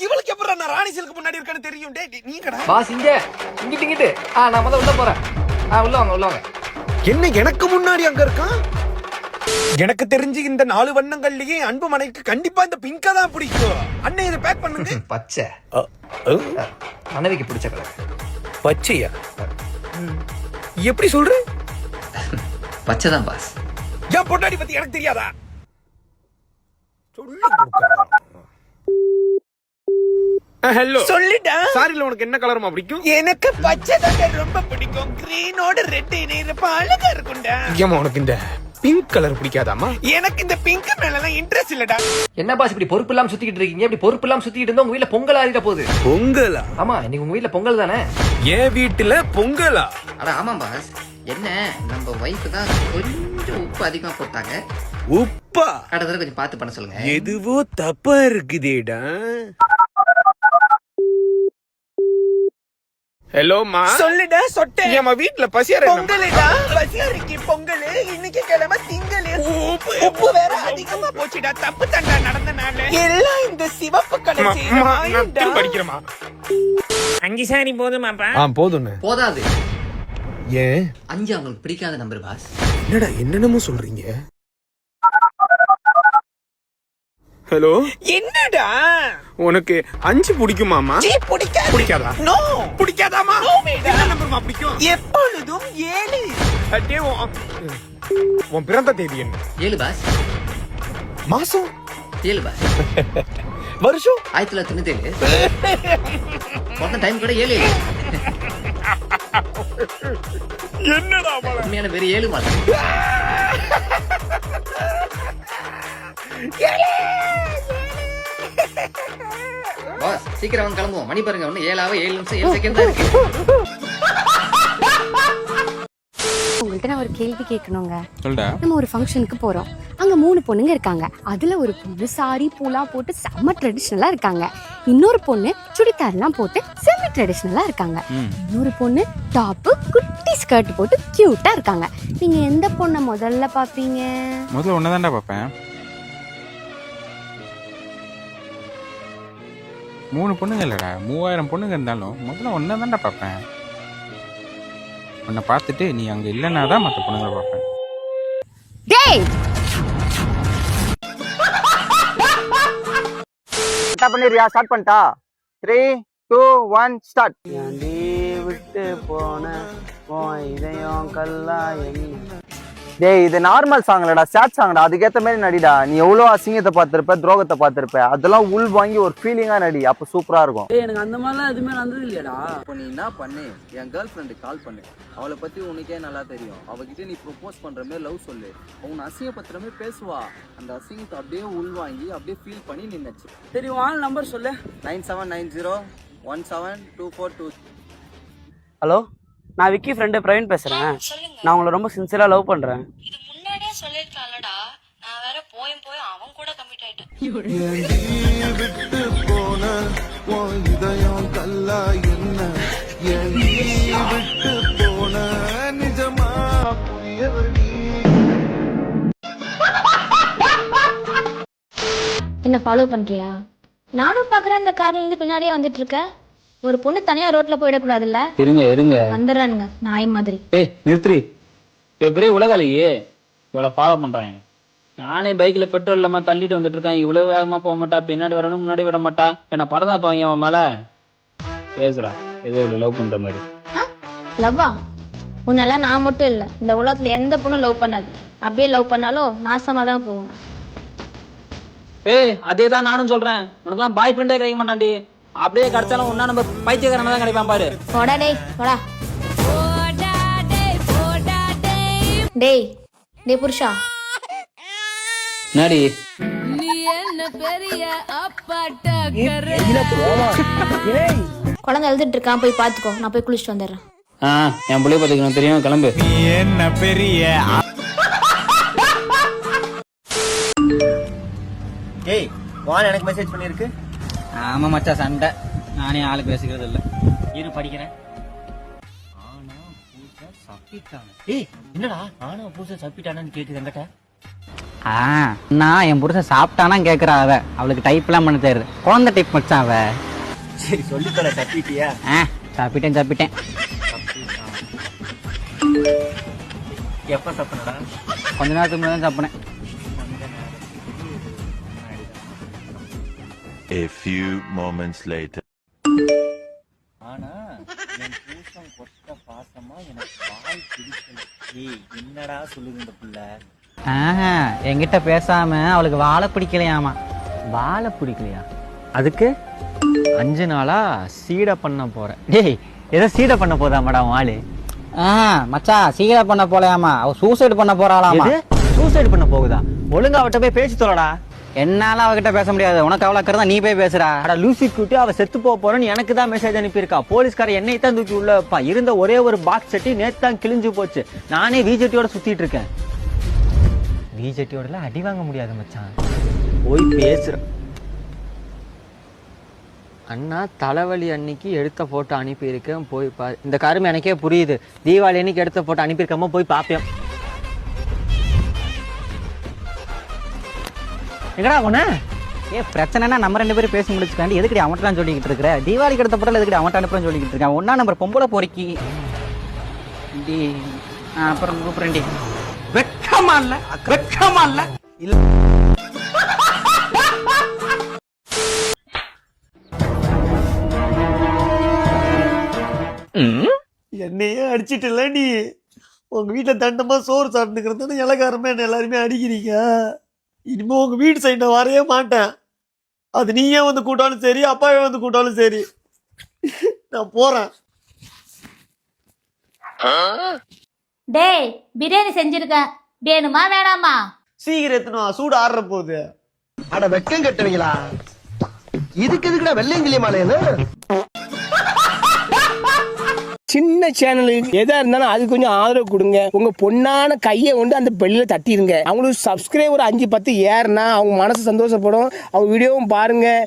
இவளுக்கு எப்பறம் நான் ராணி சில்க்கு முன்னாடி இருக்கேன்னு தெரியும். நீ கடா பாஸ் இங்க இங்கிட்டு. நான் முதல்ல உள்ள போறேன். உள்ள வாங்க, உள்ள வாங்க. என்ன எனக்கு முன்னாடி அங்க இருக்கான்? எனக்கு தெரிஞ்சு இந்த 4 வண்ணங்கள்லயே அன்பு மனைக்கு கண்டிப்பா இந்த பிங்கா தான் பிடிக்கும். அண்ணே இதை பேக் பண்ணுங்க. பச்சை மனைவிக்கு பிடிச்ச கலர். பச்சையா? எப்படி சொல்ற? பச்சை தான் பாஸ். ஏன் பொண்டாடி பத்தி எனக்கு தெரியாதா? ஹலோ, சொல்லிட்டா? சாரில உனக்கு என்ன கலர்மா பிடிக்கும்? எனக்கு பச்சை தான் ரொம்ப பிடிக்கும். கிரீனோட ரெட் இணையறப்ப அழகா இருக்கும்டா. ஏமா உனக்கு இந்த பிங்க் கலர் பிடிக்காதாமா? எனக்கு இந்த பிங்க் மேலலாம் இன்ட்ரெஸ்ட் இல்லடா. என்ன பாஸ் இப்படி பொறுப்பு இல்லாம சுத்திக்கிட்டு இருக்கீங்க? இப்படி பொறுப்பு இல்லாம சுத்திக்கிட்டு இருந்தா உங்க வீட்ல பொங்கல் ஆறிட போகுது. பொங்கலா? ஆமா, இன்னைக்கு உங்க வீட்ல பொங்கல் தானே? என் வீட்டுல பொங்கலா? அட ஆமா பாஸ். என்ன நம்ம வைஃப் தான் கொஞ்சம் உப்பு அதிகமா போட்டாங்க. உப்பா? அடுத்த தடவை கொஞ்சம் பார்த்து பண்ண சொல்லுங்க. எதுவோ தப்பா இருக்குதேடா. ஹலோ மா. சொல்லுடா சொட்டே. நம்ம வீட்ல பசியார பொங்கலுடா. பசியாரிக்கு பொங்கல். இன்னைக்கு கிழமை திங்கள். உப்பு வேற அதிகமா போச்சுடா. தப்பு தண்டா நடந்தனால. எல்லாம் இந்த சிவப்பு கலர் சீரமா படிக்கிறமா. 5 சாரி போதுமாப்பா? போதும். போதாது. ஏன்? 5 அவங்களுக்கு பிடிக்காத நம்பர் பாஸ். என்னடா என்னென்னமோ சொல்றீங்க? ஹலோ. என்னடா உனக்கு 5 பிடிக்குமாமா? பிடிக்காதா? நோ. பிடிக்காதாமா? என்ன நம்பர்மா பிடிக்கும்? எப்பொழுதும் 7. அடே உன் பிறந்த தேதி என்ன? 7 பாஸ். மாசம்? 7 பாஸ். வருஷம்? 1997. மொத்தம் டைம் கூட 7. என்னடா உண்மையான வெறும் 7 மாசம். பாஸ் சீக்கிரம் வந்து கிளம்புவோம். மணி பாருங்க, ஒண்ணு 7 நிமிஷம் 7 செகண்ட் தான் இருக்கு. உங்கள்கிட்ட நான் ஒரு கேள்வி கேட்கணுங்க. சொல்டா. நம்ம ஒரு ஃபங்க்ஷனுக்கு போறோம். அங்க 3 பொண்ணுங்க இருக்காங்க. அதுல ஒரு பொண்ணு சாரி பூலா போட்டு செம்ம ட்ரெடிஷ்னலா இருக்காங்க. இன்னொரு பொண்ணு சுடிதார்லாம் போட்டு செமி ட்ரெடிஷ்னலா இருக்காங்க. இன்னொரு பொண்ணு டாப் குட்டி ஸ்கர்ட் போட்டு கியூட்டா இருக்காங்க. நீங்க எந்த பொண்ணை முதல்ல பாப்பீங்க? முதல்ல ஒன்னதான்டா பாப்பேன். 3 பொண்ணுங்க இல்லடா, 3000 பொண்ணுங்க இருந்தாலும் முதல்ல ஒன்னதான்டா பாப்பேன். உன்னை பார்த்துட்டு நீ அங்க இல்லைன்னா தான் மற்ற பொண்ணுங்களை பார்ப்பேன். டேய் பண்ணிரியா? ஸ்டார்ட் பண்ணிட்டா? 3 2 1 ஸ்டார்ட். ஏண்டி விட்டு போன இதயம் கல்லா என்ன? டேய் இது நார்மல் சாங்லடா, சேட் சாங்டா. அதுக்கேற்ற மாதிரி நடிடா. நீ எவ்வளோ அசிங்கத்தை பார்த்துருப்ப, துரோகத்தை பார்த்துருப்ப, அதெல்லாம் உள் வாங்கி ஒரு ஃபீலிங்கா நடி. அப்போ சூப்பரா இருக்கும். எனக்கு அந்த மாதிரிலாம் எதுவுமே நடந்தது இல்லையாடா. இப்போ நீ என்ன பண்ணு, என் கேர்ள் ஃப்ரெண்டு கால் பண்ணு. அவளை பத்தி உனக்கே நல்லா தெரியும். அவகிட்ட நீ ப்ரொபோஸ் பண்ற மாதிரி லவ் சொல்லு. உன்னை அசிங்கப்படுத்துற மாதிரி பேசுவா. அந்த அசிங்கத்தை அப்படியே உள் வாங்கி அப்படியே ஃபீல் பண்ணி நின்னுச்சு. சரி வால் நம்பர் சொல்லு. 9790172422. ஹலோ, நான் விக்கி ஃப்ரெண்டு பிரவீன் பேசுறேன். நான் உங்களை ரொம்ப சின்சியரா லவ் பண்றேன். இது முன்னாடியே சொல்லிருக்கலாம்டா. நான் வேற போய் அவன் கூட கமிட் ஆயிட்டேன். விட்டு போன இதயம் கல்லா என்ன? விட்டு போன நிஜமா என்ன ஃபாலோ பண்றியா? நானும் பாக்குறேன். இந்த கார்ல இருந்து பின்னாடியே வந்துட்டு இருக்க. ஒரு பொண்ணு தனியா ரோட்ல போயிடக்கூடாதுல்ல? இருங்க வந்துடுறானுங்க நாய் மாதிரி. ஏய் நிறுத்தி. இப்போ பெரிய உலகாலையே இவ்வளவு ஃபாலோ பண்றாங்க. நானே பைக்ல பெட்ரோல் இல்லாம தள்ளிட்டு வந்துட்டு இருக்கேன். இவ்வளவு வேகமா போக மாட்டா, பின்னாடி வரணும் முன்னாடி விட மாட்டா. என்ன பரதா பாங்க அவன் மேல பேசுறா. ஏதோ லவ் பண்ற மாதிரி. லவ்வா? உன்னெல்லாம் நான் மட்டும் இல்ல, இந்த உலகத்துல எந்த பொண்ணும் லவ் பண்ணாது. அப்படியே லவ் பண்ணாலும் நாசமா தான் போகும். ஏய் அதே தான் நானும் சொல்றேன். உனக்குலாம் பாய் ஃப்ரெண்டே கிடைக்க மாட்டான்டி. அப்படியே கிடைச்சாலும் ஒன்னா நம்ம பைத்தியக்காரனா தான் கிடைப்பான் பாரு. போடா டேய் போடா. டேய் டேய் புருஷா. நாடி நீ என்ன பெரிய குழந்தை எழுதிட்டு இருக்கான், போய் பாத்துக்கோ. நான் போய் குளிச்சுட்டு வந்துடுறேன். என் பிள்ளைய பாத்துக்கணும் தெரியும். கிளம்பு. நீ என்ன பெரிய ஏய் வான் எனக்கு மெசேஜ் பண்ணிருக்கு. ஆமா மச்சான், சண்டை. நானே ஆளு பேசிக்கிறது இல்ல. இரு படிக்கிறேன். ஆனா பூசை சப்பிட்டானே. ஏய் என்னடா ஆனா பூசை சப்பிட்டானு கேக்குது என்கிட்ட? நான் என் புருஷன் சாப்பிட்டானா கேக்குறா. அவளுக்கு டைப் எல்லாம் பண்ண தெரியுது. குழந்தை டைப் மச்சான் அவ. சரி சொல்லித்தர. சப்பிட்டியா? சாப்பிட்டேன். எப்ப சாப்பிடா? கொஞ்ச நேரத்துக்கு முன்னாடி தான் சாப்பிட்டேன். A few moments later. ஆனா என் பூசம் கொட்ட பாசமா எனக்கு வாய் பிடிக்கல. ஏய் என்னடா சொல்லுது இந்த புள்ள? என்கிட்ட பேசாம அவளுக்கு வாழை பிடிக்கலையாமா. வாழை பிடிக்கலையா? அதுக்கு 5 நாளா சீடை பண்ண போறேன். டேய் ஏதோ சீடை பண்ண போதாமாடா வாளு? மச்சான் சீடை பண்ண போலையாமா, அவ சூசைட் பண்ண போறாளாமா. சூசைட் பண்ண போகுதா? ஒழுங்கா அவட்ட போய் பேசி சொல்லடா. என்னால அவகிட்ட பேச முடியாது, உனக்கு அவளை அக்கறை நீ போய் பேசுறா. லூசி கூட்டி அவ செத்து போறேன்னு எனக்கு தான் மெசேஜ் அனுப்பியிருக்கா. போலீஸ்கார என்னை தான் தூக்கி உள்ள வைப்பா. இருந்த ஒரே ஒரு பாக்ஸ் சட்டி நேத்து தான் கிழிஞ்சு போச்சு. நானே விஜெட்டியோட சுத்திட்டு இருக்கேன். விஜெட்டியோட அடி வாங்க முடியாது மச்சான். போய் பேசுற அண்ணா தலைவலி அன்னைக்கு எடுத்த போட்டோ அனுப்பியிருக்கேன், போய் பாரு. இந்த கருமை எனக்கே புரியுது. தீபாவளி அன்னைக்கு எடுத்த போட்டோ அனுப்பியிருக்காம போய் பாப்பேன். எங்கடா போன? பிரச்சனைனா நம்ம 2 பேரும் பேசி முடிச்சுக்காண்டி எதுக்கடி அவன்ட்டான் சொல்லிக்கிட்டு இருக்கிற? தீபாவளிக்கு எடுத்த போட்டோ எதுக்கடி அவன்ட்ட அனுப்புறேன்னு சொல்லிக்கிட்டு இருக்கேன். 1ஆம் நம்பர் பொம்பளை பொறுக்கி அப்புறம் கூப்பிடுறேன்டி. வெக்கமா இல்ல? வெக்கமா இல்ல? என்னையே அடிச்சிட்டு நீ உங்க வீட்டுல தண்டமா சோறு சாப்பிட்டுக்கிறது இலக்காரமா என்ன எல்லாருமே அடிக்கிறீங்க. இனிமே உங்க வீட்டு சைடு நான் வரவே மாட்டேன். அது நீயே வந்து கூட்டாலும் சரி, அப்பாவே வந்து கூட்டாலும் சரி, நான் போறேன். டேய் பிரியாணி செஞ்சிருக்கேன், வேணுமா வேணாமா? சீக்கிரம் எத்தணும், சூடு ஆடுற போகுது. அட வெக்கம் கட்டுவீங்களா? இதுக்கு எதுக்குடா வெள்ளையங்கிலி மாலையன்னு? சின்ன சேனலுக்கு எதா இருந்தாலும் அது கொஞ்சம் ஆதரவு கொடுங்க. உங்க பொண்ணான கையை கொண்டு அந்த பெல்லில தட்டிடுங்க. அவங்களுக்கு சப்ஸ்கிரைபர் 5-10 ஏறுனா அவங்க மனசு சந்தோஷப்படும். அவங்க வீடியோவும் பாருங்க.